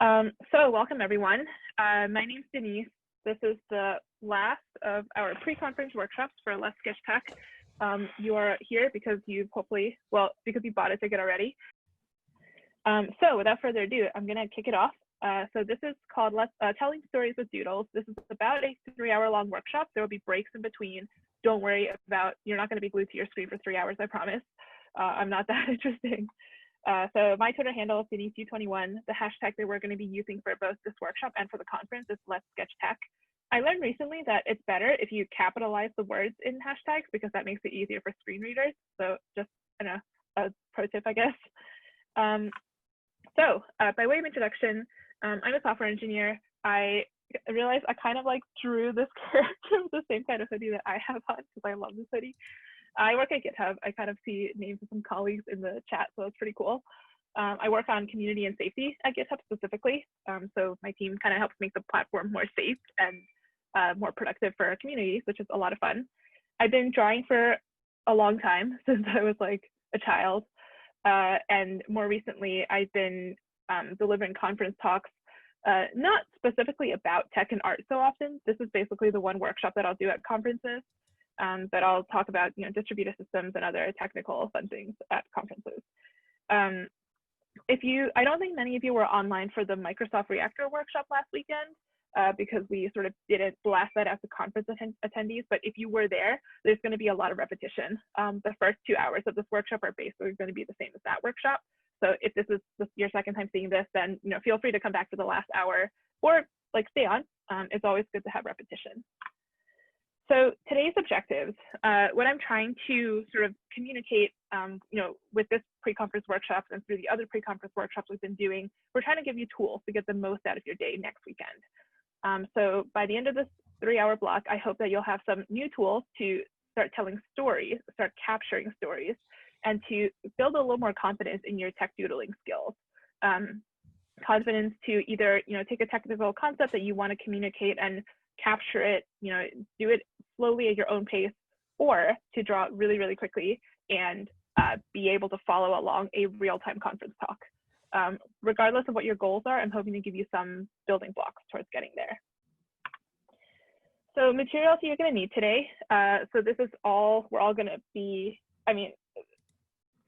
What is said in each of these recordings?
So welcome everyone. My name's Denise. This is the last of our pre-conference workshops for Let's Sketch Tech. You are here because you've hopefully, well, because you bought a ticket already. So without further ado, I'm gonna kick it off. So this is called Telling Stories with Doodles. This is about a 3-hour-long workshop. There will be breaks in between. Don't worry about, you're not gonna be glued to your screen for 3 hours, I promise. I'm not that interesting. So my Twitter handle is DeniseU21. The hashtag that we're going to be using for both this workshop and for the conference is Let's Sketch Tech. I learned recently that it's better if you capitalize the words in hashtags because that makes it easier for screen readers. So just a pro tip, I guess. By way of introduction, I'm a software engineer. I realized I kind of like drew this character with the same kind of hoodie that I have on because I love this hoodie. I work at GitHub. I kind of see names of some colleagues in the chat, so it's pretty cool. I work on community and safety at GitHub specifically. So my team kind of helps make the platform more safe and more productive for our communities, which is a lot of fun. I've been drawing for a long time, since I was like a child. And more recently, I've been delivering conference talks, not specifically about tech and art so often. This is basically the one workshop that I'll do at conferences. But I'll talk about distributed systems and other technical fun things at conferences. I don't think many of you were online for the Microsoft Reactor workshop last weekend because we sort of didn't blast that out to conference attendees. But if you were there, there's going to be a lot of repetition. The first 2 hours of this workshop are basically going to be the same as that workshop. So if this is your second time seeing this, then feel free to come back for the last hour or stay on. It's always good to have repetition. So today's objectives, what I'm trying to sort of communicate, with this pre-conference workshops and through the other pre-conference workshops we've been doing, we're trying to give you tools to get the most out of your day next weekend. So by the end of this 3-hour block, I hope that you'll have some new tools to start telling stories, start capturing stories, and to build a little more confidence in your tech doodling skills. Confidence to either, take a technical concept that you want to communicate and capture it, do it slowly at your own pace, or to draw really, really quickly and be able to follow along a real-time conference talk. Regardless of what your goals are, I'm hoping to give you some building blocks towards getting there. So materials you're going to need today. So this is all, we're all going to be,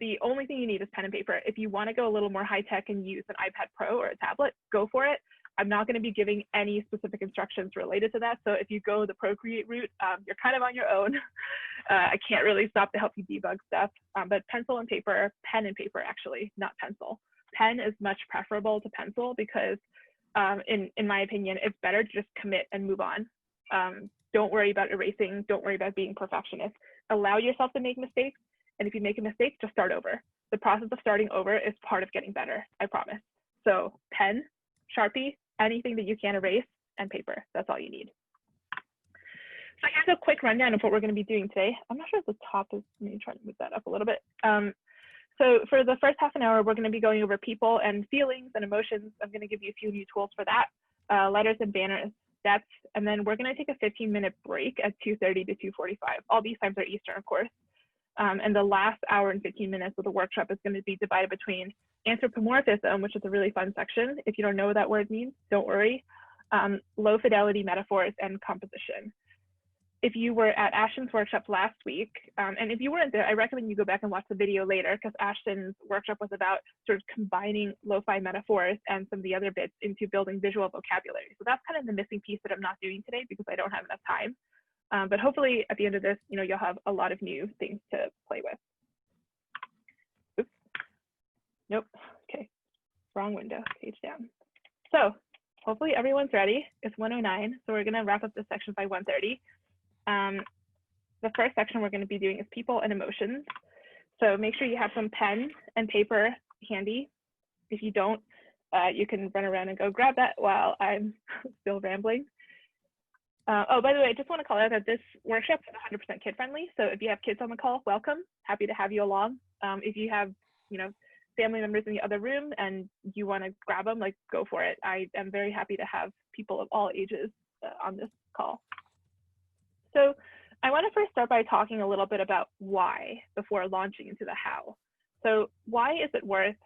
the only thing you need is pen and paper. If you want to go a little more high tech and use an iPad Pro or a tablet, go for it. I'm not going to be giving any specific instructions related to that. So if you go the Procreate route, you're kind of on your own. I can't really stop to help you debug stuff, but pencil and paper, pen and paper actually, not pencil. Pen is much preferable to pencil because in my opinion, it's better to just commit and move on. Don't worry about erasing. Don't worry about being perfectionist. Allow yourself to make mistakes. And if you make a mistake, just start over. The process of starting over is part of getting better, I promise. So pen, Sharpie, anything that you can erase, and paper. That's all you need. So here's a quick rundown of what we're going to be doing today. I'm not sure if the top is, let me try to move that up a little bit. So for the first half an hour, we're going to be going over people and feelings and emotions. I'm going to give you a few new tools for that, letters and banners, and then we're going to take a 15-minute break at 2:30 to 2:45. All these times are Eastern, of course. And the last hour and 15 minutes of the workshop is going to be divided between anthropomorphism, which is a really fun section. If you don't know what that word means, don't worry. Low fidelity metaphors and composition. If you were at Ashton's workshop last week, and if you weren't there, I recommend you go back and watch the video later because Ashton's workshop was about sort of combining lo-fi metaphors and some of the other bits into building visual vocabulary. So that's kind of the missing piece that I'm not doing today because I don't have enough time. But hopefully at the end of this, you'll have a lot of new things to play with. Oops. Nope. Okay. Wrong window. Page down. So hopefully everyone's ready. It's 1:09, so we're going to wrap up this section by 1:30. The first section we're going to be doing is people and emotions. So make sure you have some pen and paper handy. If you don't, you can run around and go grab that while I'm still rambling. Oh, by the way, I just want to call out that this workshop is 100% kid-friendly. So if you have kids on the call, welcome. Happy to have you along. If you have, family members in the other room and you want to grab them, go for it. I am very happy to have people of all ages on this call. So I want to first start by talking a little bit about why before launching into the how. So why is it worth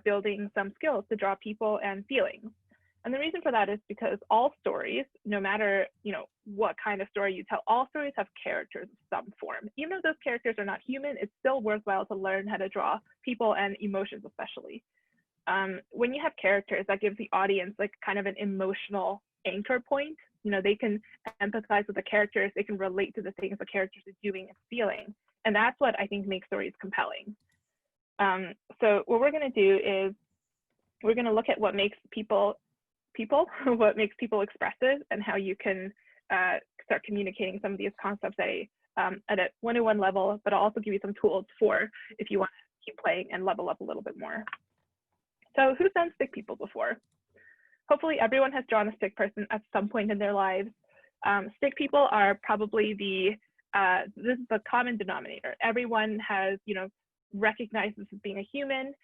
building some skills to draw people and feelings? And the reason for that is because all stories, no matter, you know, what kind of story you tell, all stories have characters of some form. Even if those characters are not human, it's still worthwhile to learn how to draw people and emotions, especially. When you have characters, that gives the audience like kind of an emotional anchor point. You know, they can empathize with the characters, they can relate to the things the characters are doing and feeling. And that's what I think makes stories compelling. So what we're going to do is we're going to look at what makes people, what makes people expressive, and how you can start communicating some of these concepts at a one-on-one level, but I'll also give you some tools for if you want to keep playing and level up a little bit more. So who's done stick people before? Hopefully everyone has drawn a stick person at some point in their lives. Stick people are probably this is the common denominator. Everyone has, you know, recognized this as being a human.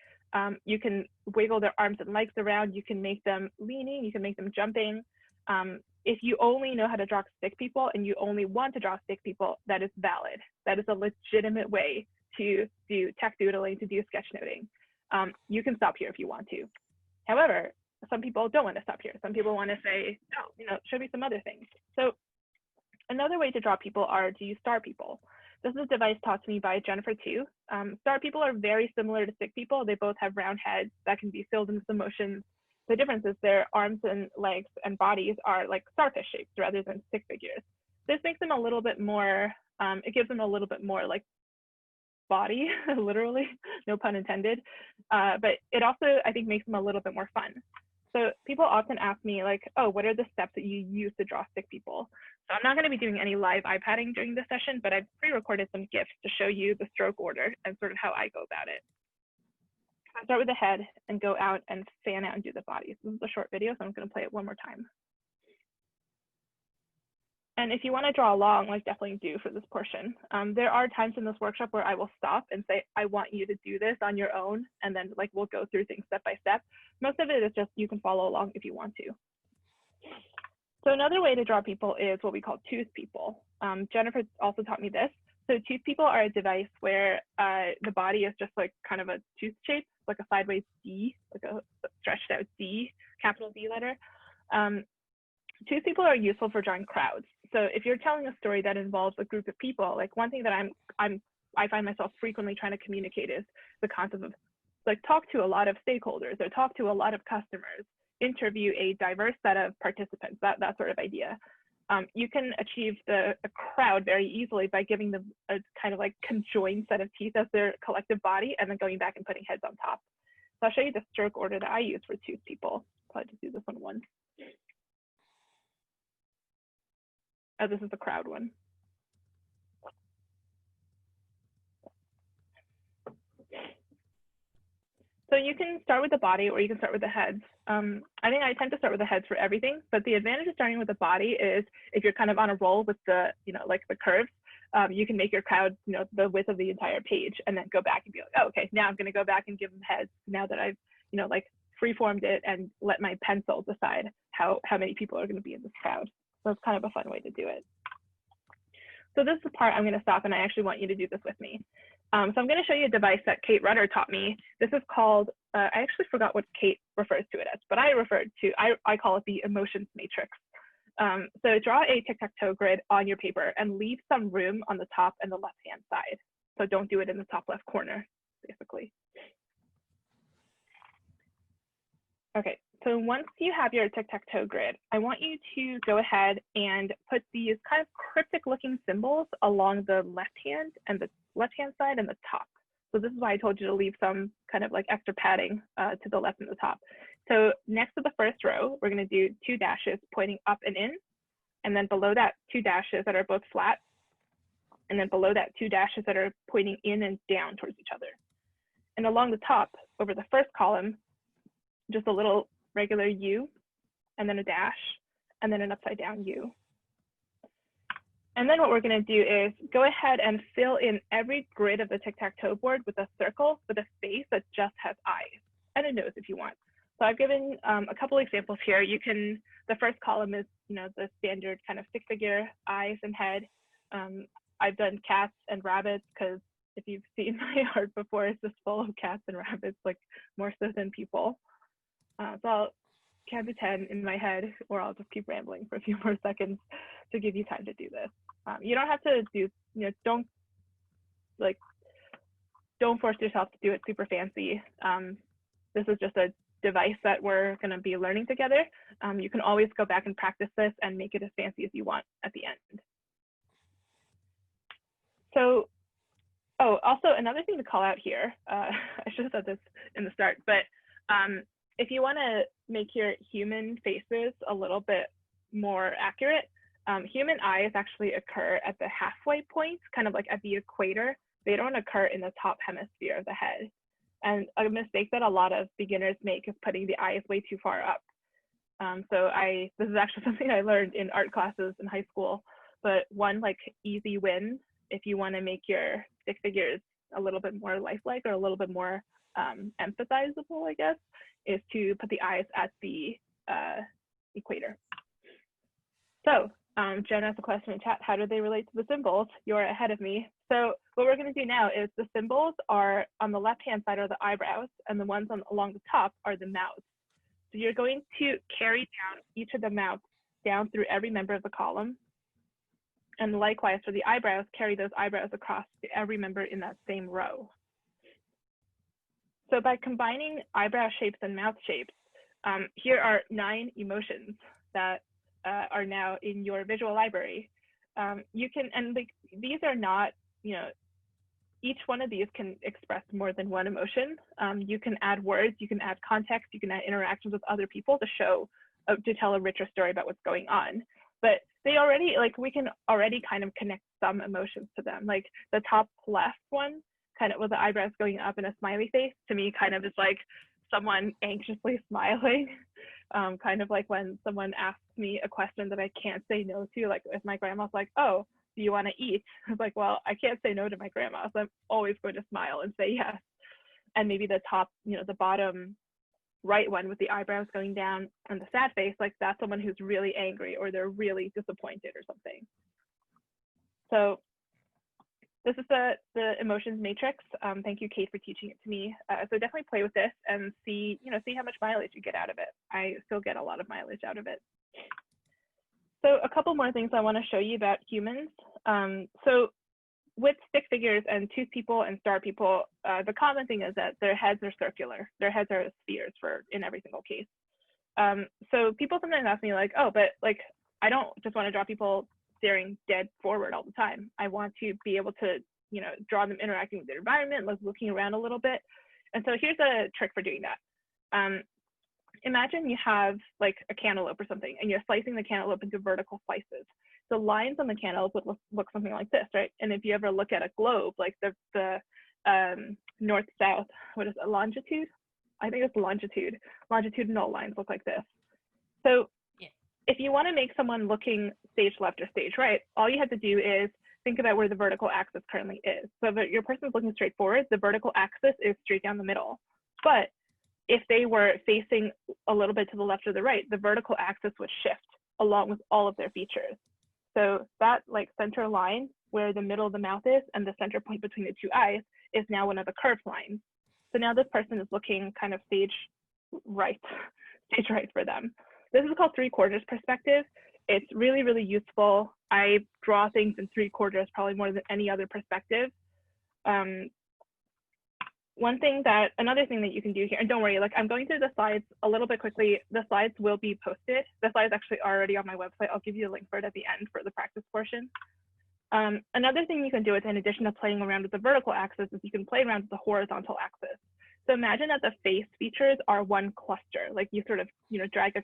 You can wiggle their arms and legs around. You can make them leaning. You can make them jumping. If you only know how to draw stick people and you only want to draw stick people, that is valid. That is a legitimate way to do tech doodling, to do sketchnoting. You can stop here if you want to. However, some people don't want to stop here. Some people want to say, no, you know, show me some other things. So another way to draw people are to use star people. This is a device taught to me by Jennifer too. Star people are very similar to stick people. They both have round heads that can be filled in with emotions. The difference is their arms and legs and bodies are like starfish shapes rather than stick figures. This makes them a little bit more, it gives them a little bit more like body, literally, no pun intended. But it also, I think, makes them a little bit more fun. So people often ask me like, oh, what are the steps that you use to draw stick people? So I'm not going to be doing any live iPadding during this session, but I've pre-recorded some GIFs to show you the stroke order and sort of how I go about it. I start with the head and go out and fan out and do the bodies. This is a short video, so I'm going to play it one more time. And if you want to draw along, like definitely do for this portion. There are times in this workshop where I will stop and say, I want you to do this on your own. And then like we'll go through things step by step. Most of it is just you can follow along if you want to. So another way to draw people is what we call tooth people. Jennifer also taught me this. So tooth people are a device where the body is just like kind of a tooth shape, like a sideways D, like a stretched out D, capital D letter. Tooth people are useful for drawing crowds. So if you're telling a story that involves a group of people, like one thing that I find myself frequently trying to communicate is the concept of like talk to a lot of stakeholders or talk to a lot of customers, interview a diverse set of participants, that sort of idea. You can achieve a crowd very easily by giving them a kind of like conjoined set of teeth as their collective body and then going back and putting heads on top. So I'll show you the stroke order that I use for tooth people. Probably just do this one once. Oh, this is the crowd one. So you can start with the body or you can start with the heads. I think I tend to start with the heads for everything, but the advantage of starting with the body is if you're kind of on a roll with the, you know, like the curves, you can make your crowd, you know, the width of the entire page and then go back and be like, oh, okay, now I'm going to go back and give them heads now that I've, you know, like freeformed it and let my pencil decide how many people are going to be in this crowd. So it's kind of a fun way to do it. So this is the part I'm going to stop and I actually want you to do this with me. So I'm going to show you a device that Kate Rudder taught me. This is called, I actually forgot what Kate refers to it as, but I call it the emotions matrix. So draw a tic-tac-toe grid on your paper and leave some room on the top and the left-hand side. So don't do it in the top left corner, basically. Okay, so once you have your tic-tac-toe grid, I want you to go ahead and put these kind of cryptic looking symbols along the left-hand side and the top. So this is why I told you to leave some kind of like extra padding to the left and the top. So next to the first row, we're going to do 2 dashes pointing up and in, and then below that 2 dashes that are both flat, and then below that 2 dashes that are pointing in and down towards each other. And along the top, over the first column, just a little regular U, and then a dash, and then an upside down U. And then what we're going to do is go ahead and fill in every grid of the tic-tac-toe board with a circle with a face that just has eyes and a nose if you want. So I've given a couple examples here. You can, the first column is, you know, the standard kind of stick figure, eyes and head. I've done cats and rabbits because if you've seen my art before, it's just full of cats and rabbits, like more so than people. So count to 10 in my head, or I'll just keep rambling for a few more seconds to give you time to do this. You don't have to do, don't force yourself to do it super fancy. This is just a device that we're going to be learning together. You can always go back and practice this and make it as fancy as you want at the end. So, also another thing to call out here, I should have said this in the start, but if you want to make your human faces a little bit more accurate, human eyes actually occur at the halfway point, kind of like at the equator. They don't occur in the top hemisphere of the head. And a mistake that a lot of beginners make is putting the eyes way too far up. This is actually something I learned in art classes in high school, but one like easy win, if you want to make your stick figures a little bit more lifelike or a little bit more emphasizable, I guess, is to put the eyes at the equator. So Jen has a question in chat, how do they relate to the symbols? You're ahead of me. So what we're going to do now is the symbols are on the left-hand side are the eyebrows, and the ones along the top are the mouths. So you're going to carry down each of the mouths down through every member of the column. And likewise for the eyebrows, carry those eyebrows across to every member in that same row. So by combining eyebrow shapes and mouth shapes, here are 9 emotions that are now in your visual library. You can, and like, these are not, each one of these can express more than one emotion. You can add words, you can add context, you can add interactions with other people to tell a richer story about what's going on. But they already, we can already kind of connect some emotions to them. Like the top left one, kind of with the eyebrows going up and a smiley face, to me kind of is like someone anxiously smiling. Kind of like when someone asks me a question that I can't say no to, like if my grandma's like, oh, do you want to eat? I was like, well, I can't say no to my grandma, so I'm always going to smile and say yes. And maybe the top, the bottom right one with the eyebrows going down and the sad face, like that's someone who's really angry or they're really disappointed or something. So this is the emotions matrix. Thank you, Kate, for teaching it to me. So definitely play with this and see how much mileage you get out of it. I still get a lot of mileage out of it. So a couple more things I want to show you about humans. So with stick figures and tooth people and star people, the common thing is that their heads are circular. Their heads are spheres in every single case. So people sometimes ask me like, oh, but like, I don't just want to draw people staring dead forward all the time. I want to be able to, draw them interacting with their environment, like looking around a little bit. And so here's a trick for doing that. Imagine you have like a cantaloupe or something, and you're slicing the cantaloupe into vertical slices. The lines on the cantaloupe would look something like this, right? And if you ever look at a globe, like the north-south, what is it, longitude? I think it's longitude. Longitudinal lines look like this. So if you want to make someone looking stage left or stage right, all you have to do is think about where the vertical axis currently is. So if your person is looking straight forward, the vertical axis is straight down the middle. But if they were facing a little bit to the left or the right, the vertical axis would shift along with all of their features. So that like center line where the middle of the mouth is and the center point between the two eyes is now one of the curved lines. So now this person is looking kind of stage right for them. This is called 3/4 perspective. It's really, really useful. I draw things in 3/4 probably more than any other perspective. Another thing that you can do here, and don't worry, like I'm going through the slides a little bit quickly. The slides will be posted. The slides actually are already on my website. I'll give you a link for it at the end for the practice portion. Another thing you can do is, in addition to playing around with the vertical axis, is you can play around with the horizontal axis. So imagine that the face features are one cluster, like you sort of, drag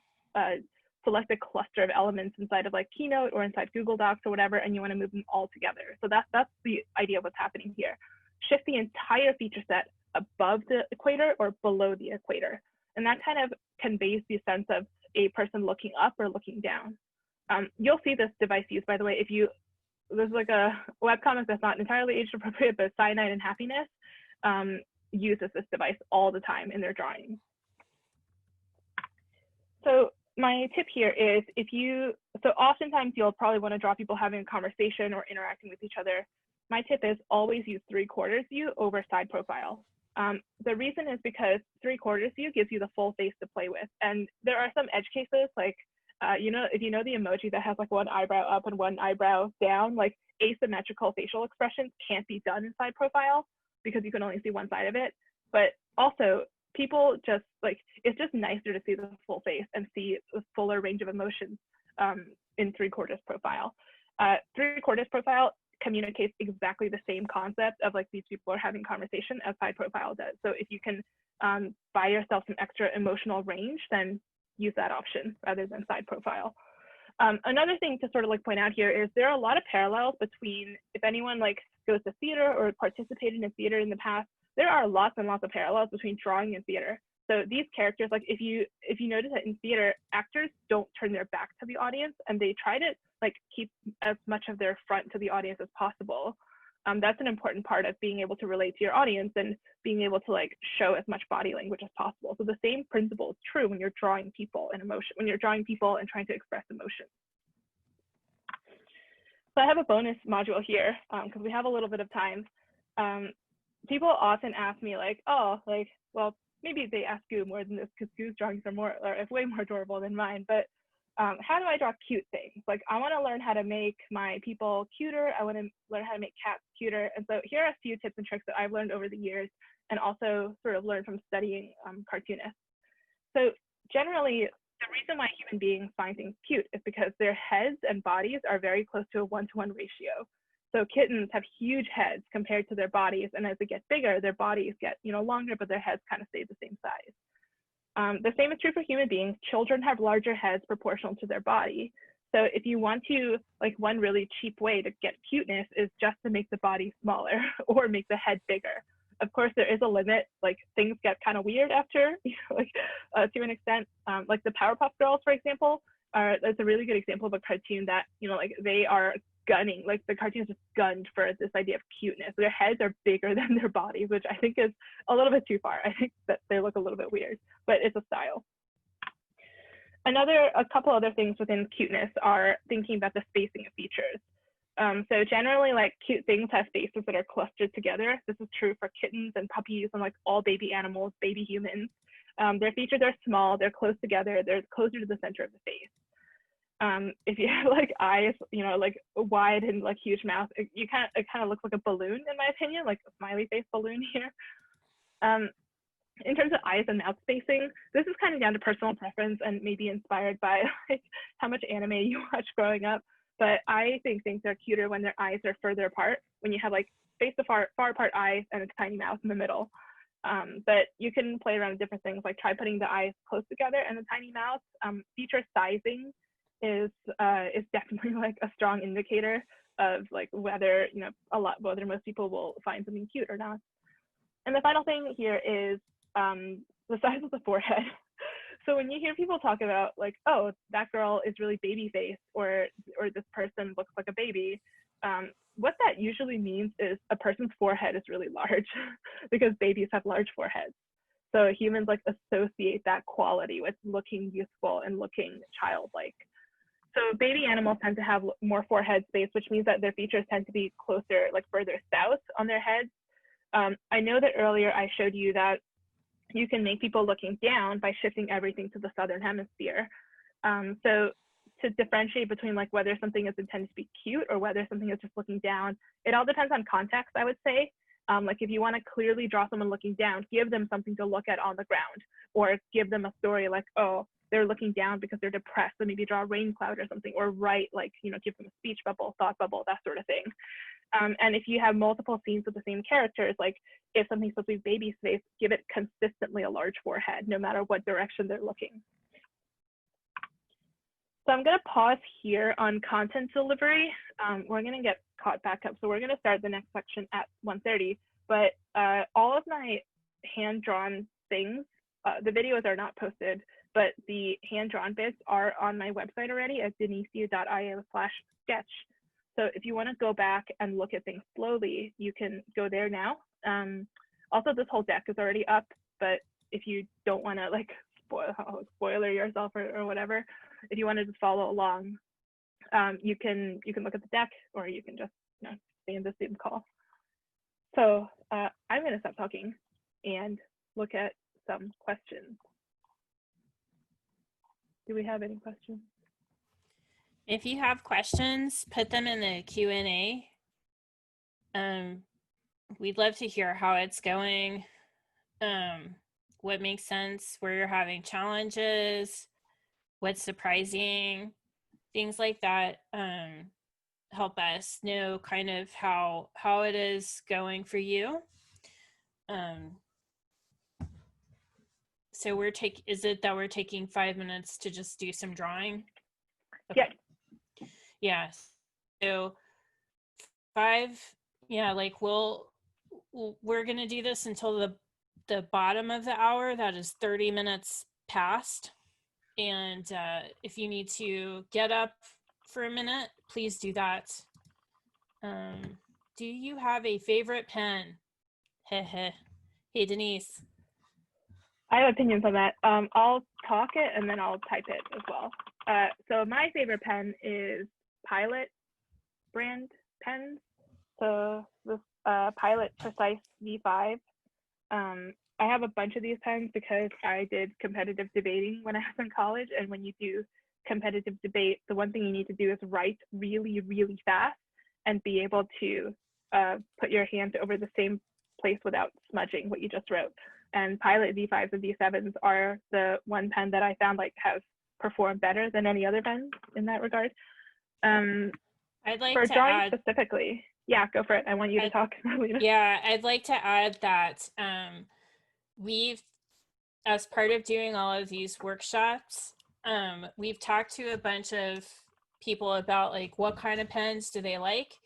select a cluster of elements inside of like Keynote or inside Google Docs or whatever, and you want to move them all together. So that's the idea of what's happening here. Shift the entire feature set above the equator or below the equator. And that kind of conveys the sense of a person looking up or looking down. You'll see this device used, by the way, there's like a webcomic that's not entirely age appropriate, but Cyanide and Happiness uses this device all the time in their drawings. So my tip here is so oftentimes you'll probably want to draw people having a conversation or interacting with each other. My tip is always use 3/4 view over side profile. The reason is because 3/4 view gives you the full face to play with. And there are some edge cases, like, if you know the emoji that has like one eyebrow up and one eyebrow down, like asymmetrical facial expressions can't be done in side profile because you can only see one side of it. But also, people just like, it's just nicer to see the full face and see the fuller range of emotions in 3/4 profile. 3/4 profile communicates exactly the same concept of like these people are having conversation as side profile does. So if you can buy yourself some extra emotional range, then use that option rather than side profile. Another thing to sort of like point out here is there are a lot of parallels between, if anyone like goes to theater or participated in theater in the past, there are lots and lots of parallels between drawing and theater. So these characters, like if you notice that in theater, actors don't turn their back to the audience and they try to like keep as much of their front to the audience as possible. That's an important part of being able to relate to your audience and being able to like show as much body language as possible. So the same principle is true when you're drawing people and emotion, when you're drawing people and trying to express emotion. So I have a bonus module here because we have a little bit of time. People often ask me like, oh, like, well, maybe they ask you more than this because Goo's drawings are way more adorable than mine, but how do I draw cute things? Like I want to learn how to make my people cuter. I want to learn how to make cats cuter. And so here are a few tips and tricks that I've learned over the years and also sort of learned from studying cartoonists. So generally, the reason why human beings find things cute is because their heads and bodies are very close to a 1-to-1 ratio. So kittens have huge heads compared to their bodies. And as they get bigger, their bodies get longer, but their heads kind of stay the same size. The same is true for human beings. Children have larger heads proportional to their body. So if you want to, like one really cheap way to get cuteness is just to make the body smaller or make the head bigger. Of course, there is a limit. Like things get kind of weird after, to an extent. Like the Powerpuff Girls, for example, that's a really good example of a cartoon that, like they are gunning, like the cartoon is just gunned for this idea of cuteness. Their heads are bigger than their bodies, which I think is a little bit too far. I think that they look a little bit weird, but it's a style. A couple other things within cuteness are thinking about the spacing of features. So generally, like cute things have faces that are clustered together. This is true for kittens and puppies and like all baby animals, baby humans. Their features are small, they're close together, they're closer to the center of the face. If you have like eyes, like wide and like huge mouth, it kind of looks like a balloon in my opinion, like a smiley face balloon here. In terms of eyes and mouth spacing, this is kind of down to personal preference and maybe inspired by like how much anime you watch growing up. But I think things are cuter when their eyes are further apart, when you have like spaced far apart eyes and a tiny mouth in the middle. But you can play around with different things, like try putting the eyes close together and a tiny mouth. Feature sizing is definitely like a strong indicator of like whether whether most people will find something cute or not. And the final thing here is the size of the forehead. So when you hear people talk about like, oh, that girl is really baby face, or this person looks like a baby, what that usually means is a person's forehead is really large because babies have large foreheads. So humans like associate that quality with looking youthful and looking childlike. So baby animals tend to have more forehead space, which means that their features tend to be closer, like further south on their heads. I know that earlier I showed you that you can make people looking down by shifting everything to the southern hemisphere. So to differentiate between like whether something is intended to be cute or whether something is just looking down, it all depends on context, I would say. Like if you want to clearly draw someone looking down, give them something to look at on the ground, or give them a story like, oh, they're looking down because they're depressed, so maybe draw a rain cloud or something, or write like, give them a speech bubble, thought bubble, that sort of thing. And if you have multiple scenes with the same characters, like if something's supposed to be baby face, give it consistently a large forehead, no matter what direction they're looking. So I'm going to pause here on content delivery. We're going to get caught back up. So we're going to start the next section at 1:30. But all of my hand-drawn things, the videos are not posted, but the hand-drawn bits are on my website already at denise.io/sketch. So if you want to go back and look at things slowly, you can go there now. Also, this whole deck is already up, but if you don't want to like spoiler yourself or whatever, if you want to just follow along, you can look at the deck, or you can just stay in the Zoom call. So I'm going to stop talking. and look at some questions. Do we have any questions? If you have questions, put them in the Q&A. We'd love to hear how it's going, what makes sense, where you're having challenges, what's surprising, things like that. Help us know kind of how it is going for you. So is it that we're taking 5 minutes to just do some drawing? Okay. Yeah. So 5, yeah, like we're gonna do this until the bottom of the hour. That is 30 minutes past. And if you need to get up for a minute, please do that. Do you have a favorite pen? Hey, Denise. I have opinions on that. I'll talk it and then I'll type it as well. So my favorite pen is Pilot brand pens. So this Pilot Precise V5. I have a bunch of these pens because I did competitive debating when I was in college. And when you do competitive debate, the one thing you need to do is write really, really fast and be able to put your hand over the same place without smudging what you just wrote. And Pilot V5s and V7s are the one pen that I found like has performed better than any other pen in that regard. I'd like for to drawing add, specifically. Yeah, go for it. I want you to talk. Yeah, I'd like to add that we've, as part of doing all of these workshops, we've talked to a bunch of people about like what kind of pens do they like.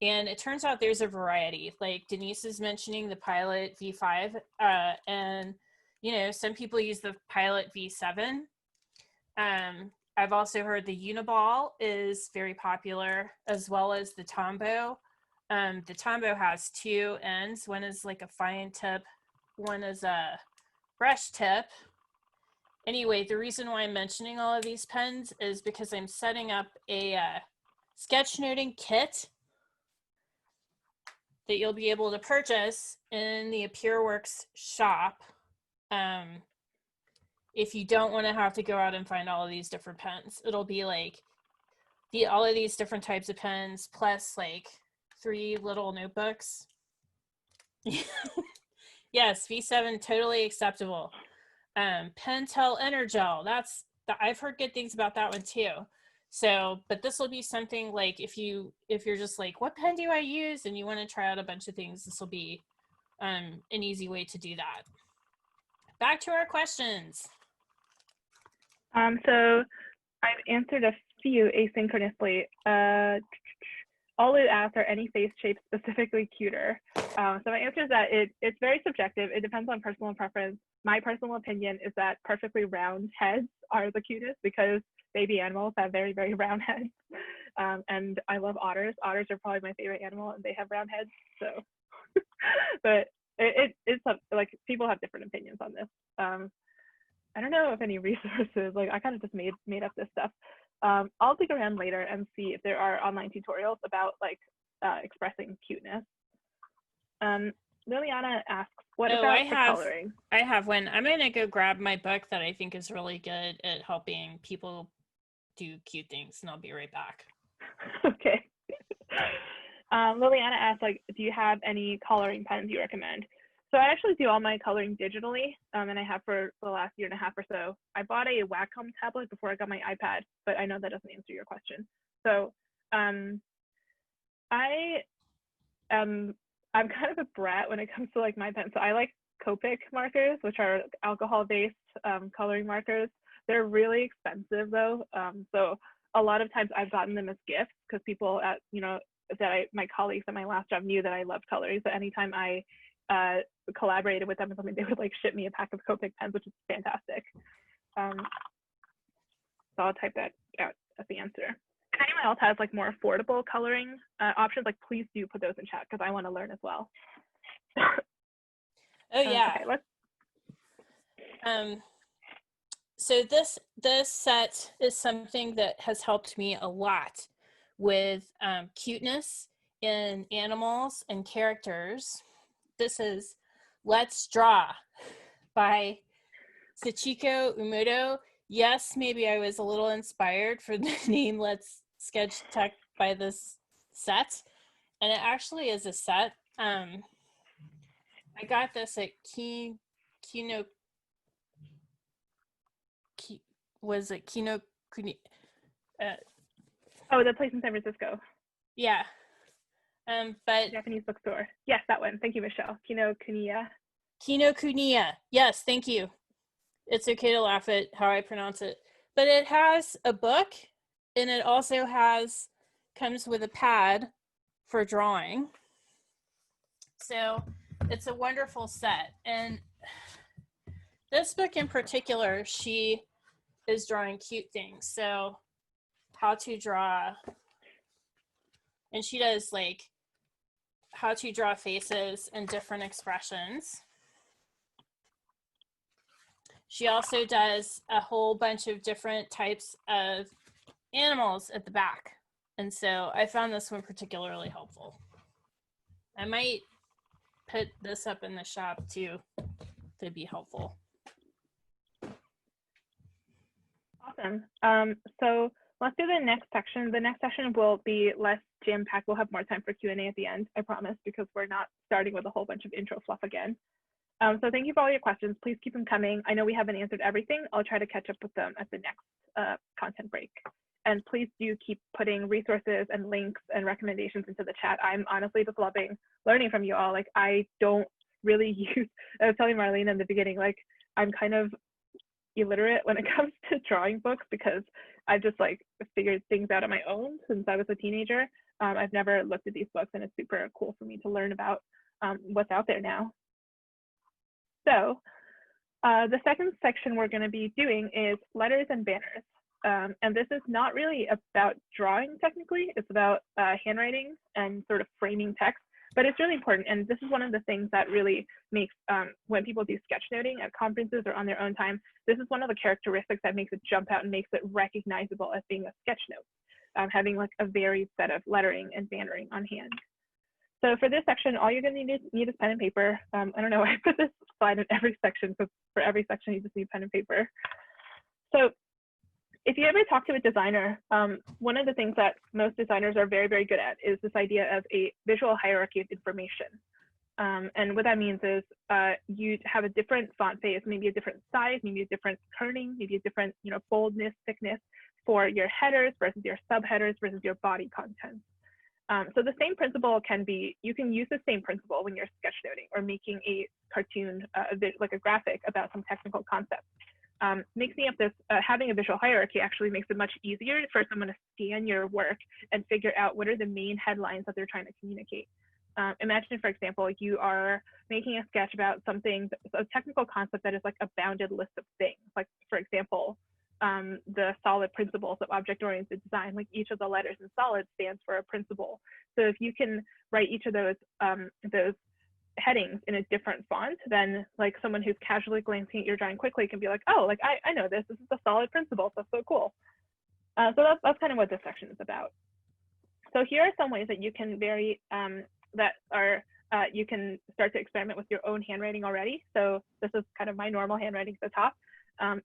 And it turns out there's a variety. Like Denise is mentioning the Pilot V5, and you know, some people use the Pilot V7. I've also heard the Uniball is very popular, as well as the Tombow. The Tombow has 2 ends. One is like a fine tip, one is a brush tip. Anyway, the reason why I'm mentioning all of these pens is because I'm setting up a sketchnoting kit that you'll be able to purchase in the AppearWorks shop. If you don't want to have to go out and find all of these different pens, it'll be like all of these different types of pens plus like 3 little notebooks. Yes, V7 totally acceptable. Pentel Energel, I've heard good things about that one too. So, but this will be something like if you're just like, what pen do I use, and you want to try out a bunch of things, this will be an easy way to do that. Back to our questions. So I've answered a few asynchronously. All it asks, are any face shapes specifically cuter? So my answer is that it's very subjective. It depends on personal preference. My personal opinion is that perfectly round heads are the cutest because baby animals have very, very round heads. And I love otters. Otters are probably my favorite animal, and they have round heads. So, but it's like people have different opinions on this. I don't know if any resources, like I kind of just made up this stuff. I'll dig around later and see if there are online tutorials about like expressing cuteness. Liliana asks, what about the coloring? I have one. I'm going to go grab my book that I think is really good at helping people do cute things, and I'll be right back. Okay. Liliana asks, like, do you have any coloring pens you recommend? So I actually do all my coloring digitally, and I have for the last 1.5 years or so. I bought a Wacom tablet before I got my iPad, but I know that doesn't answer your question. So I'm kind of a brat when it comes to like my pen. So I like Copic markers, which are alcohol-based coloring markers. They're really expensive though. So a lot of times I've gotten them as gifts because people at, my colleagues at my last job knew that I loved coloring. So anytime I collaborated with them or something, they would like ship me a pack of Copic pens, which is fantastic. So I'll type that out as the answer. If anyone else has like more affordable coloring options, like please do put those in chat because I want to learn as well. Oh yeah. Okay, so this set is something that has helped me a lot with cuteness in animals and characters. This is Let's Draw by Sachiko Umoto. Yes, maybe I was a little inspired for the name Let's Sketch Tech by this set. And it actually is a set. I got this at Kino Kuni? Oh, the place in San Francisco. Yeah. But Japanese bookstore. Yes, that one. Thank you, Michelle. Kinokuniya. Kinokuniya. Yes, thank you. It's okay to laugh at how I pronounce it. But it has a book, and it also comes with a pad for drawing. So it's a wonderful set. And this book in particular, she is drawing cute things. So how to draw, and she does like how to draw faces and different expressions. She also does a whole bunch of different types of animals at the back. And so I found this one particularly helpful. I might put this up in the shop too to be helpful. Awesome. So let's do the next section. The next section will be less jam-packed. We'll have more time for Q&A at the end, I promise, because we're not starting with a whole bunch of intro fluff again. So thank you for all your questions. Please keep them coming. I know we haven't answered everything. I'll try to catch up with them at the next content break. And please do keep putting resources and links and recommendations into the chat. I'm honestly just loving learning from you all. Like, I don't really use, I was telling Marlene in the beginning, like, I'm kind of illiterate when it comes to drawing books because I've just like figured things out on my own since I was a teenager. I've never looked at these books, and it's super cool for me to learn about what's out there now. So the second section we're going to be doing is letters and banners. And this is not really about drawing technically, it's about handwriting and sort of framing text, but it's really important. And this is one of the things that really makes, when people do sketchnoting at conferences or on their own time, this is one of the characteristics that makes it jump out and makes it recognizable as being a sketch note, having like a varied set of lettering and bannering on hand. So for this section, all you're going to need is pen and paper. I don't know why I put this slide in every section, because for every section you just need pen and paper. So if you ever talk to a designer, one of the things that most designers are very, very good at is this idea of a visual hierarchy of information. And what that means is you have a different font face, maybe a different size, maybe a different kerning, maybe a different boldness, thickness for your headers versus your subheaders versus your body content. So the same principle you can use the same principle when you're sketchnoting or making a cartoon, like a graphic about some technical concept. Mixing up this, having a visual hierarchy actually makes it much easier for someone to scan your work and figure out what are the main headlines that they're trying to communicate. Imagine, for example, you are making a sketch about something, a technical concept that is like a bounded list of things. Like, for example, the solid principles of object-oriented design, like each of the letters in solid stands for a principle. So if you can write each of those headings in a different font, then like someone who's casually glancing at your drawing quickly can be like, oh, like I know this is a solid principle, that's so cool. So that's kind of what this section is about. So here are some ways that you can vary, you can start to experiment with your own handwriting already. So this is kind of my normal handwriting at the top.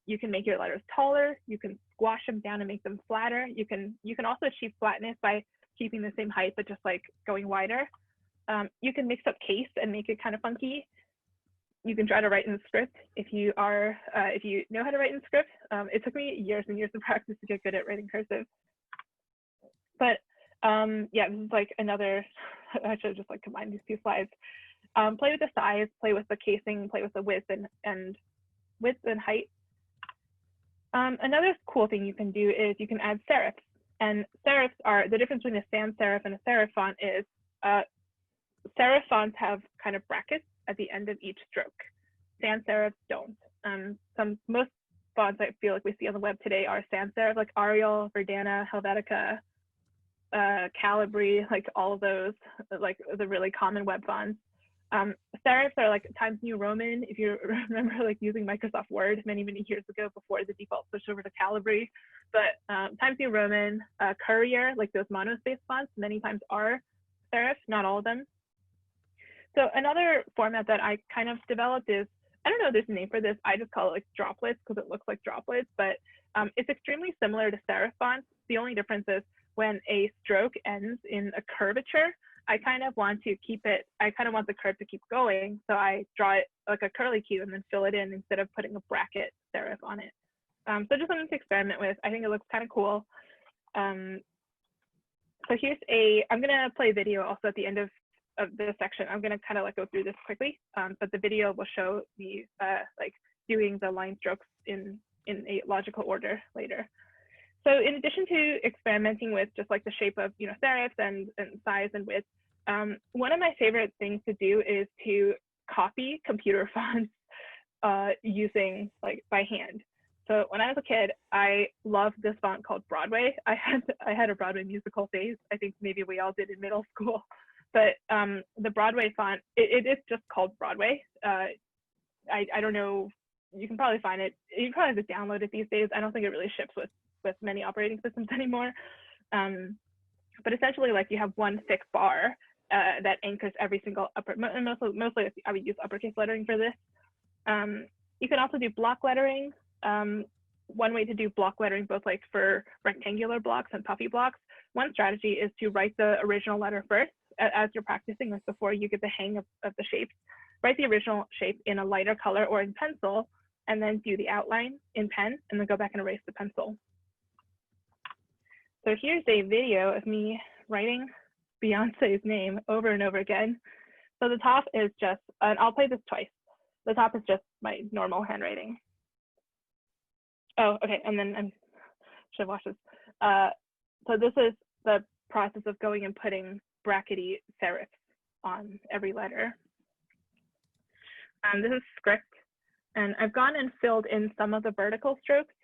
You can make your letters taller, you can squash them down and make them flatter. You can also achieve flatness by keeping the same height, but just like going wider. You can mix up case and make it kind of funky. You can try to write in script if you know how to write in script. It took me years and years of practice to get good at writing cursive. But yeah, this is like another, I should have just like combined these two slides. Play with the size, play with the casing, play with the width and height. Another cool thing you can do is you can add serifs. And serifs are, the difference between a sans serif and a serif font is serif fonts have kind of brackets at the end of each stroke. Sans serifs don't. Most fonts I feel like we see on the web today are sans serif, like Arial, Verdana, Helvetica, Calibri, like all of those, like the really common web fonts. Serifs are like Times New Roman, if you remember like using Microsoft Word many, many years ago before the default switched over to Calibri. But Times New Roman, Courier, like those monospace fonts, many times are serif, not all of them. So another format that I kind of developed is, I don't know if there's a name for this, I just call it like droplets because it looks like droplets, but it's extremely similar to serif fonts. The only difference is when a stroke ends in a curvature, I kind of want to keep it, I kind of want the curve to keep going. So I draw it like a curly Q and then fill it in instead of putting a bracket serif on it. So just something to experiment with. I think it looks kind of cool. So here's I'm gonna play a video also at the end of this section. I'm gonna kind of like go through this quickly, but the video will show me like doing the line strokes in a logical order later. So in addition to experimenting with just like the shape of, you know, serifs and size and width, one of my favorite things to do is to copy computer fonts using like by hand. So when I was a kid, I loved this font called Broadway. I had a Broadway musical phase. I think maybe we all did in middle school. But the Broadway font, it is just called Broadway. I don't know. You can probably find it. You probably have to download it these days. I don't think it really ships with many operating systems anymore. But essentially, like you have one thick bar that anchors every single mostly I would use uppercase lettering for this. You can also do block lettering. One way to do block lettering, both like for rectangular blocks and puffy blocks, one strategy is to write the original letter first as you're practicing, like before you get the hang of the shapes. Write the original shape in a lighter color or in pencil, and then do the outline in pen, and then go back and erase the pencil. So here's a video of me writing Beyonce's name over and over again. So the top is just, and I'll play this twice. The top is just my normal handwriting. Oh, okay, and then I should watch this. So this is the process of going and putting brackety serifs on every letter. This is script, and I've gone and filled in some of the vertical strokes.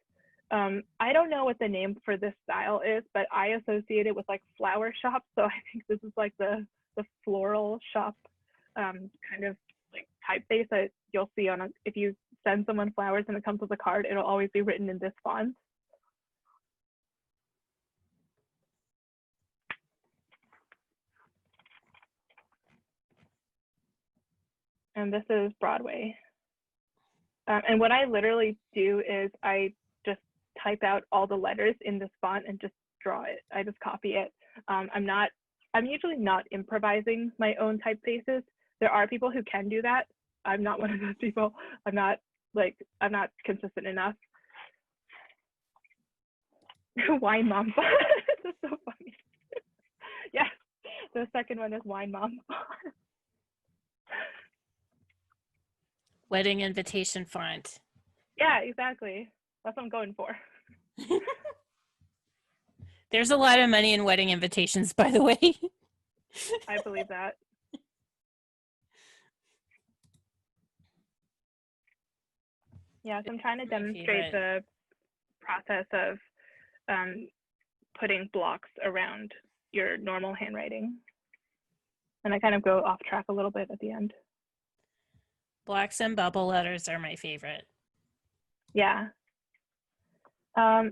I don't know what the name for this style is, but I associate it with like flower shops. So I think this is like the floral shop kind of like typeface that you'll see on if you send someone flowers and it comes with a card, it'll always be written in this font. And this is Broadway. And what I literally do is I just type out all the letters in this font and just draw it. I just copy it. I'm usually not improvising my own typefaces. There are people who can do that. I'm not one of those people. I'm not consistent enough. Wine mom. This is so funny. Yes, the second one is wine mom. Wedding invitation font. Yeah, exactly. That's what I'm going for. There's a lot of money in wedding invitations, by the way. I believe that. Yeah, so I'm trying to demonstrate the process of putting blocks around your normal handwriting. And I kind of go off track a little bit at the end. Blocks and bubble letters are my favorite. Yeah. I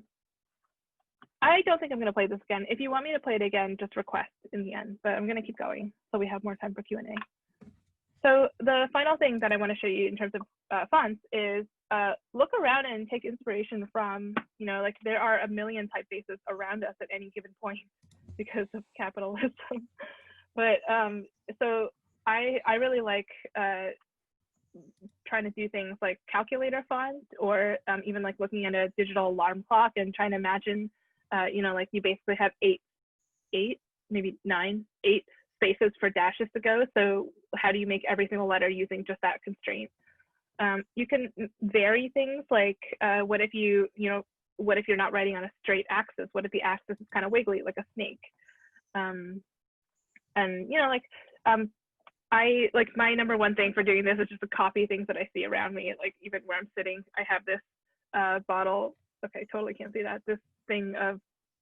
don't think I'm going to play this again. If you want me to play it again, just request in the end, but I'm going to keep going so we have more time for Q&A. So the final thing that I want to show you in terms of fonts is look around and take inspiration from, you know, like there are a million typefaces around us at any given point because of capitalism. But so I really like trying to do things like calculator font, or even like looking at a digital alarm clock and trying to imagine, you know, like you basically have eight, maybe 8 spaces for dashes to go. So how do you make every single letter using just that constraint? You can vary things like what if what if you're not writing on a straight axis? What if the axis is kind of wiggly like a snake? And you know, like I like my number one thing for doing this is just to copy things that I see around me. Like even where I'm sitting, I have this bottle. Okay, totally can't see that. This thing of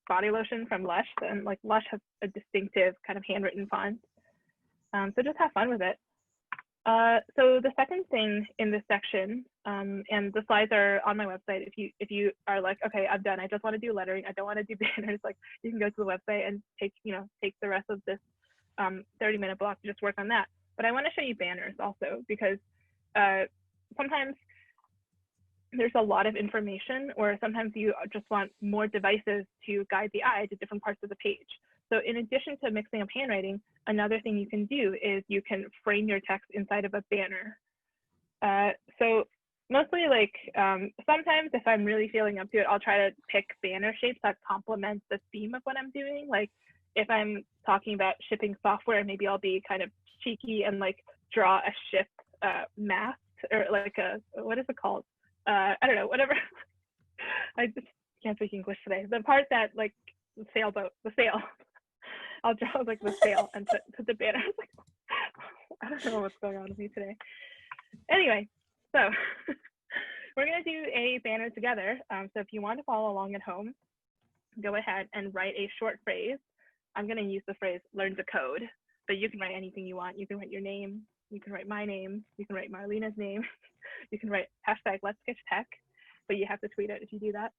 body lotion from Lush, and like Lush has a distinctive kind of handwritten font. So just have fun with it. So the second thing in this section, and the slides are on my website. If you are like, okay, I'm done. I just want to do lettering. I don't want to do banners. Like you can go to the website and take the rest of this 30-minute block to just work on that. But I want to show you banners also, because sometimes there's a lot of information, or sometimes you just want more devices to guide the eye to different parts of the page. So in addition to mixing up handwriting, another thing you can do is you can frame your text inside of a banner. So mostly like sometimes if I'm really feeling up to it, I'll try to pick banner shapes that complement the theme of what I'm doing. Like if I'm talking about shipping software, maybe I'll be kind of cheeky and like draw a ship mast, or like a, what is it called? I don't know, whatever. I just can't speak English today. The part that like the sailboat, the sail. I'll draw like the sail and put the banner. Like, I don't know what's going on with me today. Anyway, so we're gonna do a banner together. So if you want to follow along at home, go ahead and write a short phrase. I'm gonna use the phrase "learn to code," but you can write anything you want. You can write your name. You can write my name. You can write Marlena's name. You can write #Let'sSketchTech, but you have to tweet it if you do that.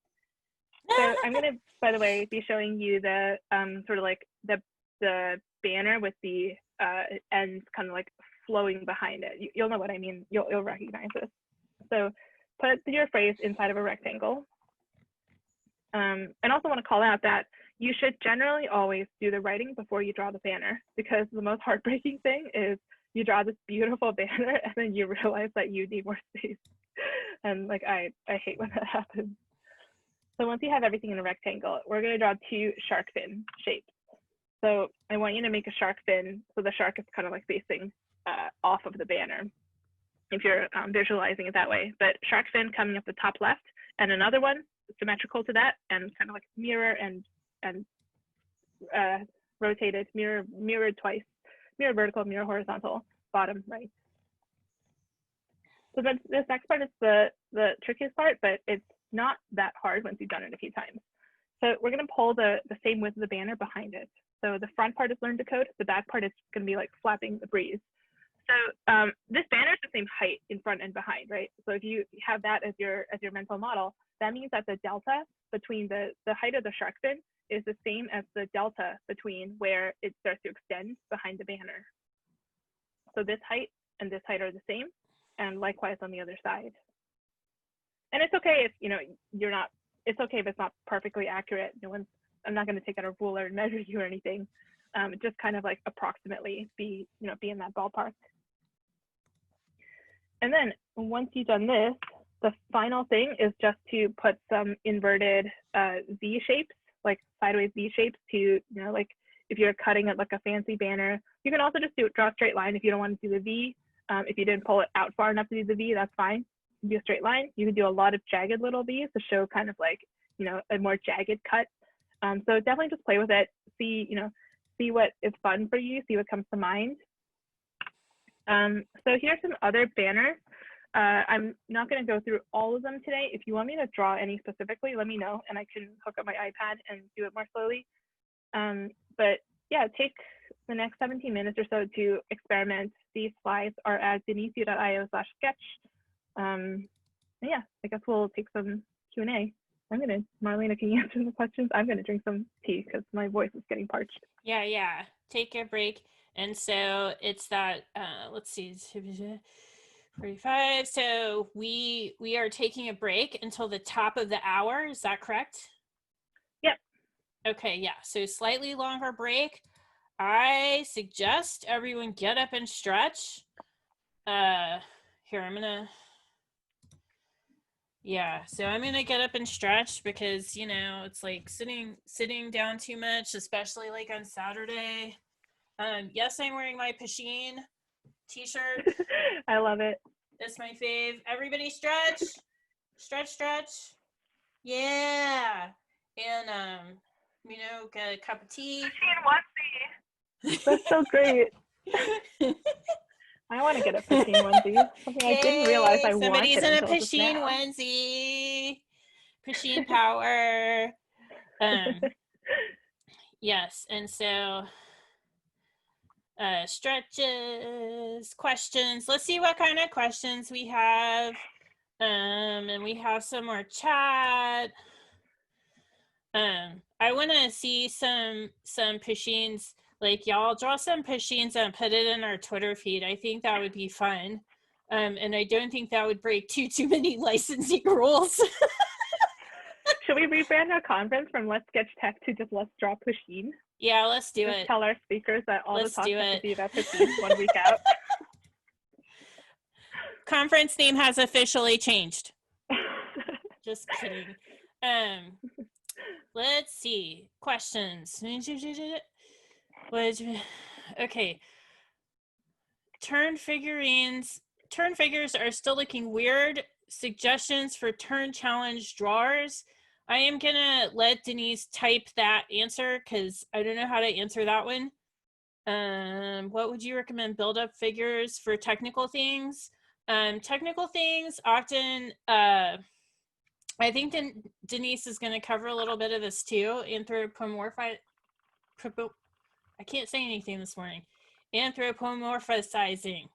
So I'm gonna, by the way, be showing you the sort of like the banner with the ends kind of like flowing behind it. You'll know what I mean. You'll recognize this. So put your phrase inside of a rectangle. And also want to call out that you should generally always do the writing before you draw the banner, because the most heartbreaking thing is you draw this beautiful banner and then you realize that you need more space. And like I hate when that happens. So once you have everything in a rectangle, we're going to draw 2 shark fin shapes. So I want you to make a shark fin so the shark is kind of like facing off of the banner, if you're visualizing it that way. But shark fin coming up the top left, and another one symmetrical to that, and kind of like mirror and rotated, mirrored twice, mirror vertical, mirror horizontal, bottom right. So then this next part is the trickiest part, but it's not that hard once you've done it a few times. So we're going to pull the same width of the banner behind it. So the front part is learn to code. The back part is going to be like flapping the breeze. So this banner is the same height in front and behind, right? So if you have that as your mental model, that means that the delta between the height of the shark fin is the same as the delta between where it starts to extend behind the banner. So this height and this height are the same, and likewise on the other side. And it's okay if you're not. It's okay if it's not perfectly accurate. I'm not going to take out a ruler and measure you or anything. Just kind of like approximately be in that ballpark. And then once you've done this, the final thing is just to put some inverted V shapes, like sideways V shapes to, like if you're cutting it like a fancy banner. You can also just draw a straight line if you don't want to do the V. If you didn't pull it out far enough to do the V, that's fine. You can do a straight line. You can do a lot of jagged little V's to show kind of like, a more jagged cut. So definitely just play with it. See what is fun for you. See what comes to mind. So here's some other banners. I'm not going to go through all of them today. If you want me to draw any specifically, let me know, and I can hook up my iPad and do it more slowly. But yeah, take the next 17 minutes or so to experiment. These slides are at denise.io/sketch. Yeah, I guess we'll take some Q&A. Marlena, can you answer the questions? I'm going to drink some tea because my voice is getting parched. Yeah. Take a break. And so it's that, let's see, 45. So we are taking a break until the top of the hour. Is that correct? Yep. Okay, yeah. So slightly longer break. I suggest everyone get up and stretch. Here, I'm gonna. Yeah, so I'm gonna get up and stretch because it's like sitting down too much, especially like on Saturday. Yes, I'm wearing my Pasheen t-shirt. I love it. It's my fave. Everybody stretch. Stretch. Yeah. And get a cup of tea. Pasheen onesie. That's so great. I want to get a Pasheen onesie. Something I didn't realize I wanted. Somebody's in a Pasheen onesie. Pasheen power. Yes, and so stretches, questions. Let's see what kind of questions we have. And we have some more chat. I want to see some Pasheens Like, y'all draw some pushings and put it in our Twitter feed. I think that would be fun. And I don't think that would break too many licensing rules. Should we rebrand our conference from Let's Sketch Tech to just Let's Draw Pusheen? Yeah, let's do just it. Tell our speakers that all Let's the talks do have it. to be about Pusheen 1 week out. Conference name has officially changed. Just kidding. Let's see. Questions. Okay. Turn figures are still looking weird. Suggestions for turn challenge drawers. I am gonna let Denise type that answer because I don't know how to answer that one. What would you recommend? Build up figures for technical things. Technical things often, I think Denise is going to cover a little bit of this too. I can't say anything this morning. Anthropomorphizing.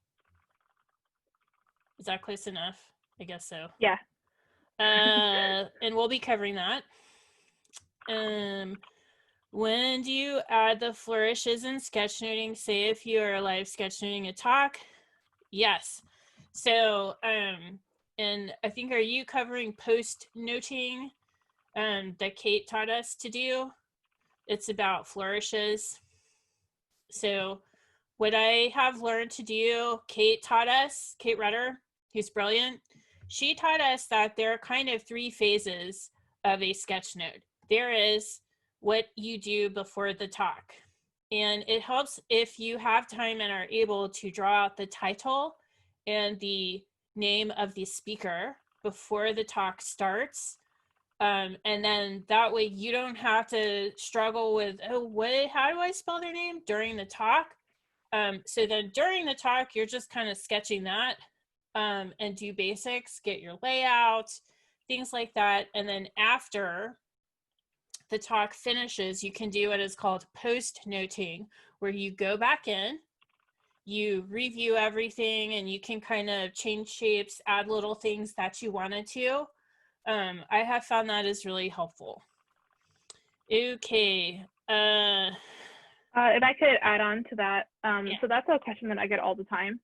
Is that close enough? I guess so. Yeah. And we'll be covering that. When do you add the flourishes in sketchnoting? Say if you are live sketchnoting a talk. Yes. So, and I think, are you covering post noting that Kate taught us to do? It's about flourishes. So what I have learned to do, Kate taught us, Kate Rutter, who's brilliant. She taught us that there are kind of 3 phases of a sketch note. There is what you do before the talk. And it helps if you have time and are able to draw out the title and the name of the speaker before the talk starts. And then that way you don't have to struggle with, how do I spell their name during the talk? So then during the talk, you're just kind of sketching that and do basics, get your layout, things like that. And then after the talk finishes, you can do what is called post noting, where you go back in, you review everything, and you can kind of change shapes, add little things that you wanted to. I have found that is really helpful. Okay. If I could add on to that, Yeah. So that's a question that I get all the time.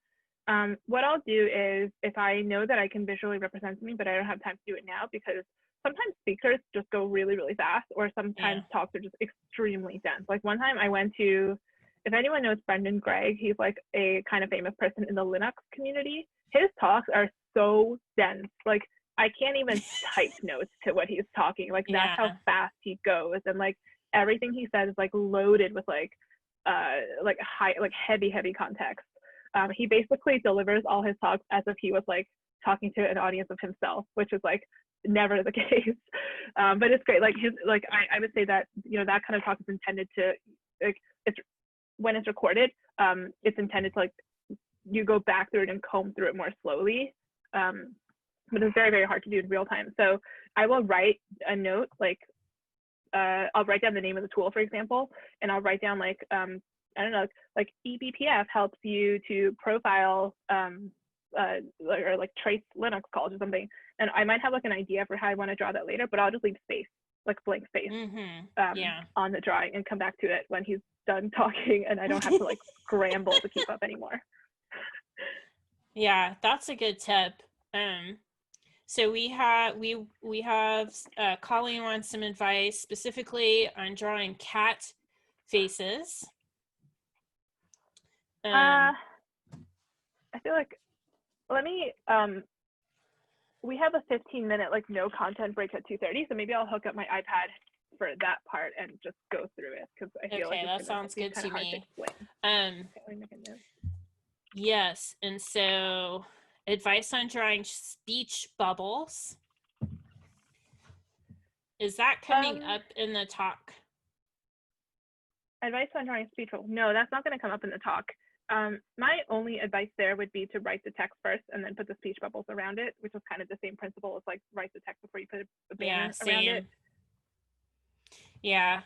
What I'll do is, if I know that I can visually represent something, but I don't have time to do it now, because sometimes speakers just go really, really fast, or sometimes talks are just extremely dense. Like one time I went to, if anyone knows Brendan Gregg, he's like a kind of famous person in the Linux community. His talks are so dense. Like I can't even type notes to what he's talking. Like that's how fast he goes. And like everything he says is like loaded with like heavy context. He basically delivers all his talks as if he was like talking to an audience of himself, which is like never the case. But it's great. Like I would say that, you know, that kind of talk is intended to, like, it's when it's recorded, it's intended to like you go back through it and comb through it more slowly. But it's very, very hard to do in real time. So I will write a note, like I'll write down the name of the tool, for example, and I'll write down like, I don't know, like eBPF helps you to profile or like trace Linux calls or something. And I might have like an idea for how I want to draw that later, but I'll just leave space, like blank space on the drawing, and come back to it when he's done talking, and I don't have to like scramble to keep up anymore. Yeah, that's a good tip. So we have Colleen wants some advice specifically on drawing cat faces. I feel like, let me, we have a 15-minute like no content break at 2:30, so maybe I'll hook up my iPad for that part and just go through it, because I feel like that sounds good to me. Yes, and so advice on drawing speech bubbles. Is that coming up in the talk? Advice on drawing speech bubbles? No, that's not going to come up in the talk. My only advice there would be to write the text first and then put the speech bubbles around it, which is kind of the same principle as like write the text before you put a banner around it. Yeah.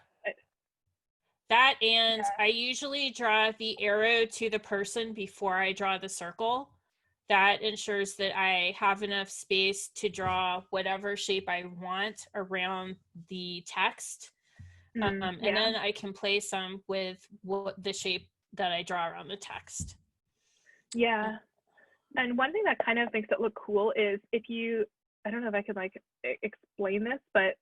That, and I usually draw the arrow to the person before I draw the circle. That ensures that I have enough space to draw whatever shape I want around the text. And then I can place them with what the shape that I draw around the text. Yeah. And one thing that kind of makes it look cool is if you, I don't know if I could like explain this, but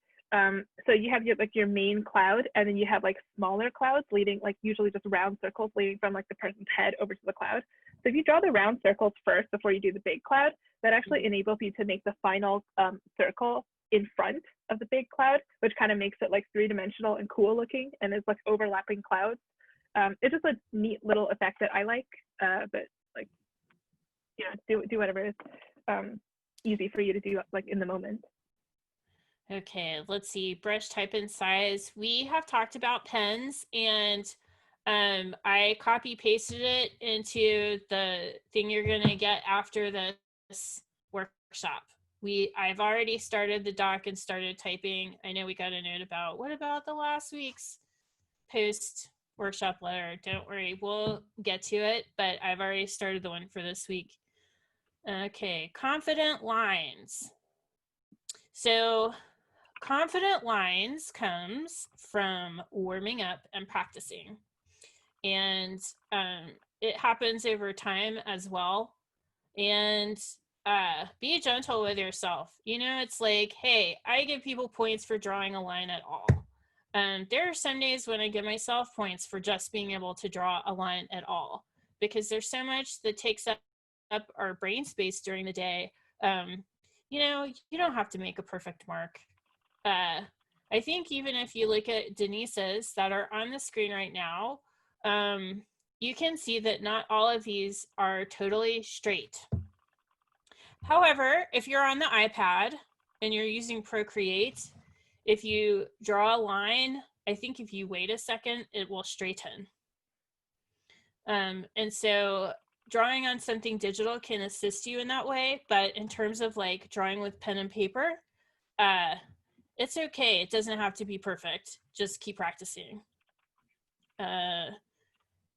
so you have your main cloud, and then you have like smaller clouds leading, like usually just round circles leading from like the person's head over to the cloud. So if you draw the round circles first before you do the big cloud, that actually enables you to make the final circle in front of the big cloud, which kind of makes it like three-dimensional and cool looking, and is like overlapping clouds. It's just a neat little effect that I like, but like, yeah, do whatever is easy for you to do like in the moment. Okay, let's see. Brush type and size. We have talked about pens, and I copy pasted it into the thing you're gonna get after this workshop. I've already started the doc and started typing. I know we got a note about what about the last week's post workshop letter. Don't worry, we'll get to it, but I've already started the one for this week. Okay, confident lines. So confident lines comes from warming up and practicing, and it happens over time as well. And be gentle with yourself. It's like, hey, I give people points for drawing a line at all. There are some days when I give myself points for just being able to draw a line at all, because there's so much that takes up our brain space during the day. You don't have to make a perfect mark. I think even if you look at Denise's that are on the screen right now, you can see that not all of these are totally straight. However, if you're on the iPad and you're using Procreate, if you draw a line, I think if you wait a second, it will straighten. And so drawing on something digital can assist you in that way, but in terms of like drawing with pen and paper, it's okay. It doesn't have to be perfect. Just keep practicing.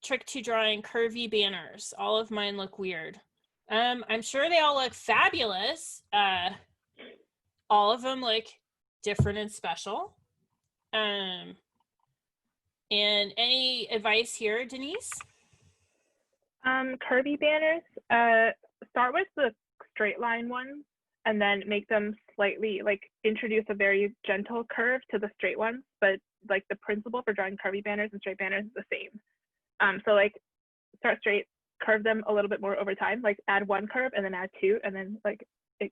Trick to drawing curvy banners. All of mine look weird. I'm sure they all look fabulous. All of them look different and special. And any advice here, Denise? Curvy banners, start with the straight line ones, and then make them slightly, like, introduce a very gentle curve to the straight ones, but like the principle for drawing curvy banners and straight banners is the same. So like start straight, curve them a little bit more over time, like add one curve and then add two, and then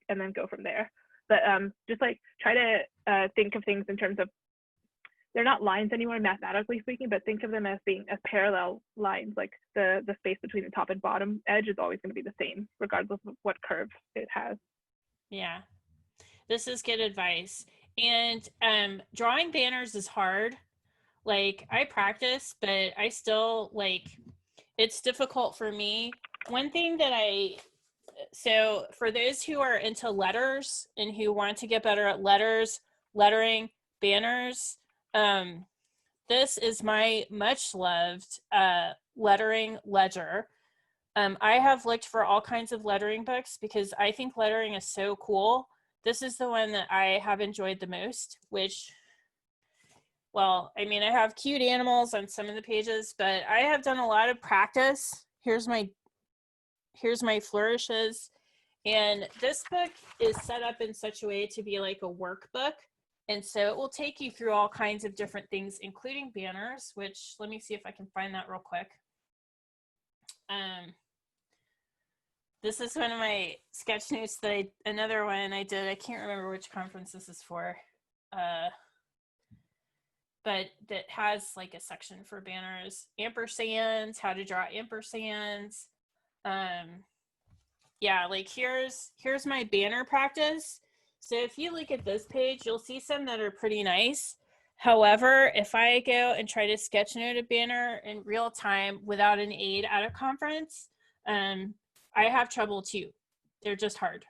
and then go from there. But just like try to think of things in terms of, they're not lines anymore mathematically speaking, but think of them as being as parallel lines. Like the space between the top and bottom edge is always going to be the same regardless of what curve it has. Yeah, this is good advice. And drawing banners is hard. Like, I practice, but I still, like, it's difficult for me. One thing that so for those who are into letters and who want to get better at letters, lettering, banners, this is my much loved lettering ledger. I have looked for all kinds of lettering books because I think lettering is so cool. This is the one that I have enjoyed the most, which, well, I mean, I have cute animals on some of the pages, but I have done a lot of practice. Here's my flourishes. And this book is set up in such a way to be like a workbook. And so it will take you through all kinds of different things, including banners, which, let me see if I can find that real quick. This is one of my sketch notes that another one I did. I can't remember which conference this is for. But that has like a section for banners, ampersands, how to draw ampersands. Yeah, like here's my banner practice. So if you look at this page, you'll see some that are pretty nice. However, if I go and try to sketch note a banner in real time without an aid at a conference, I have trouble too. They're just hard.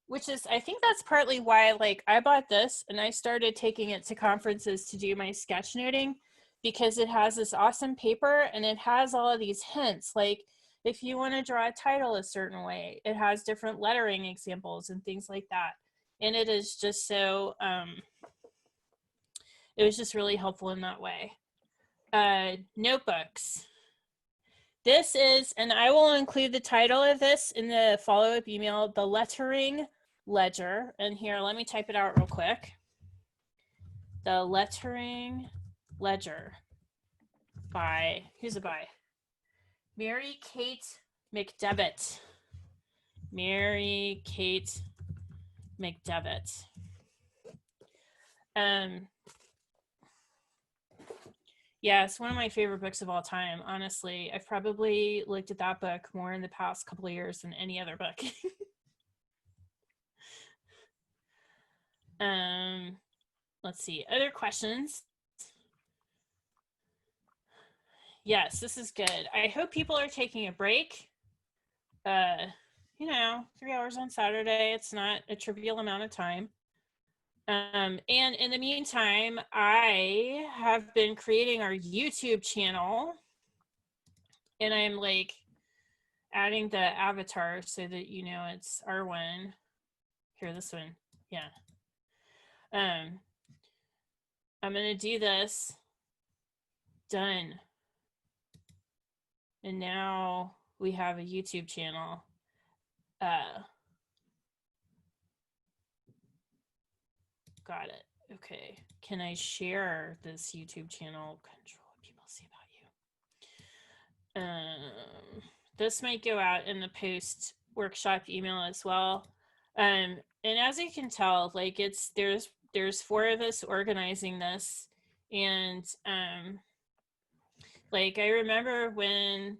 Which is, I think that's partly why, like, I bought this and I started taking it to conferences to do my sketch noting, because it has this awesome paper and it has all of these hints. Like, if you want to draw a title a certain way, it has different lettering examples and things like that. And it is just so, it was just really helpful in that way. Notebooks. This is, and I will include the title of this in the follow-up email, the Lettering Ledger. And here, let me type it out real quick. The Lettering Ledger by, who's it by? Mary Kate McDevitt. Mary Kate McDevitt. Yeah, it's one of my favorite books of all time, honestly. I've probably looked at that book more in the past couple of years than any other book. Let's see, other questions? Yes, this is good. I hope people are taking a break. 3 hours on Saturday, it's not a trivial amount of time. And in the meantime, I have been creating our YouTube channel, and I'm like adding the avatar so that you know it's our one. Here, this one. Yeah. I'm gonna do this. Done. And now we have a YouTube channel. Got it. Okay. Can I share this YouTube channel? Control what people see about you. This might go out in the post workshop email as well. And as you can tell, like there's 4 of us organizing this, and like I remember when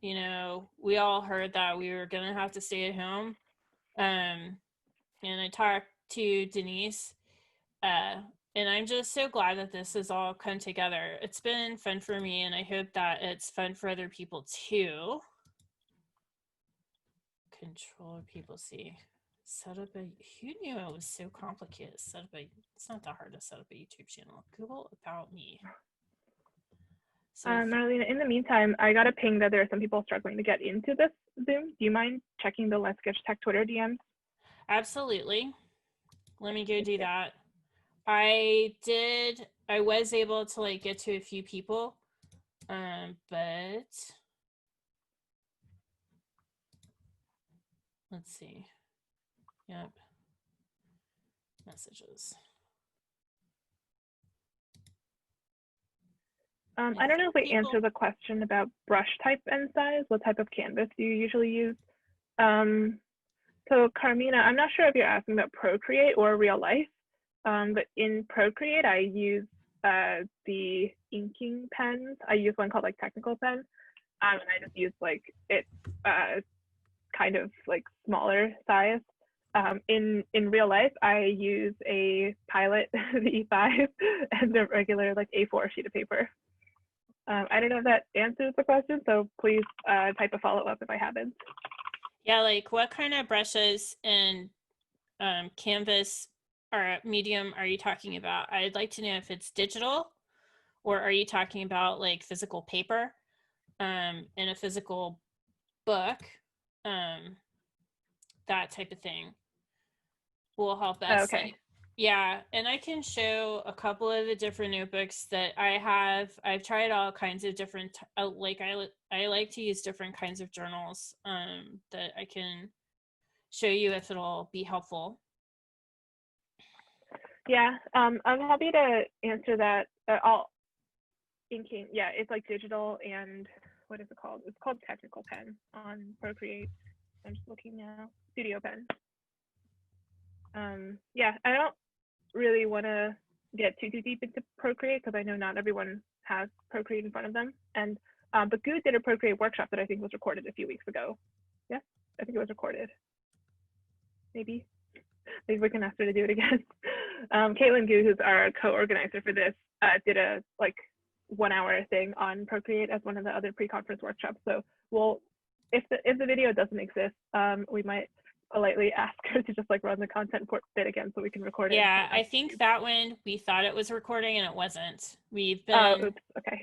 we all heard that we were gonna have to stay at home, and I talked to Denise, and I'm just so glad that this has all come together. It's been fun for me, and I hope that it's fun for other people too. Control what people see. Set up a, who knew it was so complicated? It's not that hard to set up a YouTube channel. Google about me. So Marlena, in the meantime, I got a ping that there are some people struggling to get into this Zoom. Do you mind checking the Let's Sketch Tech Twitter DMs? Absolutely. Let me go do that. I was able to like get to a few people, but let's see. Yep. Messages. I don't know if we answered the question about brush type and size. What type of canvas do you usually use? So Carmina, I'm not sure if you're asking about Procreate or real life, but in Procreate, I use the inking pens. I use one called like Technical Pen, and I just use like it kind of like smaller size. In real life, I use a Pilot, the E5, and a regular like A4 sheet of paper. I don't know if that answers the question, so please type a follow-up if I haven't. Yeah, like what kind of brushes and canvas or medium are you talking about? I'd like to know if it's digital, or are you talking about like physical paper in a physical book, that type of thing will help us. Okay. Like, yeah, and I can show a couple of the different notebooks that I have. I've tried all kinds of different, like I like to use different kinds of journals that I can show you if it'll be helpful. Yeah, I'm happy to answer that. All inking, yeah, it's like digital, and what is it called? It's called Technical Pen on Procreate. I'm just looking now. Studio Pen. Yeah, I don't really want to get too deep into Procreate because I know not everyone has Procreate in front of them. And but Goo did a Procreate workshop that I think was recorded a few weeks ago. Yeah, I think it was recorded. Maybe we can ask her to do it again. Caitlin Goo, who's our co-organizer for this, did a like 1 hour thing on Procreate as one of the other pre-conference workshops. So we'll, if the video doesn't exist, we might politely ask her to just like run the content bit again so we can record it. Yeah, I think that one we thought it was recording and it wasn't. We've been. Oh, oops. Okay.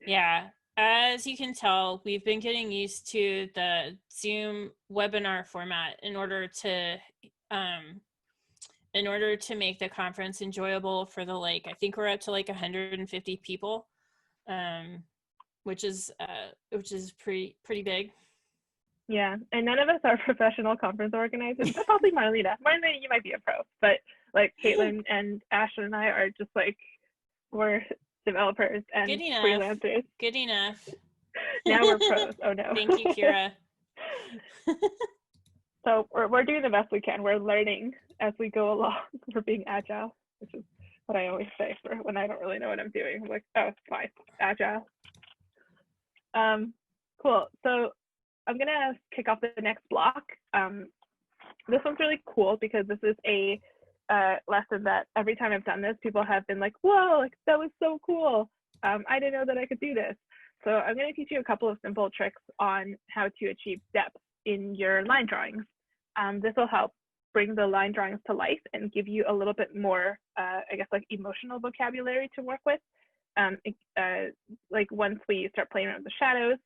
Yeah, as you can tell, we've been getting used to the Zoom webinar format in order to in order to make the conference enjoyable for the, like, I think we're up to like 150 people, which is pretty big. Yeah, and none of us are professional conference organizers. But probably Marlena. Marlena, you might be a pro, but like Caitlin and Ashley and I are just like, we're developers and Good enough. freelancers. Good enough. Now we're pros. Oh no. Thank you, Kira. So we're doing the best we can. We're learning as we go along. We're being agile, which is what I always say for when I don't really know what I'm doing. I'm like, oh, it's fine, agile. Cool. So I'm gonna kick off the next block. This one's really cool because this is a lesson that every time I've done this, people have been like, whoa, like, that was so cool. I didn't know that I could do this. So I'm gonna teach you a couple of simple tricks on how to achieve depth in your line drawings. This will help bring the line drawings to life and give you a little bit more, I guess, like emotional vocabulary to work with. Like once we start playing around with the shadows,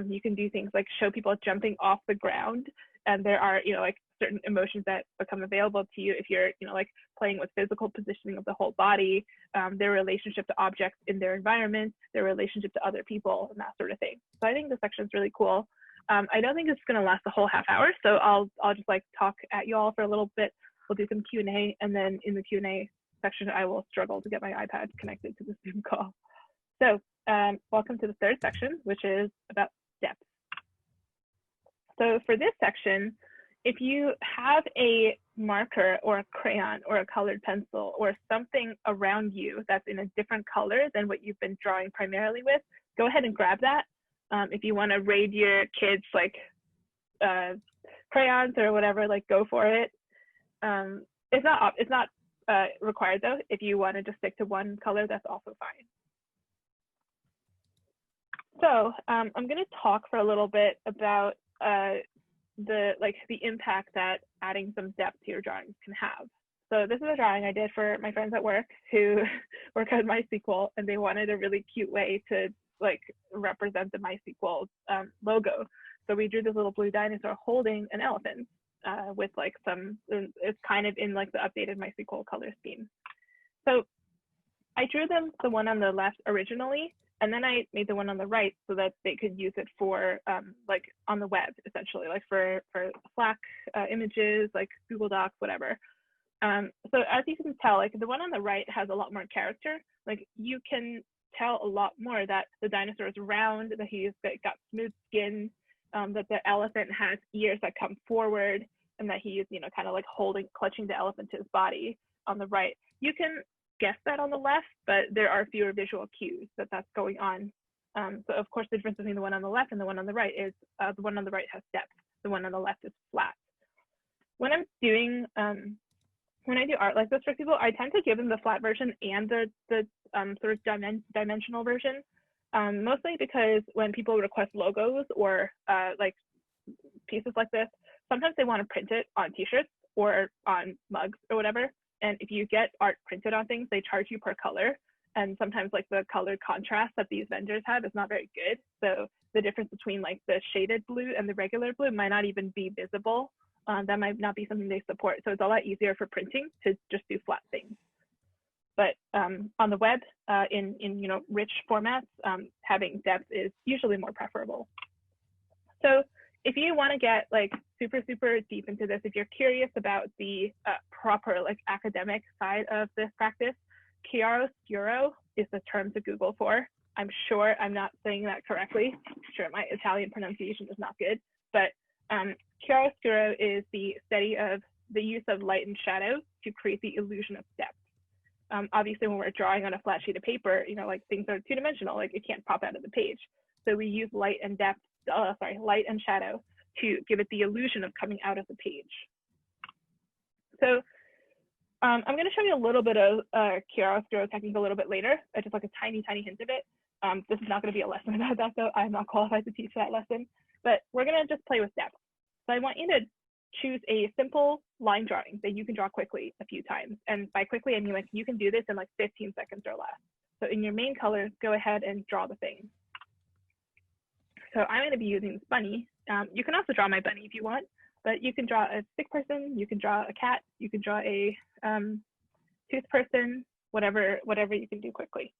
you can do things like show people jumping off the ground, and there are, you know, like certain emotions that become available to you if you're, you know, like playing with physical positioning of the whole body, their relationship to objects in their environment, their relationship to other people, and that sort of thing. So I think this section is really cool. I don't think it's going to last the whole half hour, so I'll just like talk at you all for a little bit. We'll do some Q&A, and then in the Q&A section, I will struggle to get my iPad connected to the Zoom call. So welcome to the third section, which is about depth. So for this section, if you have a marker or a crayon or a colored pencil or something around you that's in a different color than what you've been drawing primarily with, go ahead and grab that. If you want to raid your kids like crayons or whatever, like go for it. It's not required though. If you want to just stick to one color, that's also fine. So I'm going to talk for a little bit about the impact that adding some depth to your drawings can have. So this is a drawing I did for my friends at work who work on MySQL, and they wanted a really cute way to like represent the MySQL logo. So we drew this little blue dinosaur holding an elephant with like some, it's kind of in like the updated MySQL color scheme. So I drew them the one on the left originally, and then I made the one on the right so that they could use it for like on the web, essentially, like for Slack images, like Google Docs, whatever. So as you can tell, like the one on the right has a lot more character. Like you can tell a lot more that the dinosaur is round, that he's got smooth skin, that the elephant has ears that come forward, and that he is, you know, kind of like clutching the elephant to his body on the right. You can guess that on the left, but there are fewer visual cues that that's going on. So of course, the difference between the one on the left and the one on the right is the one on the right has depth. The one on the left is flat. When I'm doing, when I do art like this for people, I tend to give them the flat version and the sort of dimensional version, mostly because when people request logos or like pieces like this, sometimes they want to print it on t-shirts or on mugs or whatever. And if you get art printed on things, they charge you per color. And sometimes like the color contrast that these vendors have is not very good. So the difference between like the shaded blue and the regular blue might not even be visible. That might not be something they support. So it's a lot easier for printing to just do flat things. But on the web, in you know, rich formats, having depth is usually more preferable. So if you want to get like super deep into this, if you're curious about the proper like academic side of this practice, chiaroscuro is the term to Google for. I'm sure I'm not saying that correctly. I'm sure my Italian pronunciation is not good, but chiaroscuro is the study of the use of light and shadow to create the illusion of depth. Obviously, when we're drawing on a flat sheet of paper, you know, like things are two-dimensional, like it can't pop out of the page. So we use light and light and shadow to give it the illusion of coming out of the page. So I'm going to show you a little bit of chiaroscuro technique a little bit later, just like a tiny hint of it. This is not going to be a lesson about that, though. I'm not qualified to teach that lesson, but we're going to just play with depth. So I want you to choose a simple line drawing that you can draw quickly a few times. And by quickly, I mean like you can do this in like 15 seconds or less. So in your main color, go ahead and draw the thing. So I'm going to be using this bunny. You can also draw my bunny if you want, but you can draw a stick person, you can draw a cat, you can draw a tooth person, whatever you can do quickly.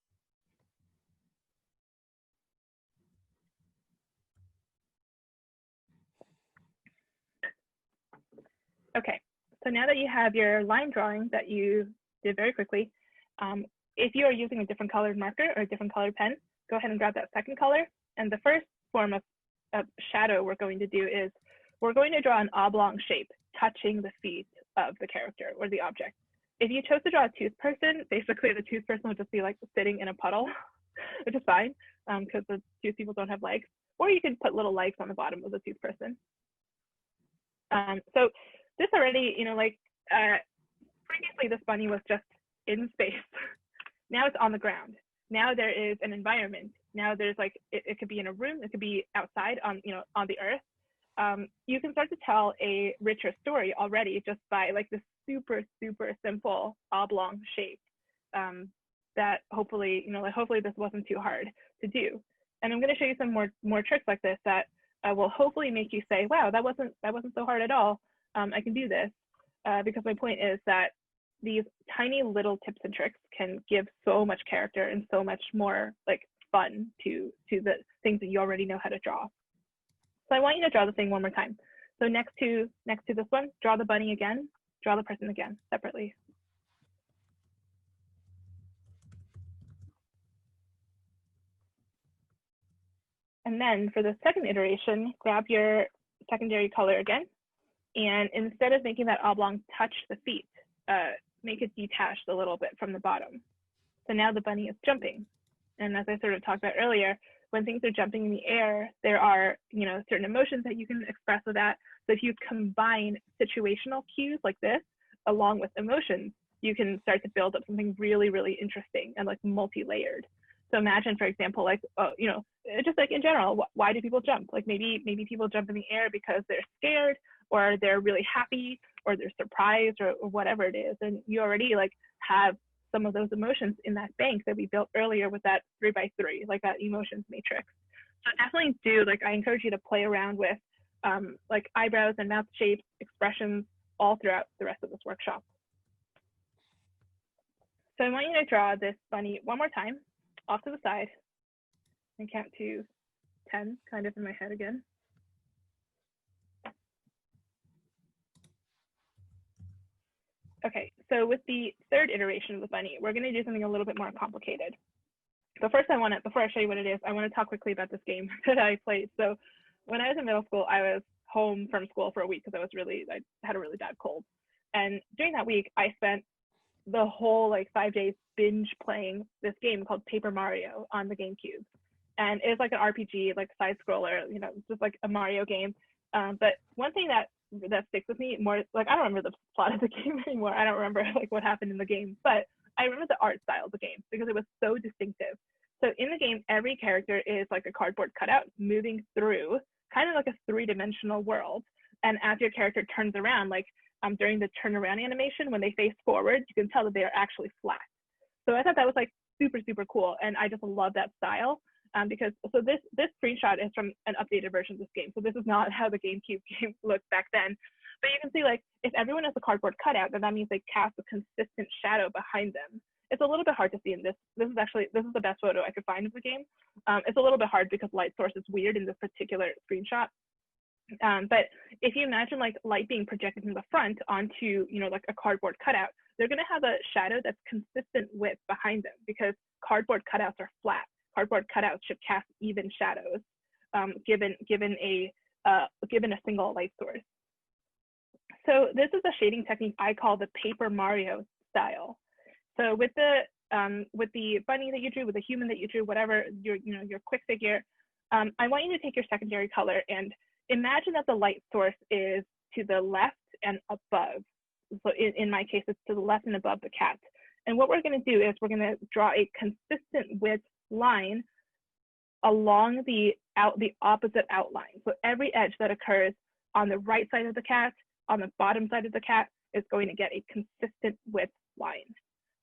Okay, so now that you have your line drawing that you did very quickly, if you are using a different colored marker or a different colored pen, go ahead and grab that second color. And the first form of shadow we're going to do is we're going to draw an oblong shape touching the feet of the character or the object. If you chose to draw a tooth person, basically the tooth person would just be like sitting in a puddle, which is fine because the tooth people don't have legs. Or you could put little legs on the bottom of the tooth person. So this already, previously this bunny was just in space. Now it's on the ground. Now there is an environment. Now there's like, it could be in a room, it could be outside on the earth. You can start to tell a richer story already just by like this super, super simple oblong shape that hopefully, hopefully this wasn't too hard to do. And I'm going to show you some more tricks like this that will hopefully make you say, wow, that wasn't so hard at all. I can do this because my point is that these tiny little tips and tricks can give so much character and so much more like fun to the things that you already know how to draw. So I want you to draw the thing one more time. So next to this one, draw the bunny again, draw the person again separately. And then for the second iteration, grab your secondary color again. And instead of making that oblong touch the feet, make it detached a little bit from the bottom. So now the bunny is jumping. And as I sort of talked about earlier, when things are jumping in the air, there are certain emotions that you can express with that. So if you combine situational cues like this, along with emotions, you can start to build up something really, really interesting and like multi-layered. So imagine, for example, like, just like in general, why do people jump? Like maybe people jump in the air because they're scared or they're really happy or they're surprised or whatever it is. And you already like have some of those emotions in that bank that we built earlier with that 3x3, like that emotions matrix. So definitely I encourage you to play around with like eyebrows and mouth shapes, expressions all throughout the rest of this workshop. So I want you to draw this bunny one more time off to the side and count to 10 kind of in my head again. Okay, so with the third iteration of the bunny, we're going to do something a little bit more complicated. So first before I show you what it is, I want to talk quickly about this game that I played. So when I was in middle school, I was home from school for a week because I had a really bad cold. And during that week, I spent the whole like 5 days binge playing this game called Paper Mario on the GameCube. And it's like an RPG, like side scroller, just like a Mario game. But one thing that sticks with me more, like I don't remember the plot of the game anymore. I don't remember like what happened in the game, but I remember the art style of the game because it was so distinctive. So in the game, every character is like a cardboard cutout moving through kind of like a three-dimensional world. And as your character turns around, like during the turnaround animation, when they face forward, you can tell that they are actually flat. So I thought that was like super, super cool. And I just love that style. Because this screenshot is from an updated version of this game. So this is not how the GameCube game looked back then. But you can see like if everyone has a cardboard cutout, then that means they cast a consistent shadow behind them. It's a little bit hard to see in this. This is the best photo I could find of the game. It's a little bit hard because light source is weird in this particular screenshot. But if you imagine like light being projected in the front onto like a cardboard cutout, they're going to have a shadow that's consistent with behind them because cardboard cutouts are flat. Cardboard cutouts should cast even shadows, given a single light source. So this is a shading technique I call the Paper Mario style. So with the bunny that you drew, with the human that you drew, whatever your quick figure, I want you to take your secondary color and imagine that the light source is to the left and above. So in my case, it's to the left and above the cat. And what we're going to do is we're going to draw a consistent width line along the opposite outline. So every edge that occurs on the right side of the cat, on the bottom side of the cat, is going to get a consistent width line.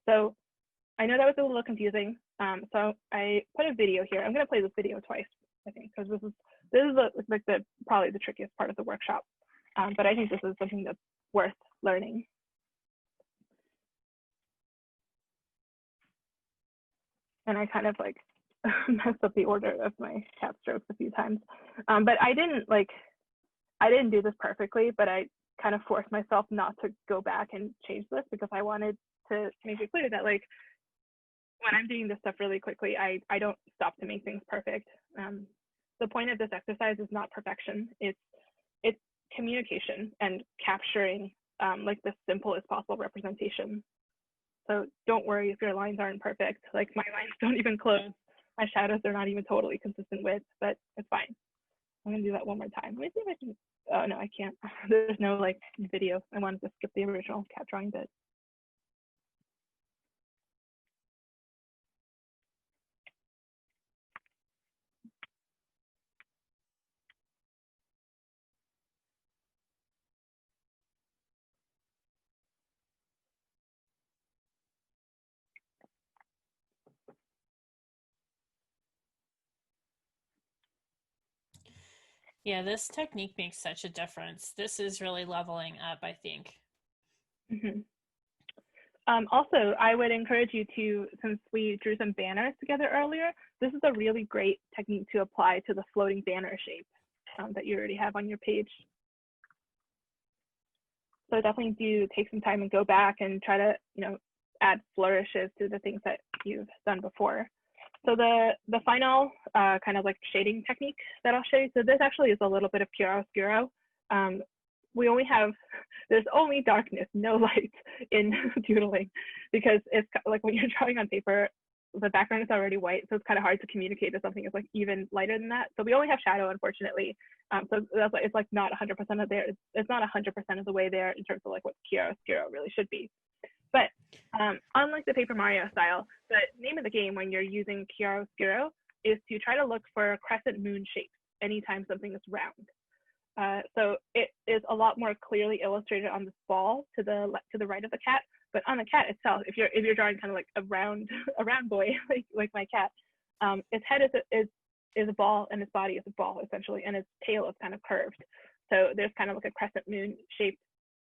So I know that was a little confusing. So I put a video here. I'm going to play this video twice, I think, because this is probably the trickiest part of the workshop. But I think this is something that's worth learning. And I kind of like messed up the order of my cat strokes a few times. But I didn't do this perfectly, but I kind of forced myself not to go back and change this because I wanted to make it clear that like when I'm doing this stuff really quickly, I don't stop to make things perfect. The point of this exercise is not perfection. It's communication and capturing like the simplest possible representation. So don't worry if your lines aren't perfect. Like my lines don't even close. My shadows are not even totally consistent with, but it's fine. I'm gonna do that one more time. Let me see if I can, oh no, I can't. There's no like video. I wanted to skip the original cat drawing bit. Yeah, this technique makes such a difference. This is really leveling up, I think. Mm-hmm. Also, I would encourage you to, since we drew some banners together earlier, this is a really great technique to apply to the floating banner shape that you already have on your page. So definitely do take some time and go back and try to, add flourishes to the things that you've done before. So the final kind of like shading technique that I'll show you. So this actually is a little bit of chiaroscuro. There's only darkness, no light in doodling, because it's like when you're drawing on paper, the background is already white, so it's kind of hard to communicate that something is like even lighter than that. So we only have shadow, unfortunately. So that's why it's like not 100% of there. It's not 100% of the way there in terms of like what chiaroscuro really should be. But unlike the Paper Mario style, the name of the game when you're using chiaroscuro is to try to look for crescent moon shapes anytime something is round. So it is a lot more clearly illustrated on this ball to the right of the cat, but on the cat itself, if you're drawing kind of like a round boy like my cat, its head is a ball and its body is a ball essentially, and its tail is kind of curved. So there's kind of like a crescent moon shape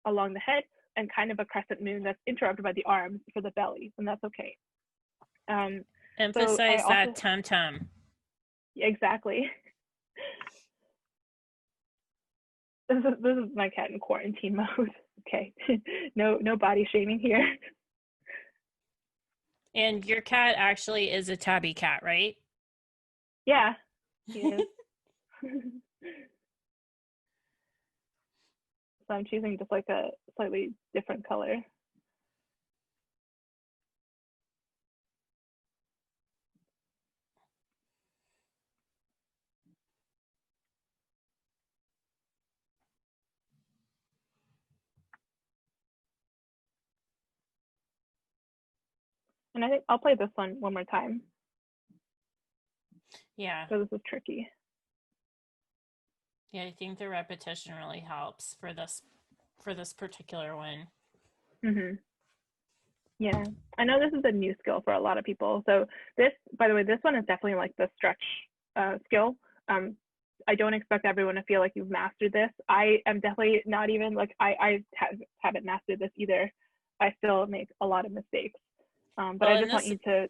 along the head, and kind of a crescent moon that's interrupted by the arms for the belly, and that's okay. Emphasize so that tum-tum. Exactly. This is my cat in quarantine mode. Okay, no body shaming here. And your cat actually is a tabby cat, right? Yeah, he is. So I'm choosing just like a slightly different color. And I think I'll play this one more time. Yeah. So this is tricky. Yeah, I think the repetition really helps for this particular one. Mm-hmm. Yeah, I know this is a new skill for a lot of people. So this, by the way, this one is definitely like the stretch skill. I don't expect everyone to feel like you've mastered this. I am definitely not even like, I haven't mastered this either. I still make a lot of mistakes. But I just want you to,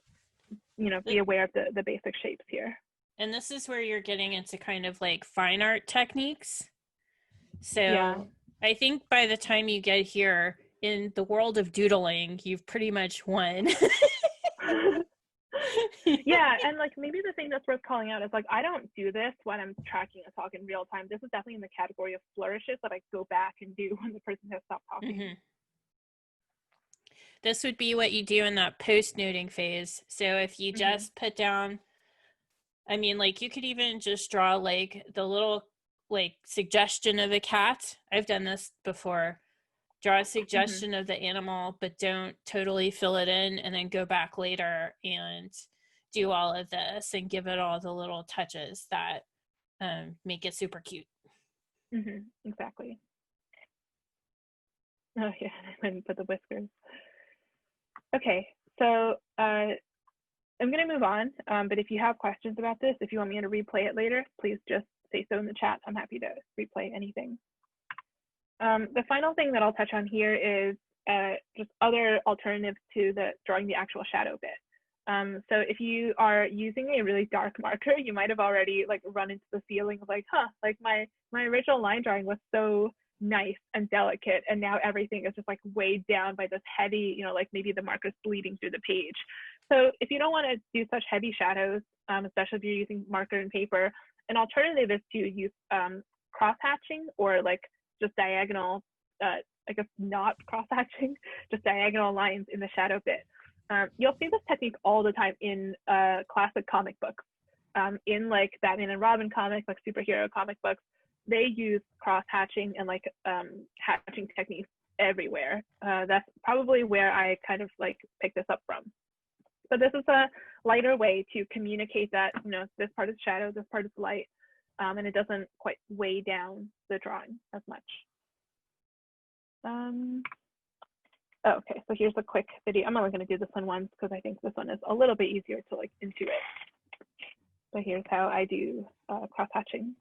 be aware of the basic shapes here. And this is where you're getting into kind of like fine art techniques. So yeah. I think by the time you get here in the world of doodling, you've pretty much won. Yeah, and like maybe the thing that's worth calling out is like I don't do this when I'm tracking a talk in real time. This is definitely in the category of flourishes that I go back and do when the person has stopped talking. Mm-hmm. This would be what you do in that post-noting phase. So if you just put down, I mean, like you could even just draw like the little like suggestion of a cat. I've done this before. Draw a suggestion of the animal, but don't totally fill it in, and then go back later and do all of this and give it all the little touches that make it super cute. Exactly. Oh yeah, I didn't put the whiskers. Okay, so I'm going to move on, but if you have questions about this, if you want me to replay it later, please just say so in the chat. I'm happy to replay anything. The final thing that I'll touch on here is just other alternatives to drawing the actual shadow bit. So if you are using a really dark marker, you might have already like run into the feeling of like, like my original line drawing was so nice and delicate, and now everything is just like weighed down by this heavy, like maybe the marker's bleeding through the page. So if you don't want to do such heavy shadows, especially if you're using marker and paper, an alternative is to use cross hatching, or like just diagonal, I guess not cross hatching, just diagonal lines in the shadow bit. You'll see this technique all the time in classic comic books. In like Batman and Robin comics, like superhero comic books, they use cross hatching and like hatching techniques everywhere. That's probably where I kind of like picked this up from. But this is a lighter way to communicate that, this part is shadow, this part is light, and it doesn't quite weigh down the drawing as much. Okay, so here's a quick video. I'm only going to do this one once because I think this one is a little bit easier to like intuit. So here's how I do cross hatching.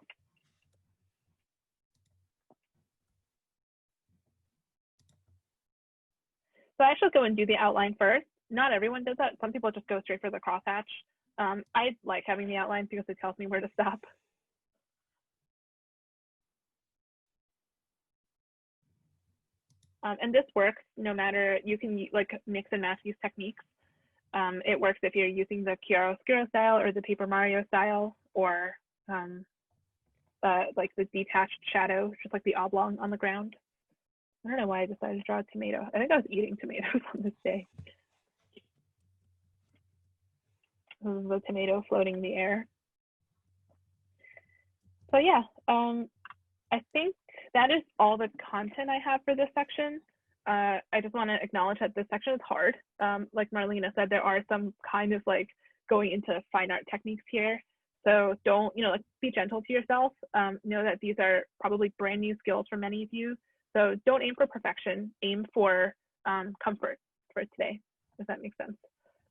So I should go and do the outline first. Not everyone does that. Some people just go straight for the crosshatch. I like having the outline because it tells me where to stop. And this works no matter, you can like mix and match these techniques. It works if you're using the chiaroscuro style or the Paper Mario style, or like the detached shadow, just like the oblong on the ground. I don't know why I decided to draw a tomato. I think I was eating tomatoes on this day. This is the tomato floating in the air. So yeah, I think that is all the content I have for this section. I just want to acknowledge that this section is hard. Like Marlena said, there are some kind of like going into fine art techniques here. So don't, like be gentle to yourself. Know that these are probably brand new skills for many of you. So don't aim for perfection, aim for comfort for today, if that makes sense.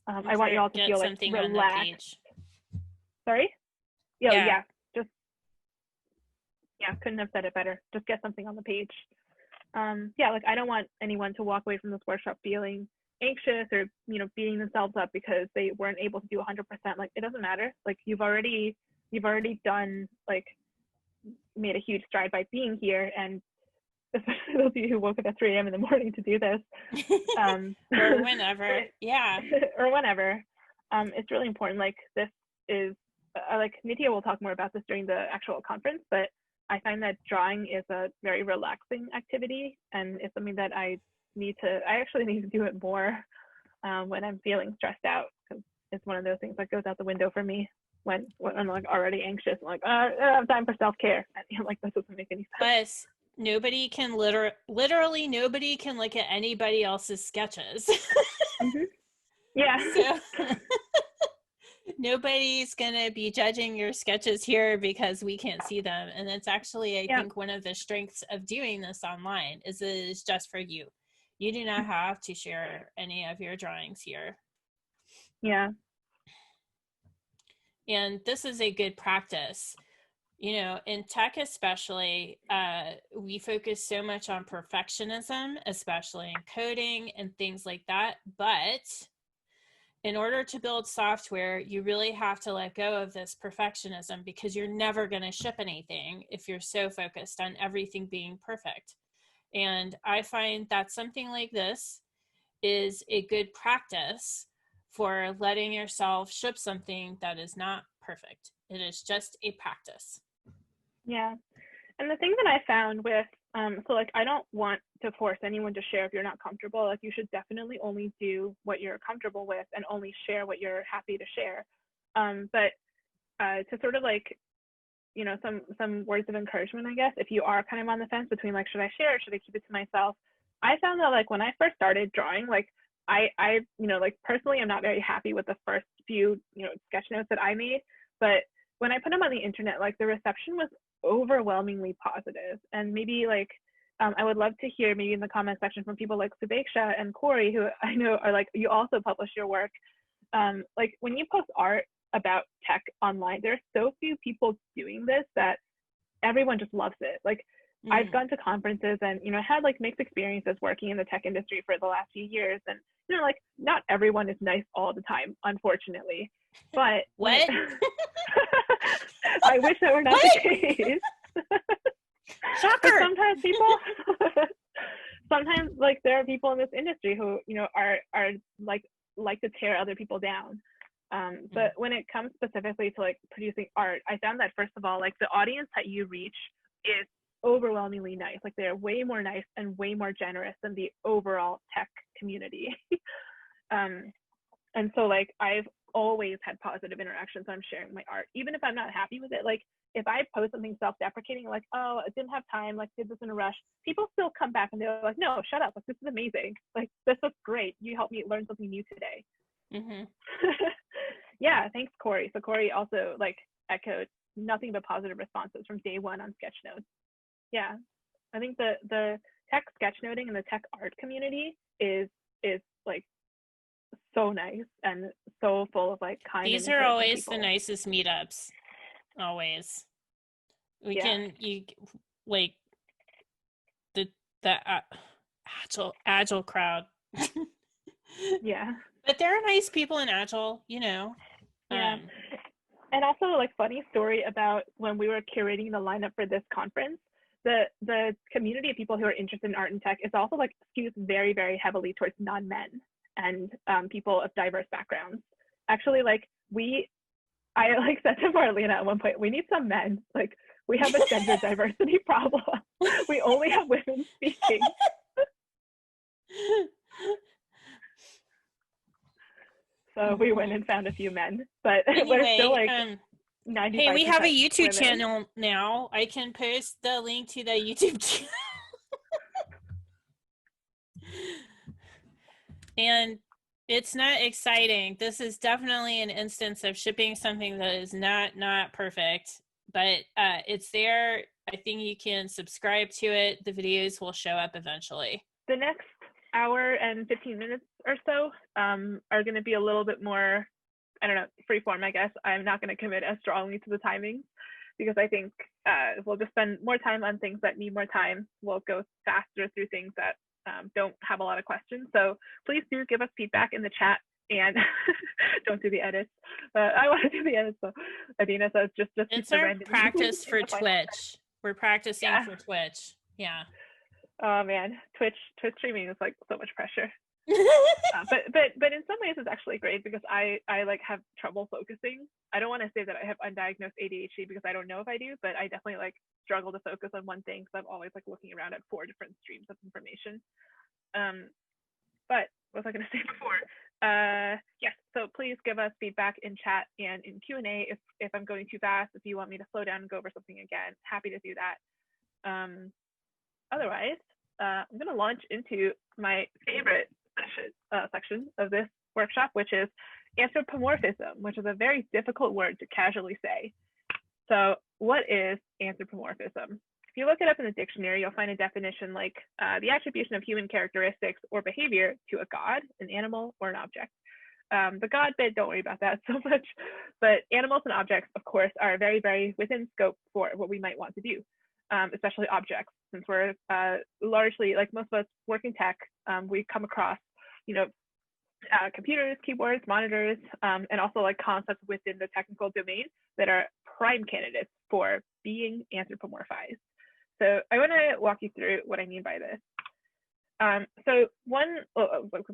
I want you all to feel like relaxed. Sorry? Yeah. Couldn't have said it better. Just get something on the page. Like I don't want anyone to walk away from this workshop feeling anxious or, beating themselves up because they weren't able to do 100%. Like it doesn't matter. Like you've already done, like made a huge stride by being here, and especially those of you who woke up at 3 a.m. in the morning to do this. Or whenever, yeah. Or whenever. It's really important. Like this is, like Nitya will talk more about this during the actual conference, but I find that drawing is a very relaxing activity, and it's something that I actually need to do it more when I'm feeling stressed out, because it's one of those things that goes out the window for me when I'm like already anxious. I'm like, I don't have time for self-care. And I'm like, that doesn't make any sense. But nobody can literally nobody can look at anybody else's sketches. Mm-hmm. Yeah. So nobody's gonna be judging your sketches here because we can't see them. And it's actually, I think, one of the strengths of doing this online is it is just for you. You do not have to share any of your drawings here. Yeah. And this is a good practice. In tech especially, we focus so much on perfectionism, especially in coding and things like that. But in order to build software, you really have to let go of this perfectionism, because you're never going to ship anything if you're so focused on everything being perfect. And I find that something like this is a good practice for letting yourself ship something that is not perfect. It is just a practice. Yeah. And the thing that I found with, so like, I don't want to force anyone to share if you're not comfortable. Like you should definitely only do what you're comfortable with and only share what you're happy to share. But to sort of like, some words of encouragement, I guess, if you are kind of on the fence between like, should I share or should I keep it to myself? I found that like when I first started drawing, like I like personally, I'm not very happy with the first few, sketch notes that I made, but when I put them on the internet, like the reception was overwhelmingly positive. And maybe like, I would love to hear maybe in the comment section from people like Subeksha and Corey, who I know are like, you also publish your work. Like when you post art about tech online, there's so few people doing this that everyone just loves it. Like I've gone to conferences and, had like mixed experiences working in the tech industry for the last few years. And, You know, like not everyone is nice all the time, unfortunately. But what? I wish that were not the case. Shocker. Sometimes sometimes like there are people in this industry who, you know, are like to tear other people down. But when it comes specifically to like producing art, I found that first of all, like the audience that you reach is overwhelmingly nice. Like they're way more nice and way more generous than the overall tech community. And so like I've always had positive interactions when I'm sharing my art, even if I'm not happy with it. Like if I post something self-deprecating, like, oh, I didn't have time, like did this in a rush, people still come back and they're like, no, shut up, like this is amazing, like this was great, you helped me learn something new today. Yeah, thanks, Corey. So Corey also like echoed nothing but positive responses from day one on sketchnotes. Yeah, I think the tech sketchnoting and the tech art community is like so nice and so full of like kind. These are always the nicest meetups. Always. We can like the agile crowd. Yeah. But there are nice people in agile, you know. Yeah. And also like funny story about when we were curating the lineup for this conference, the community of people who are interested in art and tech is also like skews very, very heavily towards non-men and people of diverse backgrounds. Actually, like I like said to Marlena at one point, we need some men. Like we have a gender diversity problem. We only have women speaking. So we went and found a few men, but anyway, we're still like 95%. Hey, we have a YouTube women. channel now. I can post the link to the YouTube channel. And it's not exciting. This is definitely an instance of shipping something that is not perfect, but it's there. I think you can subscribe to it. The videos will show up eventually. The next hour and 15 minutes or so are going to be a little bit more, I don't know, freeform, I guess. I'm not going to commit as strongly to the timing because I think we'll just spend more time on things that need more time. We'll go faster through things that don't have a lot of questions. So please do give us feedback in the chat and don't do the edits. I want to do the edits. So Adina says just it's our practice for Twitch. We're practicing for Twitch. Yeah. Oh man, Twitch streaming is like so much pressure. But in some ways it's actually great because I like have trouble focusing. I don't want to say that I have undiagnosed ADHD because I don't know if I do, but I definitely like struggle to focus on one thing because I'm always like looking around at 4 different streams of information. But what was I going to say before? Yes, so please give us feedback in chat and in Q&A if I'm going too fast. If you want me to slow down and go over something again, happy to do that. Otherwise, I'm going to launch into my favorite section of this workshop, which is anthropomorphism, which is a very difficult word to casually say. So what is anthropomorphism? If you look it up in the dictionary, you'll find a definition like the attribution of human characteristics or behavior to a god, an animal, or an object. The god bit, don't worry about that so much, but animals and objects, of course, are very, very within scope for what we might want to do, especially objects, since we're largely, like most of us work in tech, we come across, computers, keyboards, monitors, and also like concepts within the technical domain that are prime candidates for being anthropomorphized. So I want to walk you through what I mean by this. So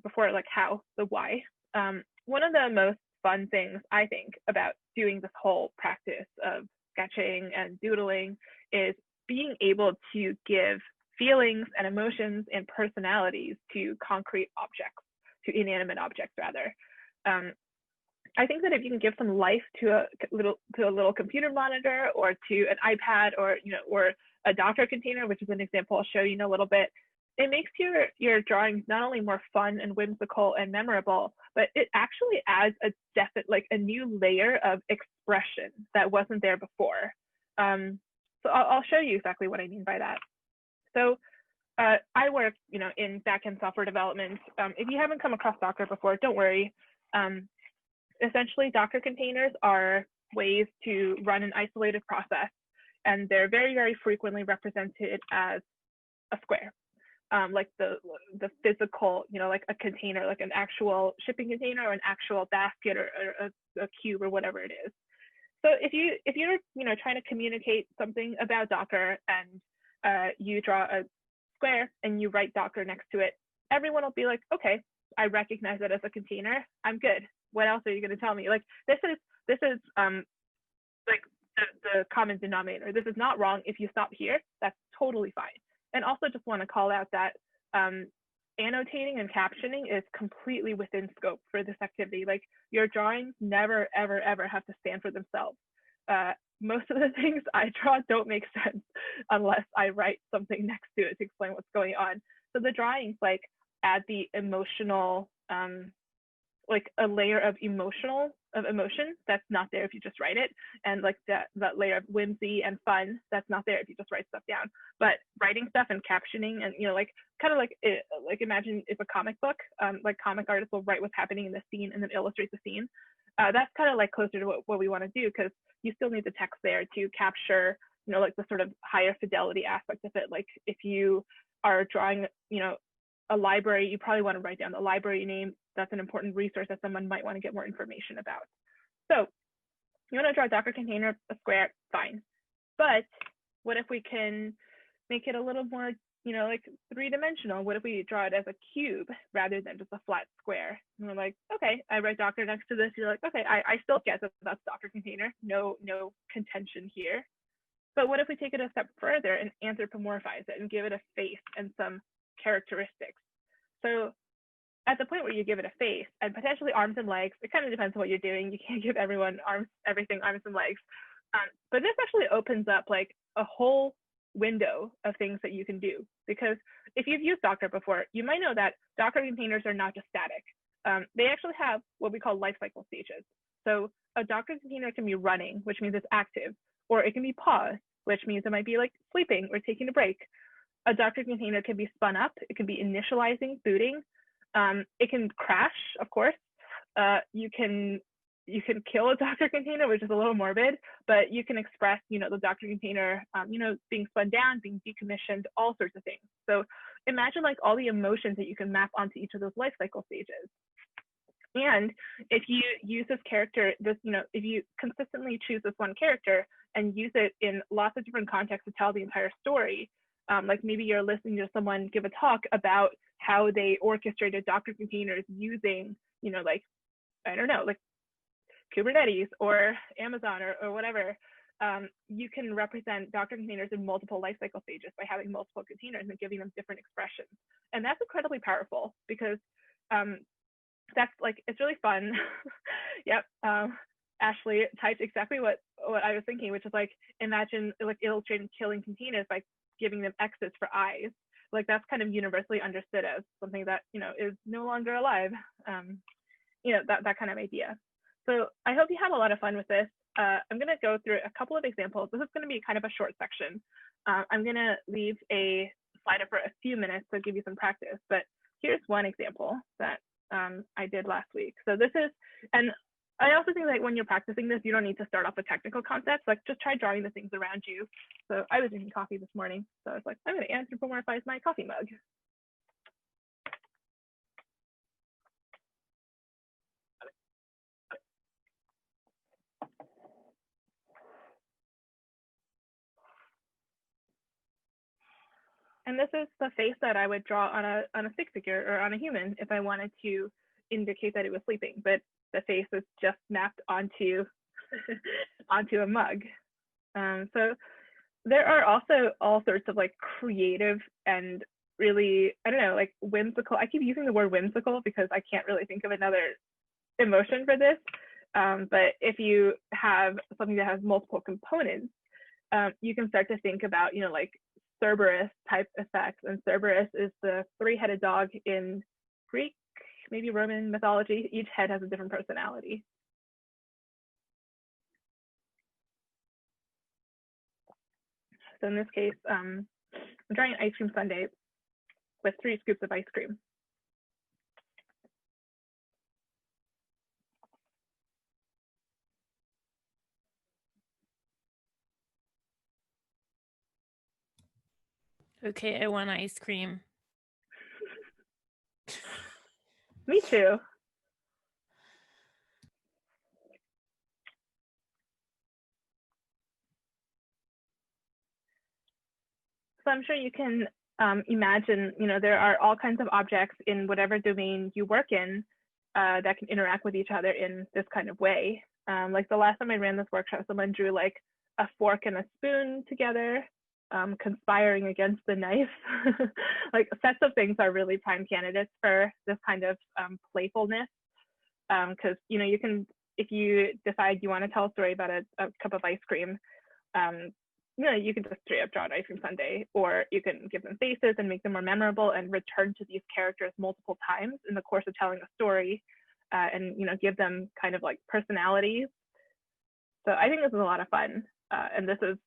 before like how, the why. One of the most fun things I think about doing this whole practice of sketching and doodling is being able to give feelings and emotions and personalities to concrete objects, to inanimate objects rather. I think that if you can give some life to a little computer monitor or to an iPad or a Docker container, which is an example I'll show you in a little bit, it makes your drawings not only more fun and whimsical and memorable, but it actually adds a new layer of expression that wasn't there before. So I'll show you exactly what I mean by that. So I work, in backend software development. If you haven't come across Docker before, don't worry. Essentially, Docker containers are ways to run an isolated process, and they're very, very frequently represented as a square. like the physical, like a container, like an actual shipping container or an actual basket or a cube or whatever it is. So if you're trying to communicate something about Docker and you draw a square and you write Docker next to it, everyone will be like, okay, I recognize it as a container. I'm good. What else are you going to tell me? Like this is like the common denominator. This is not wrong. If you stop here, that's totally fine. And also just want to call out that annotating and captioning is completely within scope for this activity. Like your drawings never, ever, ever have to stand for themselves. Most of the things I draw don't make sense unless I write something next to it to explain what's going on. So the drawings like add the emotional, like a layer of emotion that's not there if you just write it, and like that layer of whimsy and fun that's not there if you just write stuff down. But writing stuff and captioning and like kind of like imagine if a comic book, like comic artists will write what's happening in the scene and then illustrate the scene. That's kind of like closer to what we want to do, because you still need the text there to capture like the sort of higher fidelity aspect of it. Like if you are drawing a library, you probably want to write down the library name. That's an important resource that someone might want to get more information about. So you want to draw a Docker container, a square, fine. But what if we can make it a little more, like three-dimensional? What if we draw it as a cube rather than just a flat square? And we're like, okay, I write Docker next to this. You're like, okay, I still get that that's Docker container. No contention here. But what if we take it a step further and anthropomorphize it and give it a face and some characteristics? So at the point where you give it a face and potentially arms and legs, it kind of depends on what you're doing. You can't give everyone everything arms and legs. But this actually opens up like a whole window of things that you can do, because if you've used Docker before, you might know that Docker containers are not just static. They actually have what we call lifecycle stages. So a Docker container can be running, which means it's active, or it can be paused, which means it might be like sleeping or taking a break. A Docker container can be spun up. It can be initializing, booting. It can crash, of course. You can kill a Docker container, which is a little morbid, but you can express, the Docker container, being spun down, being decommissioned, all sorts of things. So imagine like all the emotions that you can map onto each of those life cycle stages. And if you use this character, if you consistently choose this one character and use it in lots of different contexts to tell the entire story, like maybe you're listening to someone give a talk about how they orchestrated Docker containers using, like, I don't know, like Kubernetes or Amazon or whatever. You can represent Docker containers in multiple lifecycle stages by having multiple containers and giving them different expressions. And that's incredibly powerful, because that's like, it's really fun. Yep. Ashley typed exactly what I was thinking, which is like, imagine like illustrating killing containers by giving them X's for eyes. Like that's kind of universally understood as something that, is no longer alive. That kind of idea. So I hope you have a lot of fun with this. I'm going to go through a couple of examples. This is going to be kind of a short section. I'm going to leave a slide up for a few minutes to give you some practice, but here's one example that I did last week. So this is, and I also think that when you're practicing this, you don't need to start off with technical concepts. Like just try drawing the things around you. So I was drinking coffee this morning. So I was like, I'm going to anthropomorphize my coffee mug. And this is the face that I would draw on a stick figure or on a human if I wanted to indicate that it was sleeping, but the face is just mapped onto onto a mug. So there are also all sorts of like creative and really, I don't know, like whimsical. I keep using the word whimsical because I can't really think of another emotion for this. But if you have something that has multiple components, you can start to think about, like Cerberus type effects. And Cerberus is the three-headed dog in Greek, maybe Roman mythology. Each head has a different personality. So in this case, I'm drawing an ice cream sundae with 3 scoops of ice cream. Okay, I want ice cream. Me too. So I'm sure you can imagine, there are all kinds of objects in whatever domain you work in that can interact with each other in this kind of way. Like the last time I ran this workshop, someone drew like a fork and a spoon together, conspiring against the knife. Like sets of things are really prime candidates for this kind of playfulness. Because you can, if you decide you want to tell a story about a cup of ice cream, you can just straight up draw an ice cream sundae, or you can give them faces and make them more memorable and return to these characters multiple times in the course of telling a story, and give them kind of like personalities. So I think this is a lot of fun, and this is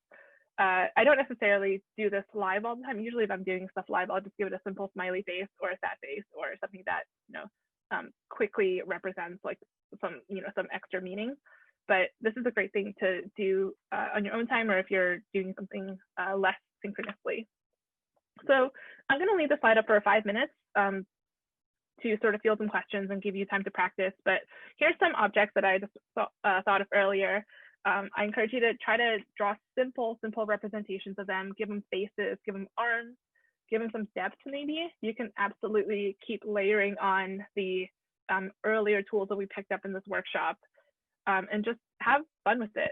I don't necessarily do this live all the time. Usually if I'm doing stuff live, I'll just give it a simple smiley face or a sad face or something that quickly represents like some extra meaning. But this is a great thing to do on your own time, or if you're doing something less synchronously. So I'm going to leave the slide up for 5 minutes to sort of field some questions and give you time to practice. But here's some objects that I just thought of earlier. I encourage you to try to draw simple representations of them, give them faces, give them arms, give them some depth maybe. You can absolutely keep layering on the earlier tools that we picked up in this workshop. And just have fun with it.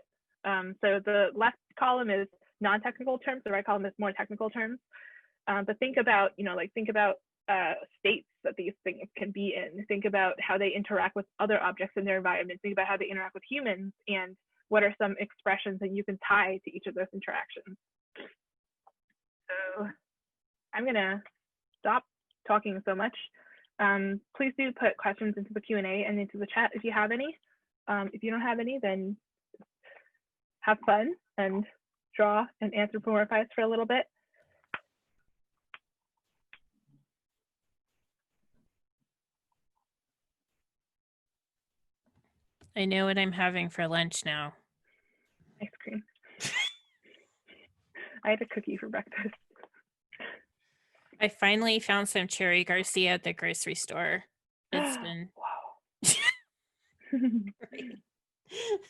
So the left column is non-technical terms, the right column is more technical terms. But think about, states that these things can be in. Think about how they interact with other objects in their environment. Think about how they interact with humans, and what are some expressions that you can tie to each of those interactions. So I'm gonna stop talking so much. Please do put questions into the Q&A and into the chat if you have any. If you don't have any, then have fun and draw and anthropomorphize for a little bit. I know what I'm having for lunch now. Ice cream. I had a cookie for breakfast. I finally found some Cherry Garcia at the grocery store. It's been... Wow.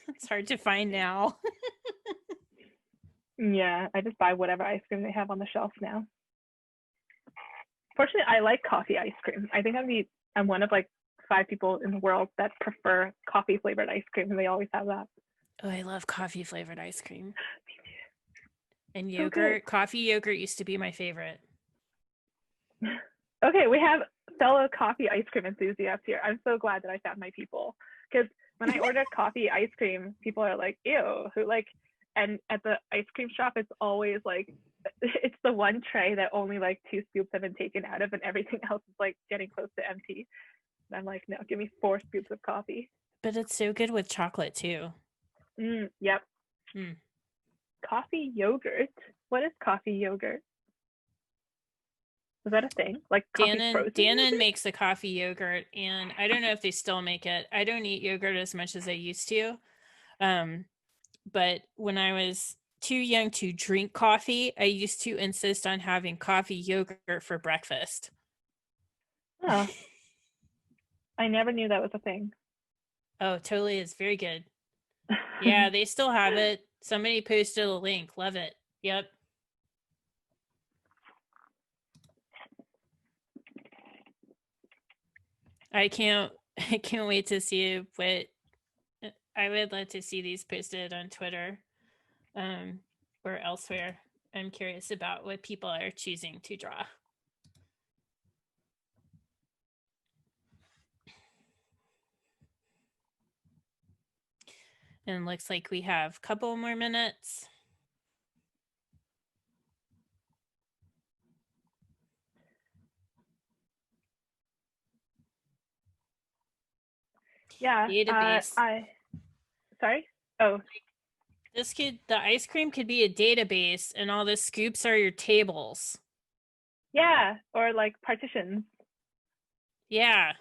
It's hard to find now. Yeah, I just buy whatever ice cream they have on the shelf now. Fortunately, I like coffee ice cream. I think I'm one of like 5 people in the world that prefer coffee flavored ice cream, and they always have that. Oh, I love coffee flavored ice cream. Me too. And yogurt. Coffee yogurt used to be my favorite. Okay, we have fellow coffee ice cream enthusiasts here. I'm so glad that I found my people, because when I order coffee ice cream, people are like, ew, who like, and at the ice cream shop, it's always like, it's the one tray that only like 2 scoops have been taken out of, and everything else is like getting close to empty. And I'm like, no, give me 4 scoops of coffee. But it's so good with chocolate too. Yep. Coffee yogurt. What is coffee yogurt? Is that a thing? Like Dannon makes the coffee yogurt, and I don't know if they still make it. I don't eat yogurt as much as I used to. But when I was too young to drink coffee, I used to insist on having coffee yogurt for breakfast. Oh. I never knew that was a thing. Oh, totally. It's very good. Yeah, they still have it. Somebody posted a link. Love it. Yep. I can't wait to see what I would like to see these posted on Twitter or elsewhere. I'm curious about what people are choosing to draw. And looks like we have a couple more minutes. Yeah. Database. Sorry? Oh. The ice cream could be a database, and all the scoops are your tables. Yeah, or like partitions. Yeah.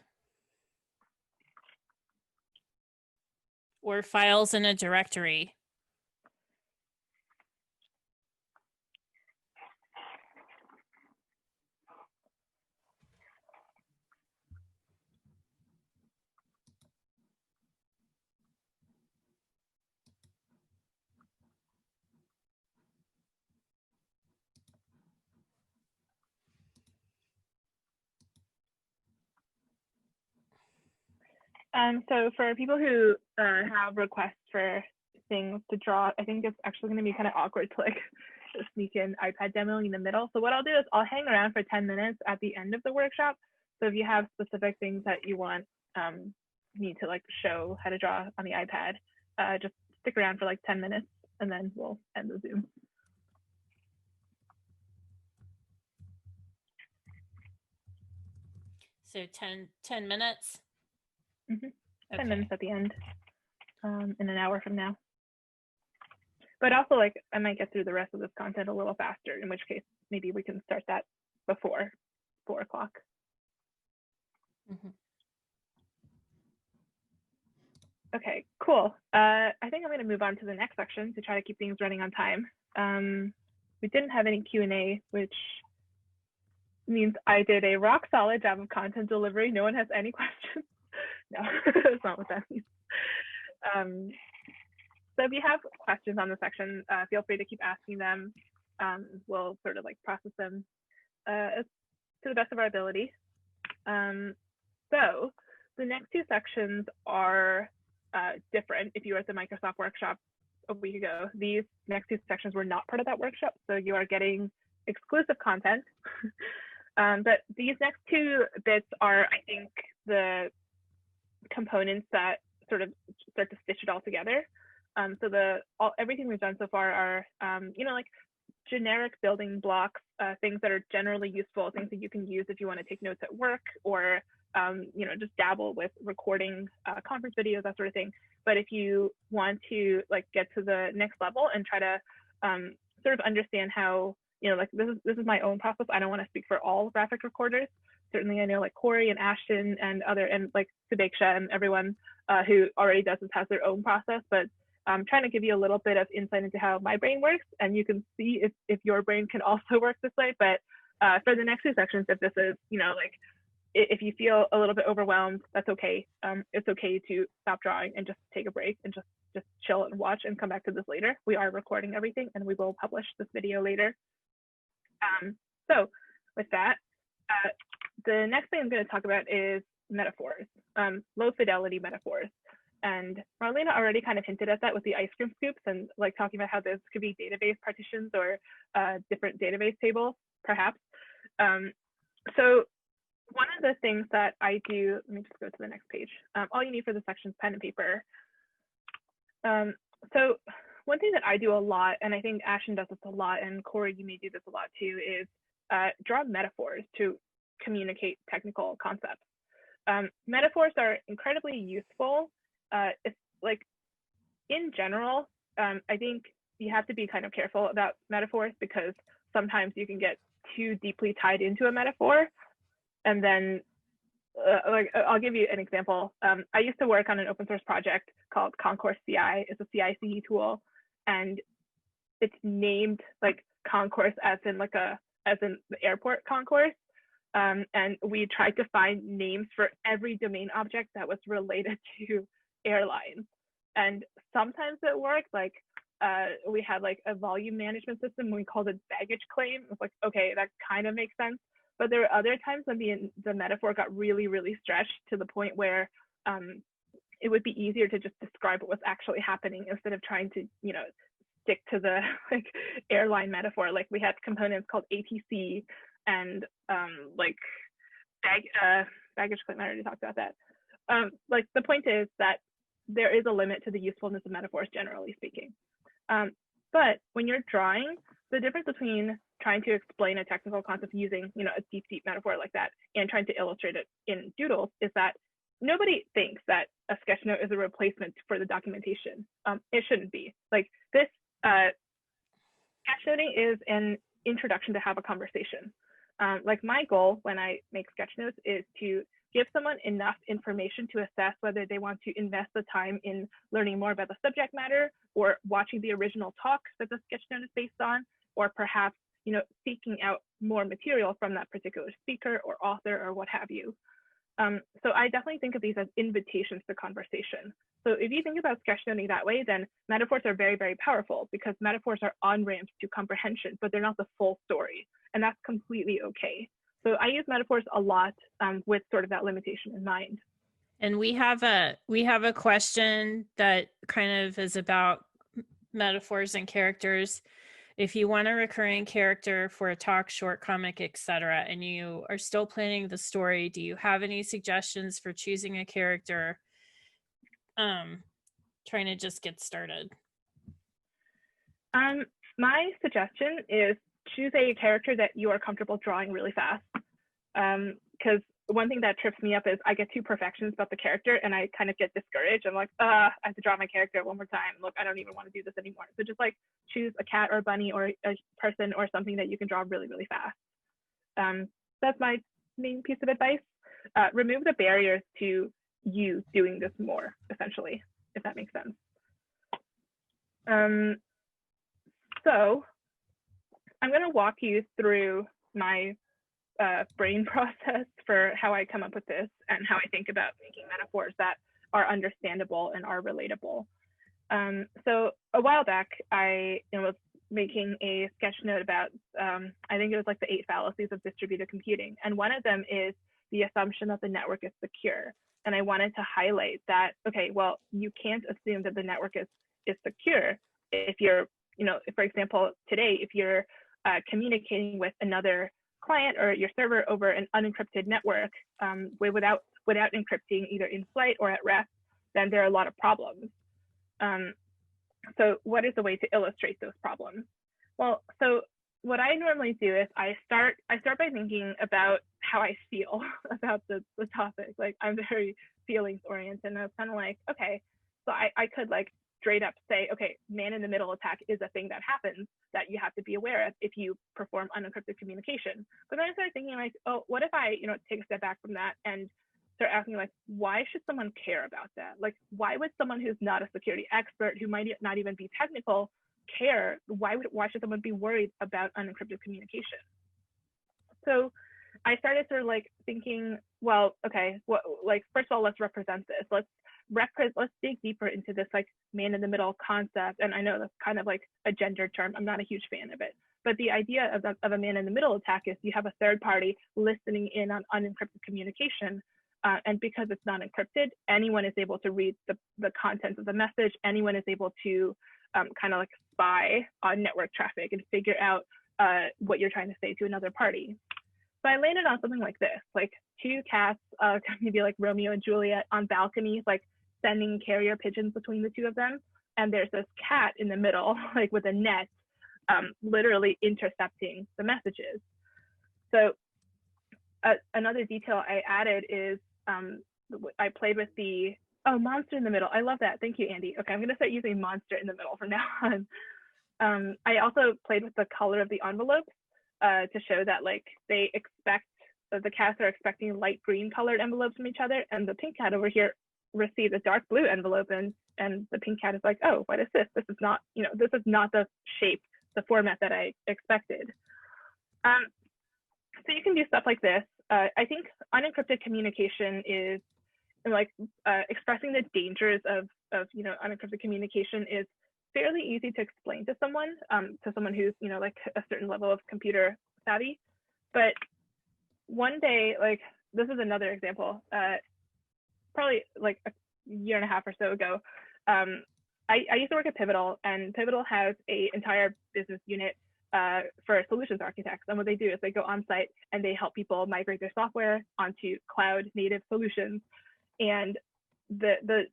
Or files in a directory. So for people who have requests for things to draw, I think it's actually going to be kind of awkward to like sneak in iPad demoing in the middle. So what I'll do is I'll hang around for 10 minutes at the end of the workshop. So if you have specific things that you want me to like show how to draw on the iPad, just stick around for like 10 minutes and then we'll end the Zoom. So 10 minutes? Mm-hmm. 10 Okay. minutes at the end, in an hour from now. But also, like, I might get through the rest of this content a little faster, in which case maybe we can start that before 4 o'clock. Mm-hmm. Okay, cool. I think I'm going to move on to the next section to try to keep things running on time. We didn't have any Q&A, which means I did a rock solid job of content delivery. No one has any questions. No, that's not what that means. So if you have questions on the section, feel free to keep asking them. We'll sort of like process them to the best of our ability. So the next two sections are different. If you were at the Microsoft workshop a week ago, these next two sections were not part of that workshop. So you are getting exclusive content. But these next two bits are, I think, the components that sort of start to stitch it all together. So everything we've done so far are, like generic building blocks, things that are generally useful, things that you can use if you want to take notes at work or, just dabble with recording conference videos, that sort of thing. But if you want to like get to the next level and try to sort of understand how, this is my own process. I don't want to speak for all graphic recorders. Certainly I know like Corey and Ashton and like Subeksha and everyone who already does this has their own process, but I'm trying to give you a little bit of insight into how my brain works, and you can see if your brain can also work this way. But for the next two sections, if this is, if you feel a little bit overwhelmed, that's okay. It's okay to stop drawing and just take a break and just chill and watch and come back to this later. We are recording everything and we will publish this video later. So with that, the next thing I'm going to talk about is metaphors, low fidelity metaphors. And Marlena already kind of hinted at that with the ice cream scoops and like talking about how this could be database partitions or different database tables, perhaps. So one of the things that I do, let me just go to the next page. All you need for this section is pen and paper. So one thing that I do a lot, and I think Ashton does this a lot, and Corey, you may do this a lot too, is draw metaphors to communicate technical concepts. Metaphors are incredibly useful. It's like in general, I think you have to be kind of careful about metaphors because sometimes you can get too deeply tied into a metaphor. And then I'll give you an example. I used to work on an open source project called Concourse CI. It's a CI/CD tool, and it's named like Concourse as in the airport concourse. And we tried to find names for every domain object that was related to airlines. And sometimes it worked. Like we had like a volume management system. We called it baggage claim. It was like, okay, that kind of makes sense. But there were other times when the metaphor got really, really stretched to the point where it would be easier to just describe what was actually happening instead of trying to, stick to the like airline metaphor. Like we had components called ATC and baggage claim. I already talked about that. Like the point is that there is a limit to the usefulness of metaphors, generally speaking. But when you're drawing, the difference between trying to explain a technical concept using, a deep metaphor like that and trying to illustrate it in Doodles is that nobody thinks that a sketch note is a replacement for the documentation. It shouldn't be. Like this, sketchnoting is an introduction to have a conversation. Like my goal when I make sketch notes is to give someone enough information to assess whether they want to invest the time in learning more about the subject matter or watching the original talk that the sketch note is based on, or perhaps, seeking out more material from that particular speaker or author or what have you. So I definitely think of these as invitations to conversation. So if you think about sketchnoting that way, then metaphors are very, very powerful because metaphors are on-ramps to comprehension, but they're not the full story. And that's completely okay. So I use metaphors a lot with sort of that limitation in mind. And we have a question that kind of is about metaphors and characters. If you want a recurring character for a talk, short, comic, etc., and you are still planning the story, do you have any suggestions for choosing a character? Trying to just get started. My suggestion is choose a character that you are comfortable drawing really fast. Because one thing that trips me up is I get too perfectionist about the character and I kind of get discouraged. I'm like, I have to draw my character one more time. Look, I don't even want to do this anymore. So just like choose a cat or a bunny or a person or something that you can draw really, really fast. That's my main piece of advice. Remove the barriers to you doing this more, essentially, if that makes sense. So I'm going to walk you through my brain process for how I come up with this and how I think about making metaphors that are understandable and are relatable. So a while back, I was making a sketch note about, I think it was like the 8 fallacies of distributed computing. And one of them is the assumption that the network is secure. And I wanted to highlight that, okay, well, you can't assume that the network is secure if you're, if, for example, today, if you're communicating with another client or your server over an unencrypted network without encrypting either in flight or at rest, then there are a lot of problems. So what is the way to illustrate those problems? Well, so what I normally do is I start by thinking about how I feel about the topic. Like I'm very feelings oriented, and I was kind of like, okay, so I could like straight up say, okay, man in the middle attack is a thing that happens that you have to be aware of if you perform unencrypted communication. But then I started thinking like, oh, what if I, take a step back from that and start asking like, why should someone care about that? Like, why would someone who's not a security expert, who might not even be technical, care? Why should someone be worried about unencrypted communication? So I started sort of like thinking, well, okay, like first of all, let's represent this. Let's dig deeper into this like man in the middle concept. And I know that's kind of like a gendered term. I'm not a huge fan of it. But the idea of a man in the middle attack is you have a third party listening in on unencrypted communication. And because it's not encrypted, anyone is able to read the contents of the message. Anyone is able to kind of like spy on network traffic and figure out what you're trying to say to another party. So I landed on something like this, like 2 cats, maybe like Romeo and Juliet on balconies, like sending carrier pigeons between the 2 of them. And there's this cat in the middle, like with a net, literally intercepting the messages. So another detail I added is I played with the, monster in the middle. I love that. Thank you, Andy. Okay, I'm going to start using monster in the middle from now on. I also played with the color of the envelopes to show that like they expect, the cats are expecting light green colored envelopes from each other, and the pink cat over here received a dark blue envelope, and the pink cat is like, oh, what is this? This is not, this is not the shape, the format that I expected. So you can do stuff like this. I think unencrypted communication is like expressing the dangers of unencrypted communication is fairly easy to explain to someone who's like a certain level of computer savvy. But one day, like this is another example, probably like a year and a half or so ago, I used to work at Pivotal, and Pivotal has an entire business unit for solutions architects. And what they do is they go on site and they help people migrate their software onto cloud native solutions. And the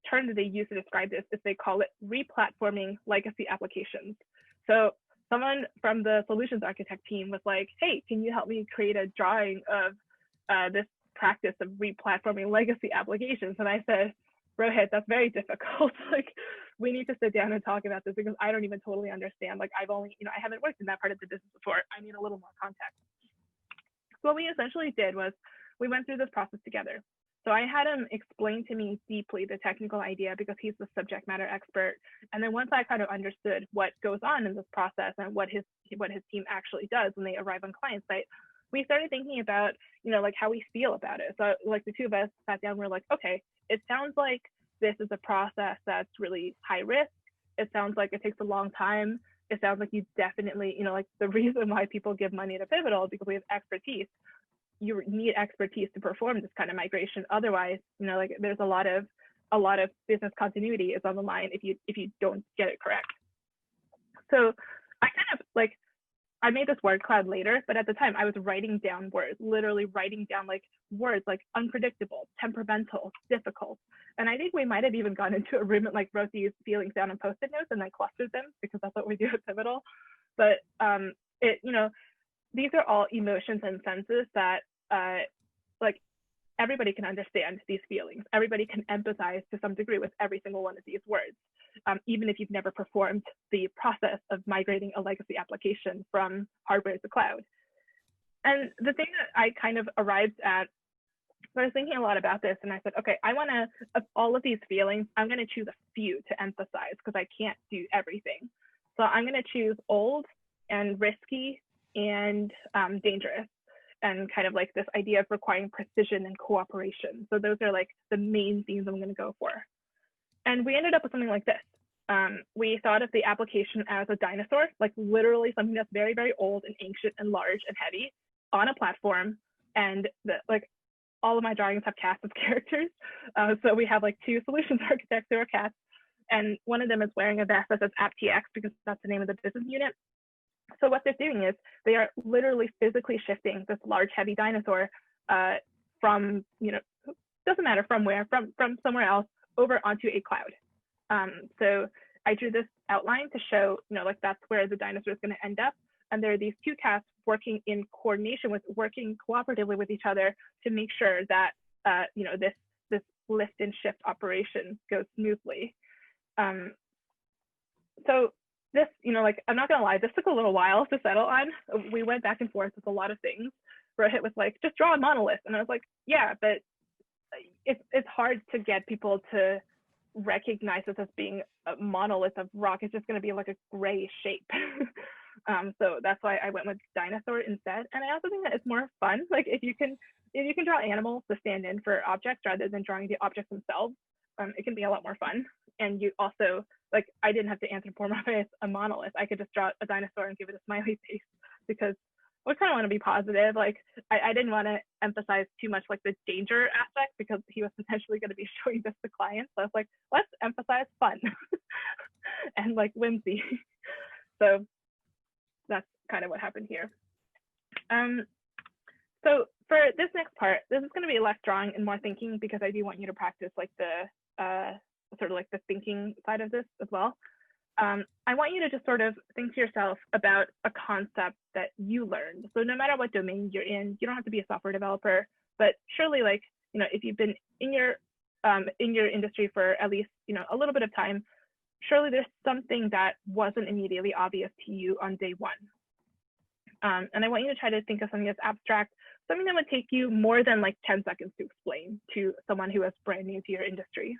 term that they use to describe this is they call it replatforming legacy applications. So someone from the solutions architect team was like, hey, can you help me create a drawing of this practice of replatforming legacy applications? And I said, Rohit, that's very difficult. Like, we need to sit down and talk about this because I don't even totally understand. Like, I've only, I haven't worked in that part of the business before. I need a little more context. So what we essentially did was we went through this process together. So I had him explain to me deeply the technical idea because he's the subject matter expert. And then once I kind of understood what goes on in this process and what his team actually does when they arrive on client site, we started thinking about, like how we feel about it. So like the 2 of us sat down, we're like, okay, it sounds like this is a process that's really high risk. It sounds like it takes a long time. It sounds like you definitely, like the reason why people give money to Pivotal is because we have expertise. you need expertise to perform this kind of migration. Otherwise, you know, like there's a lot of business continuity is on the line if you don't get it correct. So I kind of like, I made this word cloud later, but at the time I was writing down words, literally writing down like words like unpredictable, temperamental, difficult. And I think we might have even gone into a room and like wrote these feelings down on Post-it notes and then clustered them, because that's what we do at Pivotal. But you know, these are all emotions and senses that like everybody can understand these feelings. Everybody can empathize to some degree with every single one of these words, even if you've never performed the process of migrating a legacy application from hardware to cloud. And the thing that I kind of arrived at, I was thinking a lot about this, and I said, okay, I want to, of all of these feelings, I'm going to choose a few to emphasize because I can't do everything. So I'm going to choose old and risky and dangerous, and kind of like this idea of requiring precision and cooperation. So those are like the main themes I'm going to go for. And we ended up with something like this. We thought of the application as a dinosaur, like literally something that's very, very old and ancient and large and heavy on a platform. And like all of my drawings have casts of characters. So we have like 2 solutions architects who are cats. And one of them is wearing a vest that says AppTX because that's the name of the business unit. So what they're doing is they are literally physically shifting this large, heavy dinosaur from, you know, doesn't matter from where, from somewhere else over onto a cloud. So I drew this outline to show, you know, like that's where the dinosaur is going to end up. And there are these 2 cats working in coordination working cooperatively with each other to make sure that, you know, this lift and shift operation goes smoothly. So this, you know, like, I'm not gonna lie, this took a little while to settle on. We went back and forth with a lot of things. Rohit was like, just draw a monolith. And I was like, yeah, but it's hard to get people to recognize this as being a monolith of rock. It's just gonna be like a gray shape. So that's why I went with dinosaur instead. And I also think that it's more fun. Like if you can draw animals to stand in for objects rather than drawing the objects themselves, it can be a lot more fun. And you also, like, I didn't have to anthropomorphize a monolith. I could just draw a dinosaur and give it a smiley face, because I kind of want to be positive. Like, I didn't want to emphasize too much like the danger aspect, because he was potentially going to be showing this to clients. So I was like, let's emphasize fun and like whimsy. So that's kind of what happened here. So for this next part, this is going to be less drawing and more thinking, because I do want you to practice like the sort of like the thinking side of this as well. I want you to just sort of think to yourself about a concept that you learned. So no matter what domain you're in, you don't have to be a software developer, but surely, like, you know, if you've been in your industry for at least, you know, a little bit of time, surely there's something that wasn't immediately obvious to you on day one. And I want you to try to think of something that's abstract, something that would take you more than like 10 seconds to explain to someone who is brand new to your industry.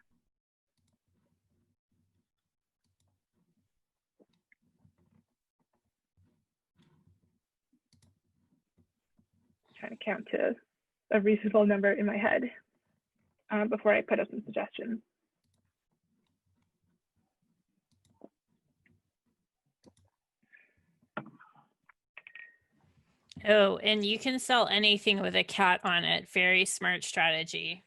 Trying to count to a reasonable number in my head before I put up some suggestions. Oh, and you can sell anything with a cat on it. Very smart strategy.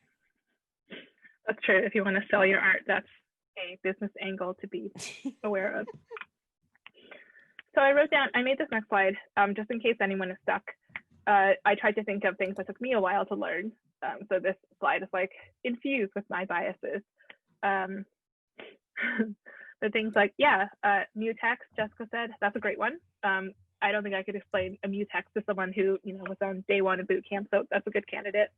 That's true. If you want to sell your art, that's a business angle to be aware of. So I wrote down, I made this next slide just in case anyone is stuck. I tried to think of things that took me a while to learn. So this slide is like infused with my biases. The things like, yeah, mutex, Jessica said, that's a great one. I don't think I could explain a mutex to someone who, you know, was on day one of boot camp, so that's a good candidate.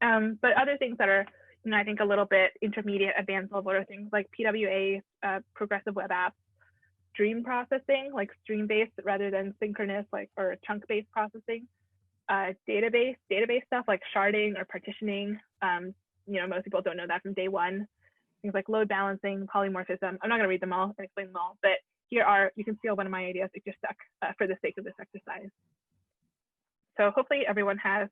But other things that are, you know, I think a little bit intermediate, advanced level are things like PWA, progressive web apps, stream processing, like stream-based rather than synchronous, like, or chunk-based processing, database stuff like sharding or partitioning. You know, most people don't know that from day one. Things like load balancing, polymorphism. I'm not going to read them all and explain them all, but here are, you can steal one of my ideas if you're stuck for the sake of this exercise. So hopefully everyone has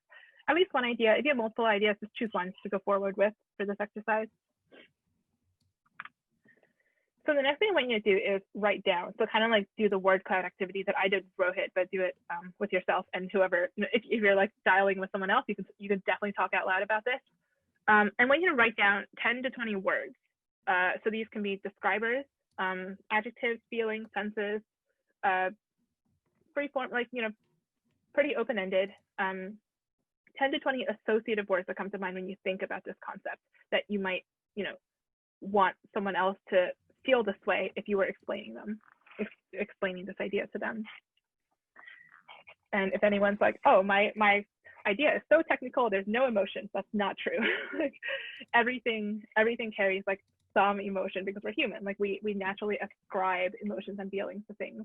at least one idea. If you have multiple ideas, just choose one to go forward with for this exercise. So the next thing I want you to do is write down. So kind of like do the word cloud activity that I did with Rohit, but do it with yourself and whoever. You know, if you're like dialing with someone else, you can definitely talk out loud about this. I want you to write down 10 to 20 words. So these can be describers, adjectives, feelings, senses, free form, like, you know, pretty open-ended. 10 to 20 associative words that come to mind when you think about this concept that you might, you know, want someone else to feel this way if you were explaining this idea to them. And if anyone's like, oh, my idea is so technical, there's no emotions, that's not true. Like, everything carries like some emotion because we're human. Like we naturally ascribe emotions and feelings to things.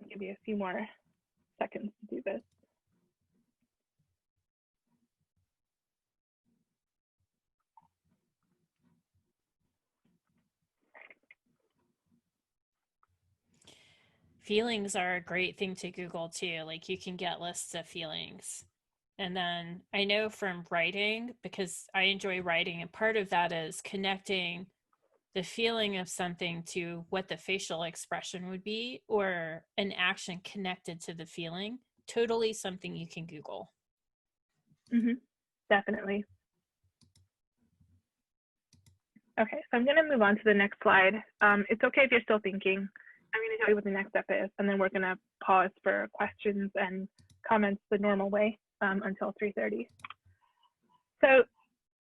I'll give you a few more seconds to do this. Feelings are a great thing to Google too. Like you can get lists of feelings. And then I know from writing, because I enjoy writing, and part of that is connecting the feeling of something to what the facial expression would be, or an action connected to the feeling. Totally something you can Google. Definitely. Okay, so I'm going to move on to the next slide. It's okay if you're still thinking. I'm going to tell you what the next step is, and then we're going to pause for questions and comments the normal way until 3:30. So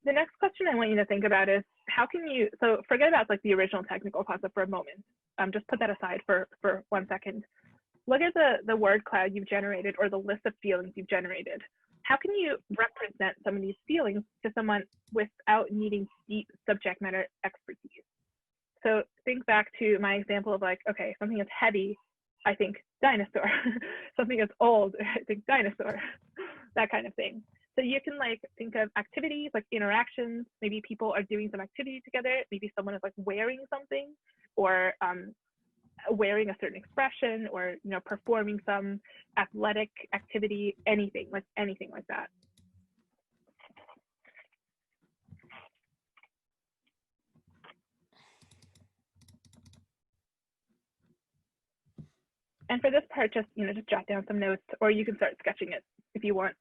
the next question I want you to think about is, how can you, so forget about like the original technical concept for a moment. Just put that aside for 1 second. Look at the word cloud you've generated, or the list of feelings you've generated. How can you represent some of these feelings to someone without needing deep subject matter expertise? So think back to my example of like, okay, something is heavy, I think dinosaur. Something is old, I think dinosaur, that kind of thing. So you can like think of activities, like interactions. Maybe people are doing some activity together. Maybe someone is like wearing something, or wearing a certain expression, or, you know, performing some athletic activity, anything like that. And for this part, just, you know, just jot down some notes, or you can start sketching it if you want.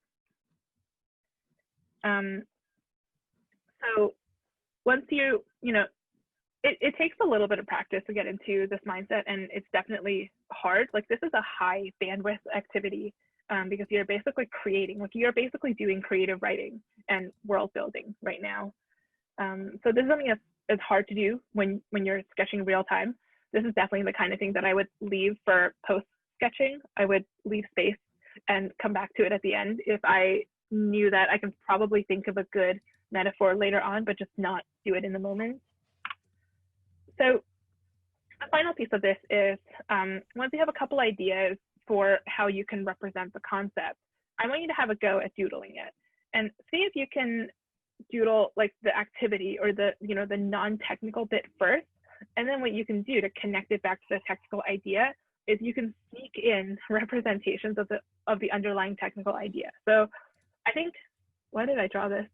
So once you know, it takes a little bit of practice to get into this mindset, and it's definitely hard. Like this is a high bandwidth activity because you're basically creating, like you're basically doing creative writing and world building right now. So this is something that's hard to do when you're sketching real time. This is definitely the kind of thing that I would leave for post sketching. I would leave space and come back to it at the end if I knew that I can probably think of a good metaphor later on, but just not do it in the moment. So the final piece of this is, once you have a couple ideas for how you can represent the concept, I want you to have a go at doodling it and see if you can doodle like the activity or the, you know, the non-technical bit first. And then what you can do to connect it back to the technical idea is you can sneak in representations of the underlying technical idea. So I think, why did I draw this?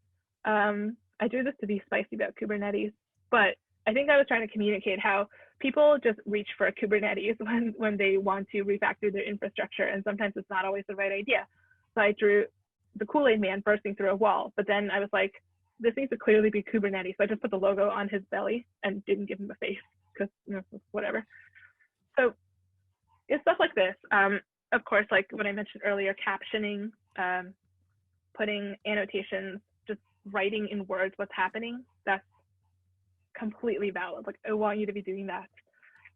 I drew this to be spicy about Kubernetes, but I think I was trying to communicate how people just reach for Kubernetes when they want to refactor their infrastructure, and sometimes it's not always the right idea. So I drew the Kool-Aid man bursting through a wall, but then I was like, this needs to clearly be Kubernetes. So I just put the logo on his belly and didn't give him a face because, you know, whatever. So it's stuff like this. Of course, like what I mentioned earlier, captioning, putting annotations, just writing in words what's happening, that's completely valid. Like I want you to be doing that.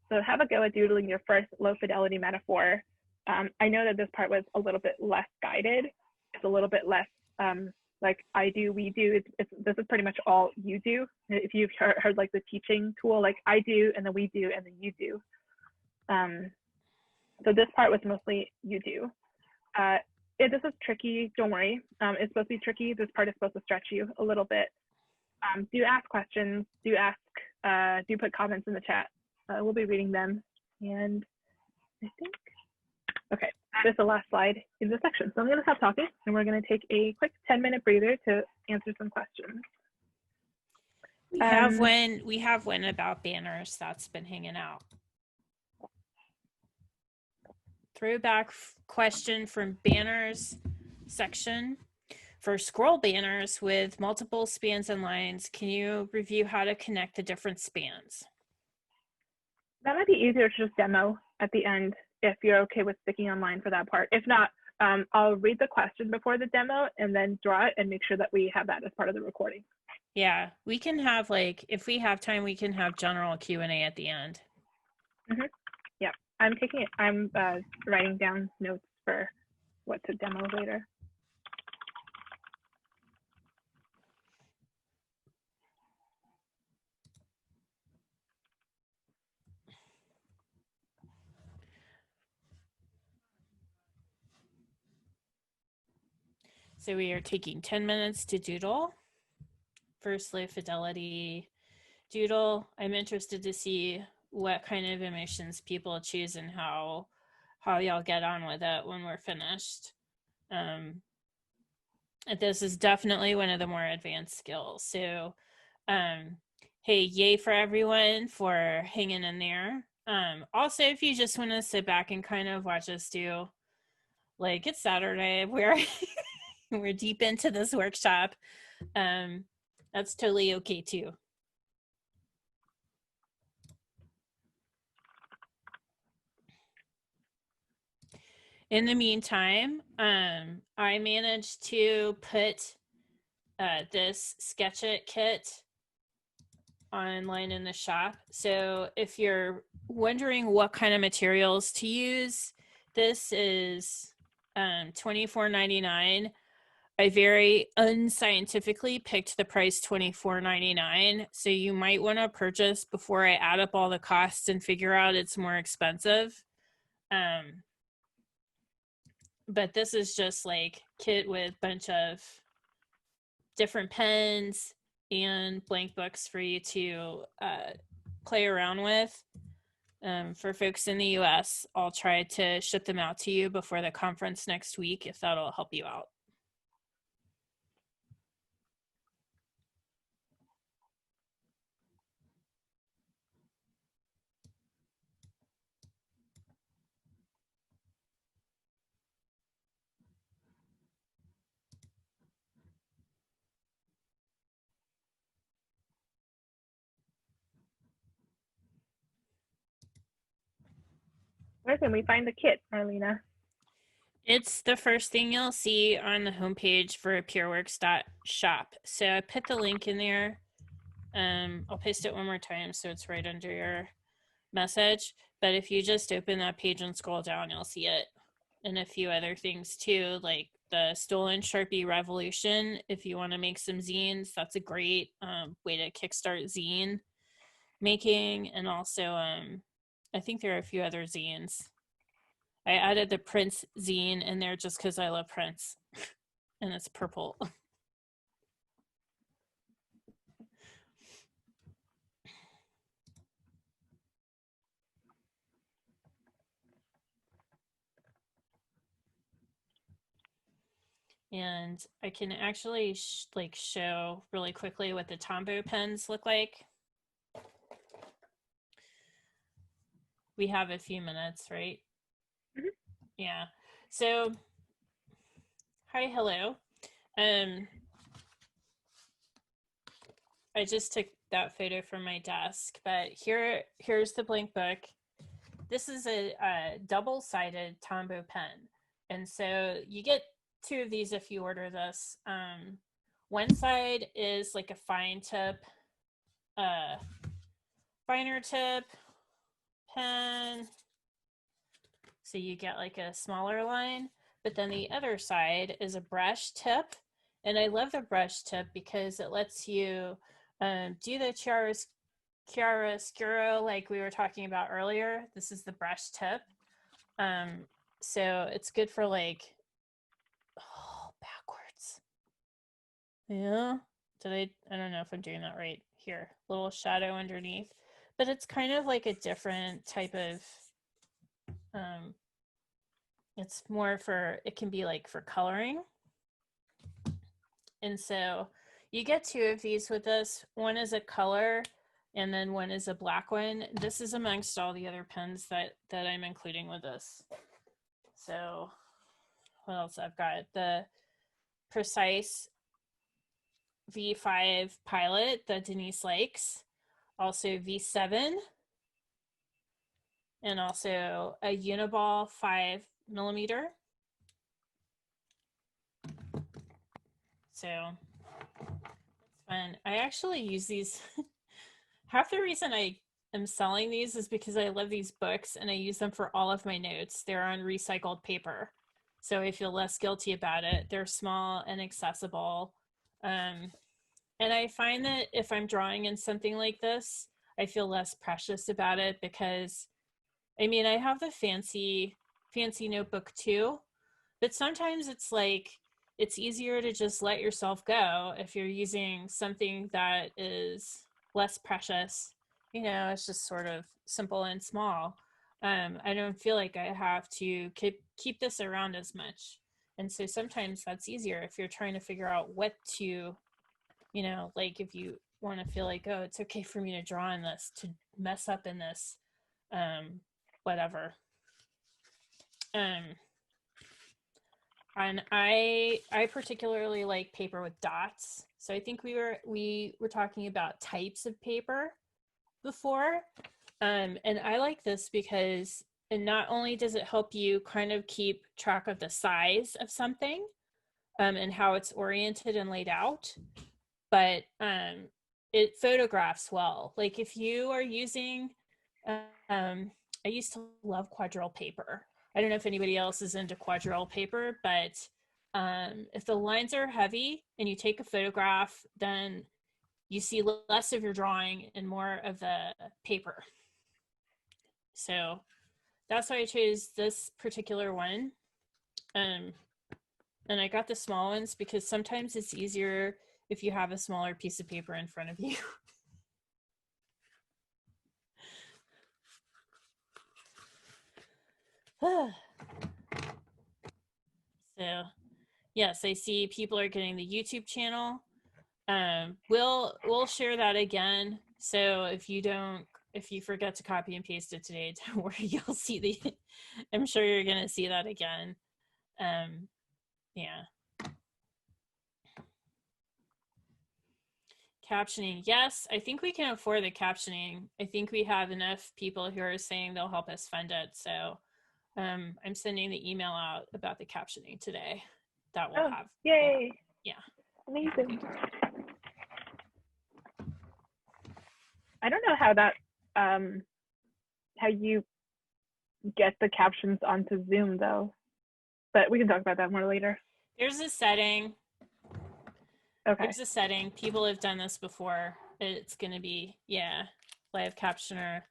So have a go at doodling your first low fidelity metaphor. I know that this part was a little bit less guided. It's a little bit less like I do, we do. This is pretty much all you do. If you've heard like the teaching tool, like I do, and then we do, and then you do. So this part was mostly you do. If this is tricky, don't worry. It's supposed to be tricky. This part is supposed to stretch you a little bit. Do ask questions, do put comments in the chat. We'll be reading them. And I think that is the last slide in this section. So I'm going to stop talking and we're going to take a quick 10-minute breather to answer some questions. We have one about banners that's been hanging out. Throwback question from banners section. For scroll banners with multiple spans and lines, can you review how to connect the different spans? That might be easier to just demo at the end if you're okay with sticking online for that part. If not, I'll read the question before the demo and then draw it and make sure that we have that as part of the recording. Yeah, we can have, like, if we have time, we can have general Q&A at the end. Mm-hmm. Yeah, I'm writing down notes for what to demo later. So we are taking 10 minutes to doodle. First, low fidelity doodle. I'm interested to see what kind of emotions people choose and how y'all get on with it when we're finished. This is definitely one of the more advanced skills. So, hey, yay for everyone for hanging in there. Also, if you just want to sit back and kind of watch us do, like, it's Saturday, we're deep into this workshop, that's totally okay too. In the meantime, I managed to put this Sketch It kit online in the shop. So if you're wondering what kind of materials to use, this is $24.99. I very unscientifically picked the price $24.99. So you might want to purchase before I add up all the costs and figure out it's more expensive. But this is just like kit with a bunch of different pens and blank books for you to play around with. For folks in the US, I'll try to ship them out to you before the conference next week if that'll help you out. Where can we find the kit, Marlena? It's the first thing you'll see on the homepage for pureworks.shop. So I put the link in there. I'll paste it one more time so it's right under your message. But if you just open that page and scroll down, you'll see it. And a few other things too, like the Stolen Sharpie Revolution. If you want to make some zines, that's a great way to kickstart zine making. And also, I think there are a few other zines. I added the Prince zine in there just because I love Prince. And it's purple. And I can actually show really quickly what the Tombow pens look like. We have a few minutes, right? Mm-hmm. Yeah. So, hi, hello. I just took that photo from my desk, but here's the blank book. This is a double-sided Tombow pen. And so you get two of these if you order this. One side is like a fine tip, finer tip pen. So you get like a smaller line, but then the other side is a brush tip. And I love the brush tip because it lets you do the chiaroscuro like we were talking about earlier. This is the brush tip. So it's good for like, backwards. Yeah. I don't know if I'm doing that right here. Little shadow underneath. But it's kind of like a different type of, It's more for, it can be like for coloring. And so you get 2 of these with this. One is a color and then one is a black one. This is amongst all the other pens that I'm including with this. So what else I've got? The Precise V5 Pilot that Denise likes. Also V7. And also a Uniball 5mm. So it's fun. I actually use these. Half the reason I am selling these is because I love these books and I use them for all of my notes. They're on recycled paper, so I feel less guilty about it. They're small and accessible. And I find that if I'm drawing in something like this, I feel less precious about it because, I mean, I have the fancy notebook too, but sometimes it's like, it's easier to just let yourself go if you're using something that is less precious. You know, it's just sort of simple and small. I don't feel like I have to keep this around as much. And so sometimes that's easier if you're trying to figure out what to, you know, like if you want to feel like, oh, it's okay for me to draw in this, to mess up in this, whatever. And I particularly like paper with dots. So I think we were talking about types of paper before. And I like this because it not only does it help you kind of keep track of the size of something, and how it's oriented and laid out, but it photographs well. Like if you are using, I used to love quadrille paper. I don't know if anybody else is into quadrille paper, but if the lines are heavy and you take a photograph, then you see less of your drawing and more of the paper. So that's why I chose this particular one. And I got the small ones because sometimes it's easier if you have a smaller piece of paper in front of you. So yes, I see people are getting the YouTube channel. We'll share that again. So if you forget to copy and paste it today, don't worry, you'll see I'm sure you're gonna see that again. Yeah. Captioning, yes, I think we can afford the captioning. I think we have enough people who are saying they'll help us fund it. So I'm sending the email out about the captioning today. That will have. Yay! Yeah. Amazing. I don't know how that how you get the captions onto Zoom though, but we can talk about that more later. There's a setting. Okay. There's a setting. People have done this before. It's going to be, yeah, live captioner.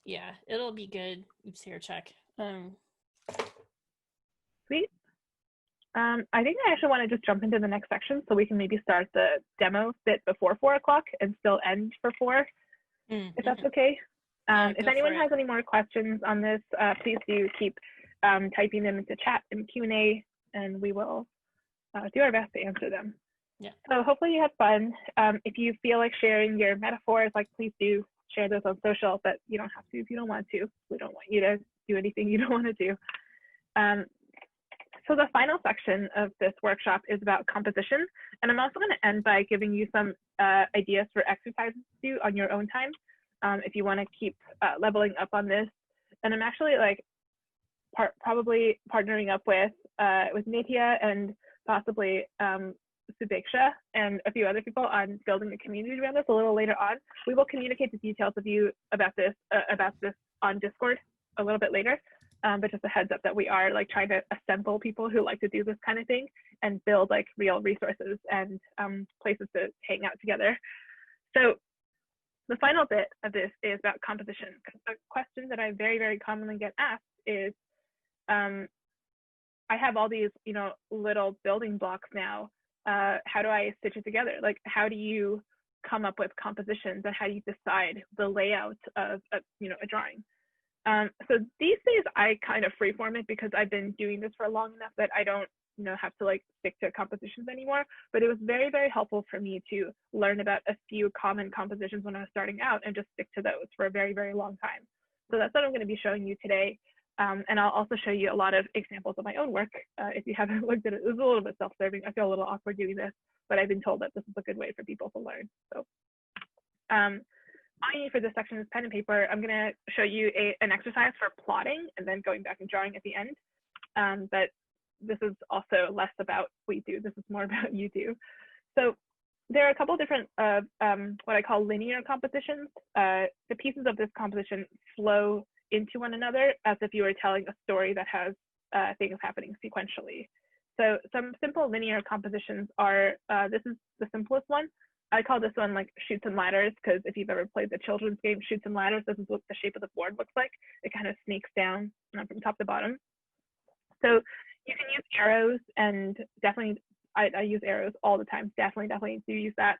Yeah, it'll be good. Oops, here, check. Sweet. I think I actually want to just jump into the next section so we can maybe start the demo bit before 4 o'clock and still end for 4, if that's okay. If anyone has any more questions on this, please do keep typing them into chat and Q&A, and we will do our best to answer them. Yeah. So hopefully you had fun. If you feel like sharing your metaphors, like please do share those on social, but you don't have to if you don't want to. We don't want you to do anything you don't want to do. So the final section of this workshop is about composition. And I'm also going to end by giving you some ideas for exercises to do on your own time if you want to keep leveling up on this. And I'm actually like probably partnering up with Nitya and possibly Subiksha and a few other people on building a community around this a little later on. We will communicate the details of you about this on Discord a little bit later. But just a heads up that we are like trying to assemble people who like to do this kind of thing and build like real resources and places to hang out together. So the final bit of this is about composition. A question that I very, very commonly get asked is, I have all these, you know, little building blocks now. How do I stitch it together? Like, how do you come up with compositions and how do you decide the layout of a drawing? So these days I kind of freeform it because I've been doing this for long enough that I don't, have to like stick to compositions anymore. But it was very, very helpful for me to learn about a few common compositions when I was starting out and just stick to those for a very, very long time. So that's what I'm going to be showing you today. And I'll also show you a lot of examples of my own work. If you haven't looked at it, it's a little bit self-serving. I feel a little awkward doing this, but I've been told that this is a good way for people to learn. So all you need for this section is pen and paper. I'm going to show you an exercise for plotting and then going back and drawing at the end. But this is also less about we do. This is more about you do. So there are a couple of different what I call linear compositions. The pieces of this composition flow into one another as if you were telling a story that has things happening sequentially. So some simple linear compositions are, this is the simplest one. I call this one like Chutes and Ladders, because if you've ever played the children's game Chutes and Ladders, this is what the shape of the board looks like. It kind of sneaks down from top to bottom. So you can use arrows, and definitely, I use arrows all the time. Definitely do use that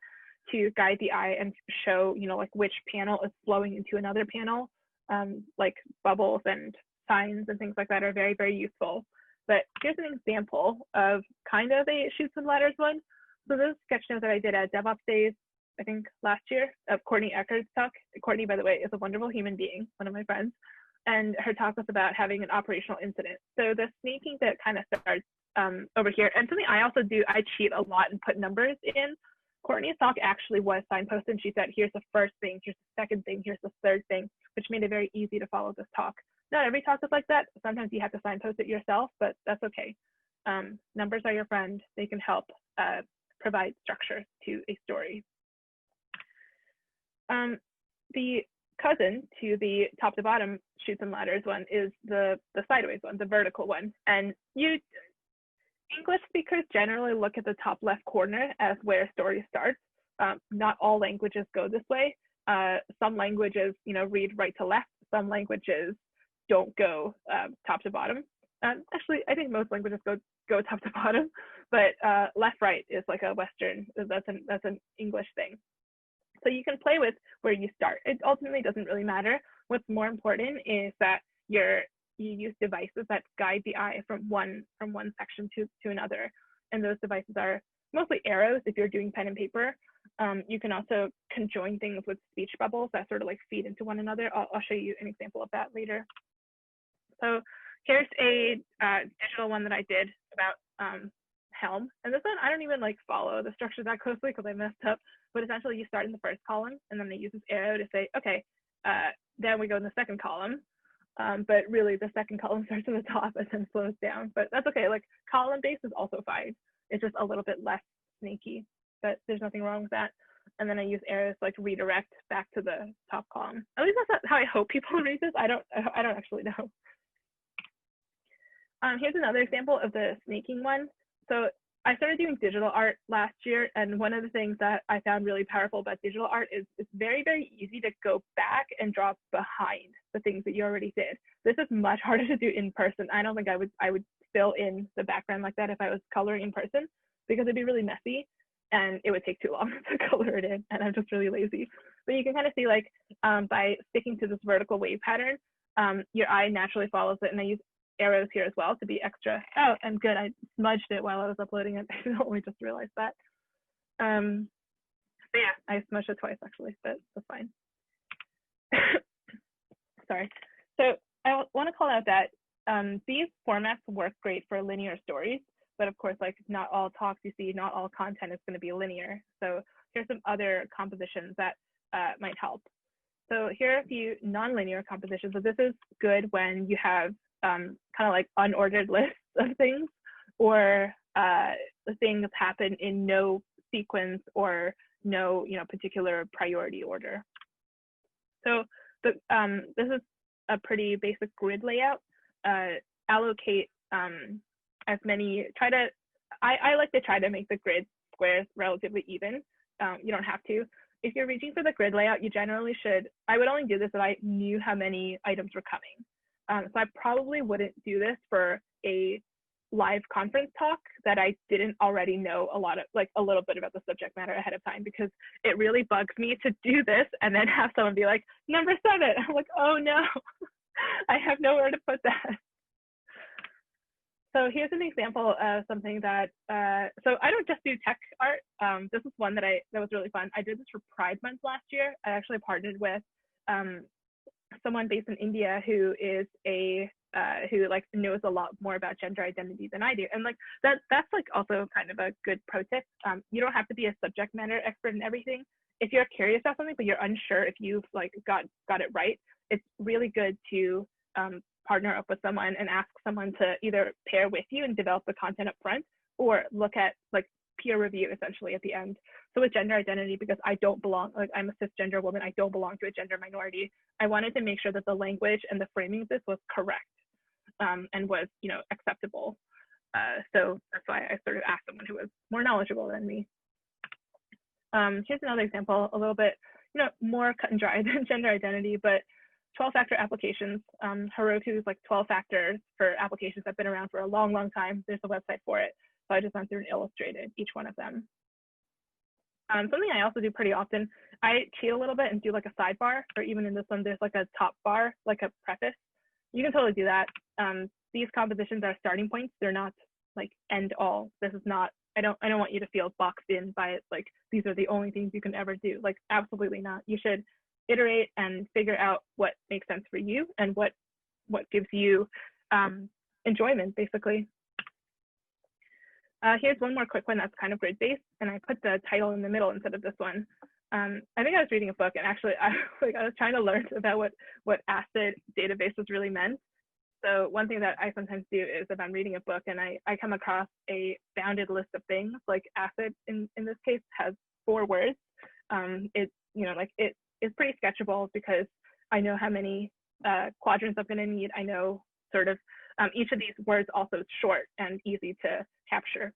to guide the eye and show, like which panel is flowing into another panel. Like bubbles and signs and things like that are very, very useful. But here's an example of kind of a Chutes and Ladders one. So this sketch note that I did at DevOps Days, I think last year, of Courtney Eckert's talk. Courtney, by the way, is a wonderful human being, one of my friends. And her talk was about having an operational incident. So the sneaking bit kind of starts over here. And something I also do, I cheat a lot and put numbers in. Courtney's talk actually was signposted, and she said, here's the first thing, here's the second thing, here's the third thing, which made it very easy to follow this talk. Not every talk is like that. Sometimes you have to signpost it yourself, but that's okay. Numbers are your friend. They can help provide structure to a story. The cousin to the top to bottom Chutes and Ladders one is the sideways one, the vertical one. And English speakers generally look at the top left corner as where a story starts. Not all languages go this way. Some languages, read right to left. Some languages don't go top to bottom. Actually, I think most languages go top to bottom, but left-right is like a Western. That's an English thing. So you can play with where you start. It ultimately doesn't really matter. What's more important is that you use devices that guide the eye from one section to another, and those devices are mostly arrows if you're doing pen and paper. You can also conjoin things with speech bubbles that sort of like feed into one another. I'll show you an example of that later. So here's a digital one that I did about Helm. And this one, I don't even like follow the structure that closely because I messed up. But essentially, you start in the first column, and then they use this arrow to say, okay, then we go in the second column. But really, the second column starts at the top and then slows down. But that's okay. Like column base is also fine. It's just a little bit less sneaky, but there's nothing wrong with that. And then I use arrows to like redirect back to the top column. At least that's how I hope people read this. I don't actually know. Here's another example of the sneaking one. So I started doing digital art last year, and one of the things that I found really powerful about digital art is it's very, very easy to go back and draw behind the things that you already did. This is much harder to do in person. I don't think I would fill in the background like that if I was coloring in person, because it'd be really messy and it would take too long to color it in, and I'm just really lazy. But you can kind of see like by sticking to this vertical wave pattern, your eye naturally follows it, and I use arrows here as well to be extra. Oh, and good, I smudged it while I was uploading it. I only just realized that. So yeah, I smudged it twice actually, but that's fine. Sorry. So I want to call out that these formats work great for linear stories, but of course, like not all talks you see, not all content is going to be linear. So here's some other compositions that might help. So here are a few non-linear compositions. So this is good when you have kind of like unordered lists of things, or things happen in no sequence or no particular priority order. So this is a pretty basic grid layout. Allocate as many, I like to try to make the grid squares relatively even. You don't have to. If you're reaching for the grid layout, you generally should, I would only do this if I knew how many items were coming. So I probably wouldn't do this for a live conference talk that I didn't already know a little bit about the subject matter ahead of time, because it really bugs me to do this and then have someone be like, number 7. I'm like, oh no. I have nowhere to put that. So here's an example of something that, so I don't just do tech art. This is one that was really fun. I did this for Pride Month last year. I actually partnered with someone based in India who is who like knows a lot more about gender identity than I do. And like that's like also kind of a good pro tip. You don't have to be a subject matter expert in everything. If you're curious about something, but you're unsure if you've like got it right, it's really good to partner up with someone and ask someone to either pair with you and develop the content up front, or look at like peer review essentially at the end. So with gender identity, because I don't belong, like I'm a cisgender woman, I don't belong to a gender minority, I wanted to make sure that the language and the framing of this was correct and was, you know, acceptable. So that's why I sort of asked someone who was more knowledgeable than me. Here's another example, a little bit, you know, more cut and dry than gender identity, but 12-factor applications. Heroku's like 12 factors for applications that have been around for a long, long time. There's a website for it. So I just went through and illustrated each one of them. Something I also do pretty often, I cheat a little bit and do like a sidebar, or even in this one, there's like a top bar, like a preface. You can totally do that. These compositions are starting points. They're not like end all. This is not, I don't want you to feel boxed in by it. Like these are the only things you can ever do. Like absolutely not. You should iterate and figure out what makes sense for you and what gives you enjoyment, basically. Here's one more quick one that's kind of grid-based, and I put the title in the middle instead of this one. I think I was reading a book, and actually I was trying to learn about what ACID databases really meant. So one thing that I sometimes do is if I'm reading a book and I come across a bounded list of things, like ACID in this case has 4 words. It, you know, like it is pretty sketchable because I know how many quadrants I'm going to need. I know sort of each of these words also is short and easy to capture.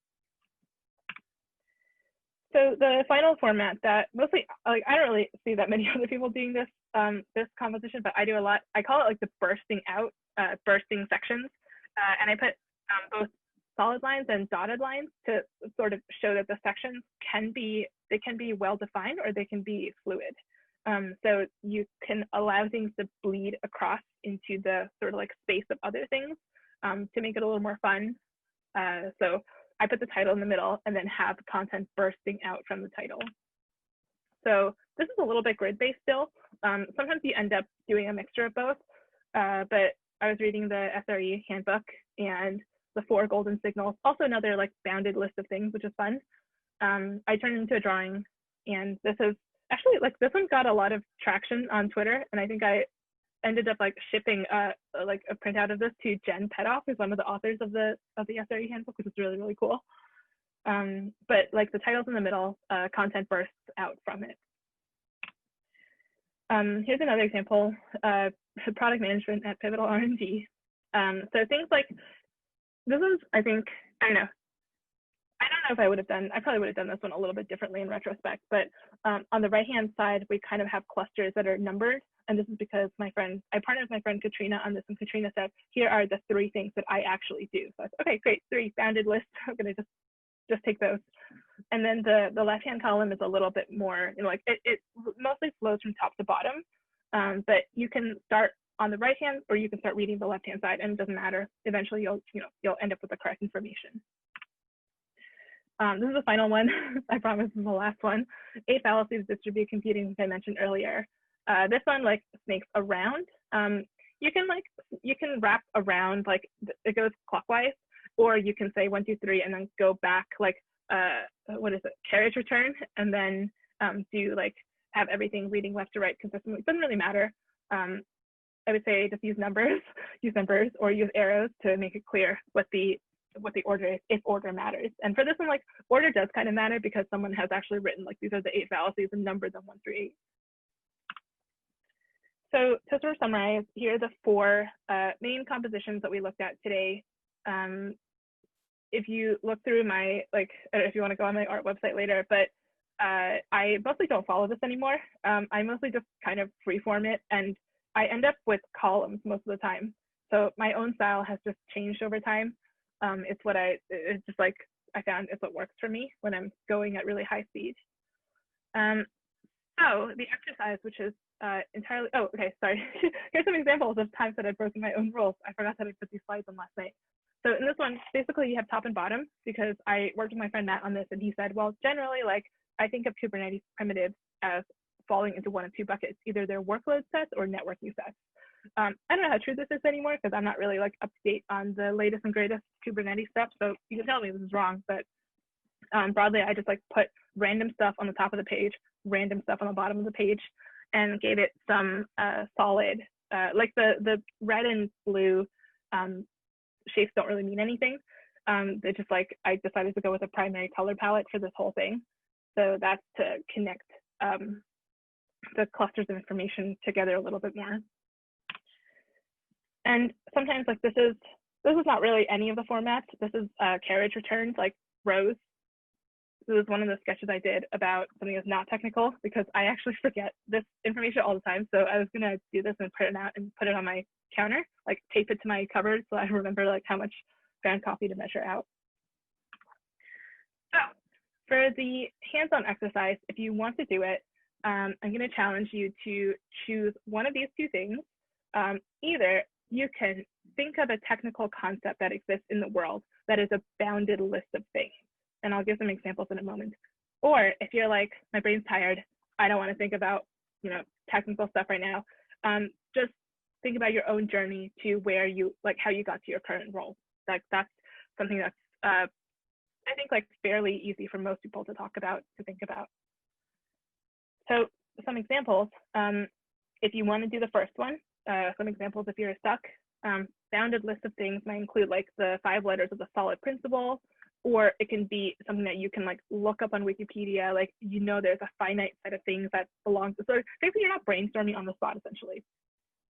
So the final format that mostly, like, I don't really see that many other people doing this this composition, but I do a lot. I call it like the bursting out, bursting sections, and I put both solid lines and dotted lines to sort of show that the sections can be well defined or they can be fluid. So you can allow things to bleed across into the sort of like space of other things to make it a little more fun. So I put the title in the middle and then have content bursting out from the title. So this is a little bit grid-based still. Sometimes you end up doing a mixture of both, but I was reading the SRE handbook and the 4 golden signals, also another like bounded list of things, which is fun. I turned it into a drawing, and this is actually like this one got a lot of traction on Twitter, and I think I ended up like shipping like a printout of this to Jen Petoff, who's one of the authors of the SRE handbook, which is really, really cool. But like the title's in the middle, content bursts out from it. Here's another example, product management at Pivotal R&D. So things like, this is, I think, I don't know if I probably would have done this one a little bit differently in retrospect, but on the right-hand side, we kind of have clusters that are numbered. And this is because I partnered with my friend Katrina on this, and Katrina said, here are the 3 things that I actually do. So I said, okay, great, 3 bounded lists. I'm gonna just take those. And then the left-hand column is a little bit more, you know, like it mostly flows from top to bottom, but you can start on the right-hand or you can start reading the left-hand side, and it doesn't matter. Eventually you'll end up with the correct information. This is the final one. I promise this is the last one. 8 fallacies of distributed computing, which I mentioned earlier. This one like snakes around. You can wrap around, like it goes clockwise, or you can say 1, 2, 3, and then go back like what is it, carriage return, and then do like have everything reading left to right consistently. It doesn't really matter. I would say just use numbers, or use arrows to make it clear what the order is, if order matters. And for this one, like order does kind of matter because someone has actually written like these are the 8 fallacies and numbered them 1 through 8. So to sort of summarize, here are the 4 main compositions that we looked at today. If you look through my, like, if you want to go on my art website later, but I mostly don't follow this anymore. I mostly just kind of freeform it, and I end up with columns most of the time. So my own style has just changed over time. It's just like I found it's what works for me when I'm going at really high speed. So the exercise, which is entirely, oh, okay, sorry. Here's some examples of times that I've broken my own rules. I forgot that I put these slides on last night. So in this one, basically you have top and bottom, because I worked with my friend Matt on this, and he said, well, generally, like, I think of Kubernetes primitives as falling into one of two buckets. Either they're workload sets or networking sets. I don't know how true this is anymore, because I'm not really like up to date on the latest and greatest Kubernetes stuff. So you can tell me this is wrong, but broadly, I just like put random stuff on the top of the page, random stuff on the bottom of the page, and gave it some solid, like the red and blue shapes don't really mean anything. They're just like, I decided to go with a primary color palette for this whole thing. So that's to connect the clusters of information together a little bit more. And sometimes like this is not really any of the formats. This is carriage returns, like rows. This is one of the sketches I did about something that's not technical, because I actually forget this information all the time. So I was gonna do this and print it out and put it on my counter, like tape it to my cupboard so I remember like how much ground coffee to measure out. So for the hands-on exercise, if you want to do it, I'm gonna challenge you to choose one of these two things. Either you can think of a technical concept that exists in the world that is a bounded list of things. And I'll give some examples in a moment. Or if you're like, my brain's tired, I don't want to think about, technical stuff right now. Just think about your own journey to where you, like how you got to your current role. Like that's something that's, I think like fairly easy for most people to talk about, to think about. So some examples, if you want to do the first one, some examples if you're stuck, bounded list of things might include like the 5 letters of the solid principle, or it can be something that you can like look up on Wikipedia, like, there's a finite set of things that belong to, so basically you're not brainstorming on the spot essentially.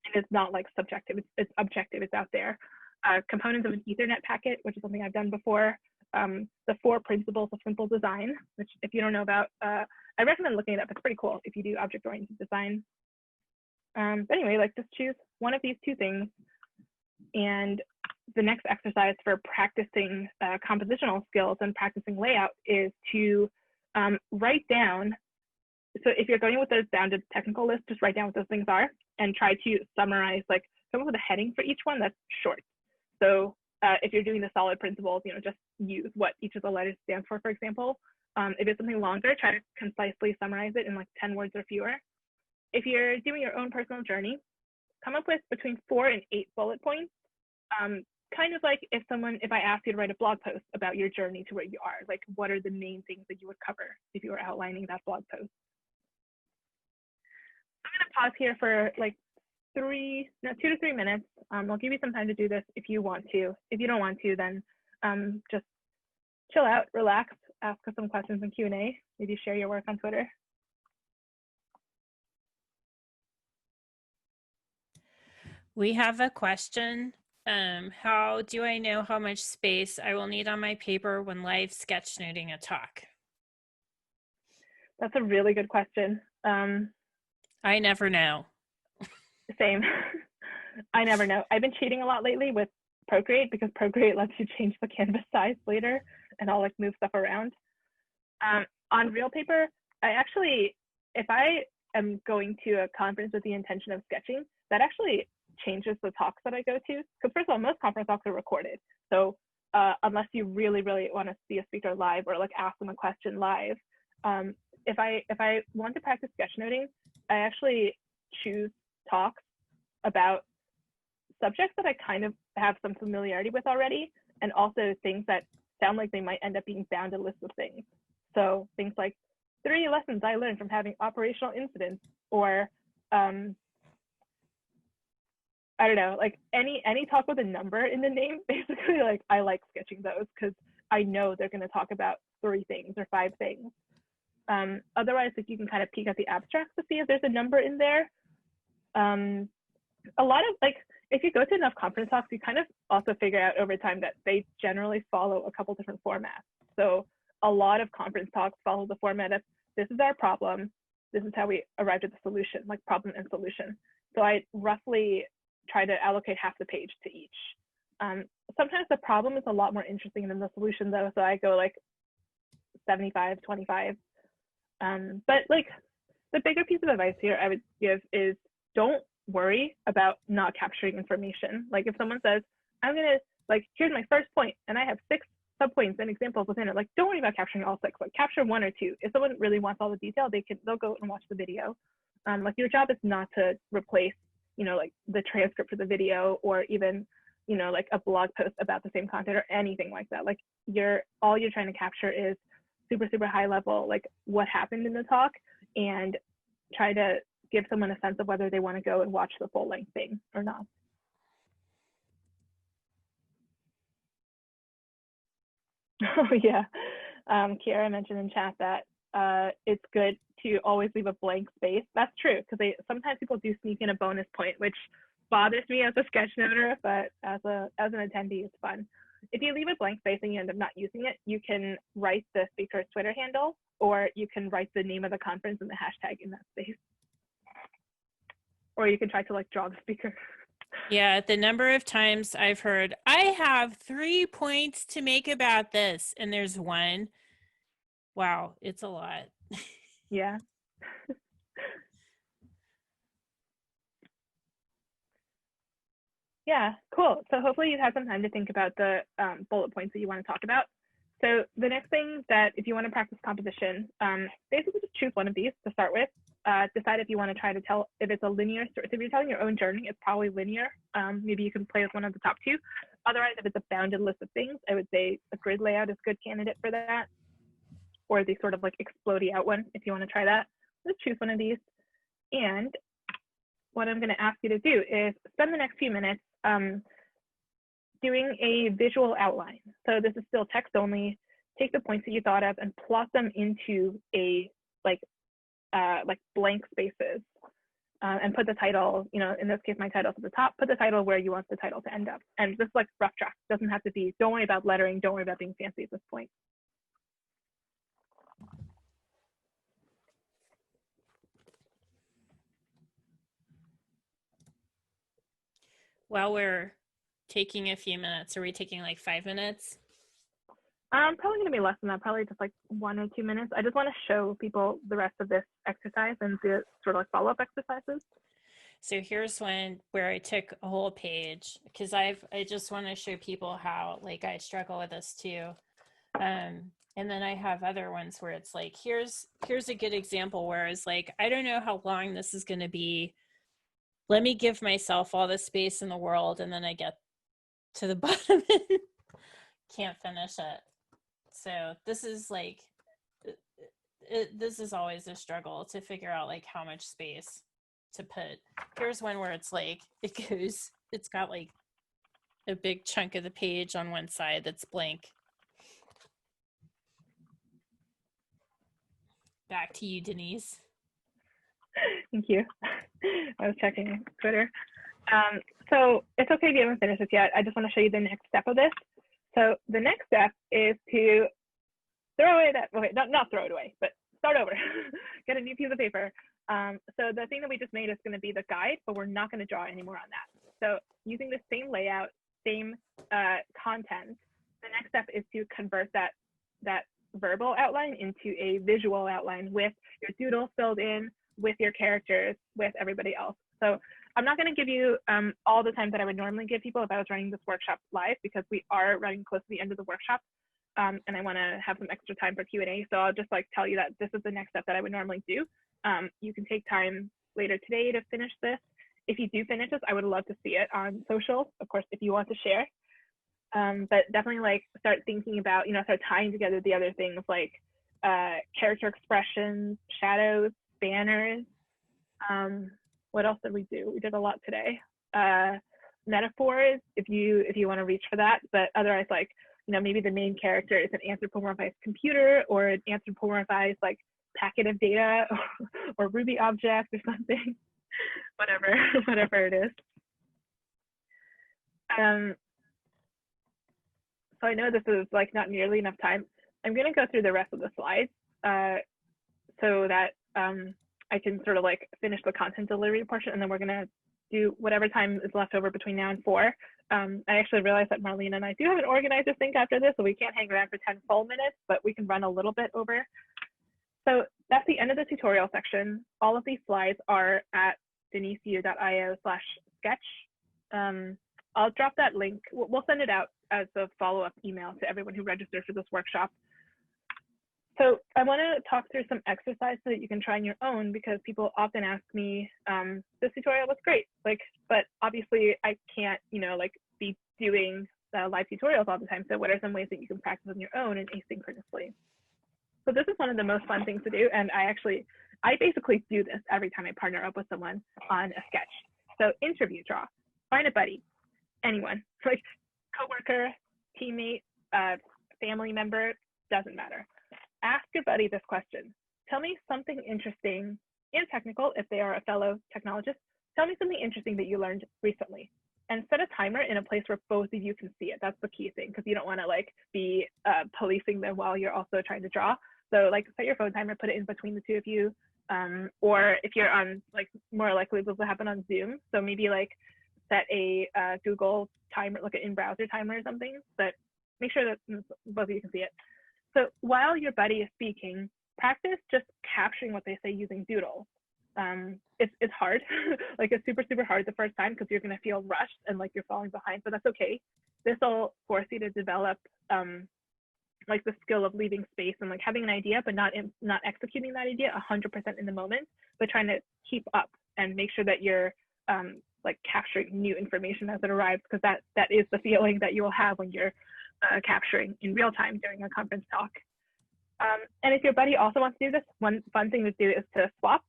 And it's not like subjective, it's objective, it's out there. Components of an Ethernet packet, which is something I've done before. The 4 principles of simple design, which if you don't know about, I recommend looking it up. It's pretty cool if you do object-oriented design. But anyway, like just choose one of these two things. And the next exercise for practicing compositional skills and practicing layout is to write down. So if you're going with those bounded technical lists, just write down what those things are and try to summarize, like come up with a heading for each one that's short. So if you're doing the solid principles, just use what each of the letters stands for example. If it's something longer, try to concisely summarize it in like 10 words or fewer. If you're doing your own personal journey, come up with between 4 and 8 bullet points. Kind of like if I asked you to write a blog post about your journey to where you are, like what are the main things that you would cover if you were outlining that blog post. I'm gonna pause here for like 2 to 3 minutes. I'll give you some time to do this if you want to. If you don't want to, then just chill out, relax, ask us some questions in Q&A, maybe share your work on Twitter. We have a question. How do I know how much space I will need on my paper when live sketchnoting a talk? That's a really good question. I never know. Same. I never know. I've been cheating a lot lately with Procreate because Procreate lets you change the canvas size later, and I'll like move stuff around. On real paper, I actually, if I am going to a conference with the intention of sketching, that actually changes the talks that I go to. Because first of all, most conference talks are recorded. So unless you really, really want to see a speaker live or like ask them a question live, if I want to practice sketchnoting, I actually choose talks about subjects that I kind of have some familiarity with already, and also things that sound like they might end up being bounded lists of things. So things like 3 lessons I learned from having operational incidents, or I don't know, like any talk with a number in the name, basically, like I like sketching those because I know they're going to talk about 3 things or 5 things. Otherwise, like you can kind of peek at the abstracts to see if there's a number in there. A lot of like, if you go to enough conference talks, you kind of also figure out over time that they generally follow a couple different formats. So a lot of conference talks follow the format of, this is our problem, this is how we arrived at the solution, like problem and solution. So I roughly try to allocate half the page to each. Sometimes the problem is a lot more interesting than the solution though, so I go like 75, 25. But like, the bigger piece of advice here I would give is don't worry about not capturing information. Like if someone says, I'm gonna, like, here's my first point and I have 6 subpoints and examples within it, like don't worry about capturing all 6, like capture 1 or 2. If someone really wants all the detail, they'll go and watch the video. Like your job is not to replace, you know, like the transcript for the video or even, you know, like a blog post about the same content or anything like that. Like all you're trying to capture is super, super high level, like what happened in the talk, and try to give someone a sense of whether they want to go and watch the full length thing or not. Oh yeah, Kiara mentioned in chat that it's good to always leave a blank space. That's true, because sometimes people do sneak in a bonus point, which bothers me as a sketchnoter, but as an attendee, it's fun. If you leave a blank space and you end up not using it, you can write the speaker's Twitter handle, or you can write the name of the conference and the hashtag in that space. Or you can try to like draw the speaker. Yeah, the number of times I've heard, I have 3 points to make about this, and there's 1. Wow, it's a lot. Yeah. Yeah, cool. So hopefully you've had some time to think about the bullet points that you want to talk about. So the next thing that if you want to practice composition, basically just choose one of these to start with. Decide if you want to try to tell if it's a linear story. So if you're telling your own journey, it's probably linear. Maybe you can play with one of the top 2. Otherwise, if it's a bounded list of things, I would say a grid layout is a good candidate for that, or the sort of like explodey out one if you want to try that. Just choose one of these. And what I'm going to ask you to do is spend the next few minutes doing a visual outline. So this is still text only. Take the points that you thought of and plot them into a like blank spaces, and put the title, you know, in this case, my title's at the top, put the title where you want the title to end up. And just like rough draft, doesn't have to be, don't worry about lettering, don't worry about being fancy at this point. While we're taking a few minutes, are we taking like 5 minutes? Probably gonna be less than that, probably just like 1 or 2 minutes. I just want to show people the rest of this exercise and the sort of like follow-up exercises. So here's one where I took a whole page, because I just want to show people how like I struggle with this too. And then I have other ones where it's like, here's a good example where it's like, I don't know how long this is going to be. Let me give myself all the space in the world. And then I get to the bottom and can't finish it. So this is like, this is always a struggle to figure out like how much space to put. Here's one where it's like, it's got like a big chunk of the page on one side that's blank. Back to you, Denise. Thank you. I was checking Twitter. So it's okay if you haven't finished this yet. I just want to show you the next step of this. So the next step is to throw away that, okay, not throw it away, but start over. Get a new piece of paper. So the thing that we just made is going to be the guide, but we're not going to draw anymore on that. So using the same layout, same content, the next step is to convert that verbal outline into a visual outline with your doodles filled in, with your characters, with everybody else. So I'm not going to give you all the time that I would normally give people if I was running this workshop live, because we are running close to the end of the workshop, and I want to have some extra time for Q&A. So I'll just like tell you that this is the next step that I would normally do. You can take time later today to finish this. If you do finish this, I would love to see it on social, of course, if you want to share. But definitely like start thinking about, start tying together the other things like character expressions, shadows, banners. What else did we do? We did a lot today. Metaphors, if you want to reach for that, but otherwise like, maybe the main character is an anthropomorphized computer or an anthropomorphized like packet of data or Ruby object or something, whatever it is. So I know this is like not nearly enough time. I'm going to go through the rest of the slides so that I can sort of like finish the content delivery portion, and then we're going to do whatever time is left over between now and 4. I actually realized that Marlene and I do have an organizer sync after this, so we can't hang around for 10 full minutes, but we can run a little bit over. So that's the end of the tutorial section. All of these slides are at deniseu.io/sketch. I'll drop that link. We'll send it out as a follow-up email to everyone who registered for this workshop. So I want to talk through some exercises that you can try on your own, because people often ask me, this tutorial was great, like, but obviously I can't, like, be doing live tutorials all the time. So what are some ways that you can practice on your own and asynchronously? So this is one of the most fun things to do. And I basically do this every time I partner up with someone on a sketch. So interview draw, find a buddy, anyone, like coworker, teammate, family member, doesn't matter. Ask your buddy this question. Tell me something interesting and technical, if they are a fellow technologist. Tell me something interesting that you learned recently. And set a timer in a place where both of you can see it. That's the key thing, because you don't want to like be policing them while you're also trying to draw. So like set your phone timer, put it in between the two of you. Or if you're on, like, more likely this will happen on Zoom. So maybe like set a Google timer, like an in-browser timer or something, but make sure that both of you can see it. So while your buddy is speaking, practice just capturing what they say using Doodles. It's hard, like it's super, super hard the first time, because you're going to feel rushed and like you're falling behind, but that's okay. This will force you to develop like the skill of leaving space and like having an idea, but not executing that idea 100% in the moment, but trying to keep up and make sure that you're like capturing new information as it arrives, because that is the feeling that you will have when you're capturing in real time during a conference talk. And if your buddy also wants to do this, one fun thing to do is to swap,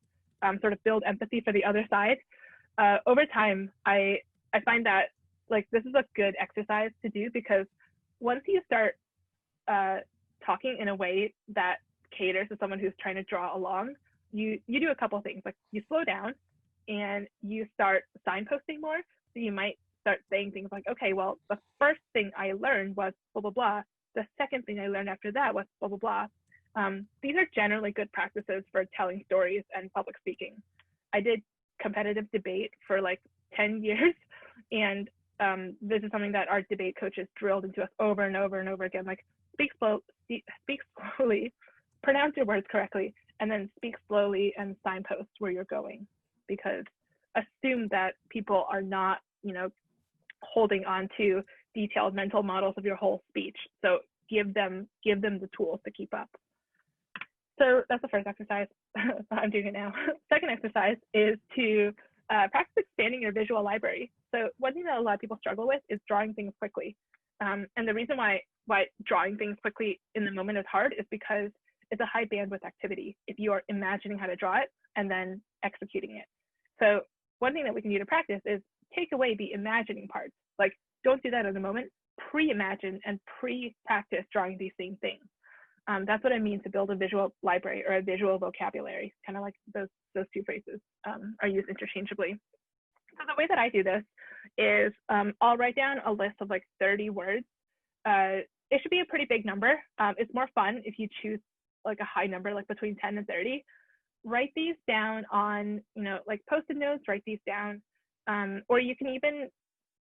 sort of build empathy for the other side. Over time, I find that like this is a good exercise to do, because once you start talking in a way that caters to someone who's trying to draw along, you do a couple of things. Like you slow down and you start signposting more. So you might start saying things like, okay, well, the first thing I learned was blah, blah, blah. The second thing I learned after that was blah, blah, blah. These are generally good practices for telling stories and public speaking. I did competitive debate for like 10 years. And this is something that our debate coaches drilled into us over and over and over again. Like speak slowly, pronounce your words correctly, and then speak slowly and signpost where you're going, because assume that people are not, holding on to detailed mental models of your whole speech. So give them the tools to keep up. So that's the first exercise. I'm doing it now. Second exercise is to practice expanding your visual library. So one thing that a lot of people struggle with is drawing things quickly. And the reason why drawing things quickly in the moment is hard is because it's a high bandwidth activity if you are imagining how to draw it and then executing it. So one thing that we can do to practice is take away the imagining parts. Like, don't do that in the moment. Pre-imagine and pre-practice drawing these same things. That's what I mean to build a visual library or a visual vocabulary. Kind of like those two phrases are used interchangeably. So the way that I do this is I'll write down a list of like 30 words. It should be a pretty big number. It's more fun if you choose like a high number, like between 10 and 30. Write these down on, like Post-it notes, write these down. Or you can even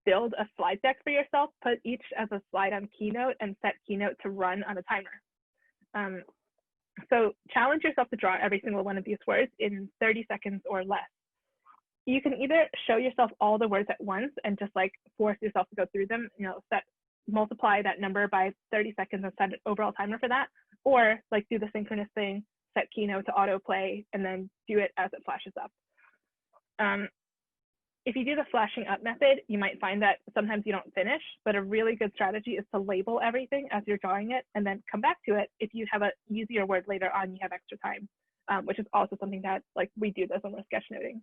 build a slide deck for yourself, put each as a slide on Keynote and set Keynote to run on a timer. So challenge yourself to draw every single one of these words in 30 seconds or less. You can either show yourself all the words at once and just like force yourself to go through them, multiply that number by 30 seconds and set an overall timer for that, or like do the synchronous thing, set Keynote to autoplay, and then do it as it flashes up. If you do the flashing up method, you might find that sometimes you don't finish, but a really good strategy is to label everything as you're drawing it and then come back to it. If you have an easier word later on, you have extra time, which is also something that like we do this when we're sketchnoting.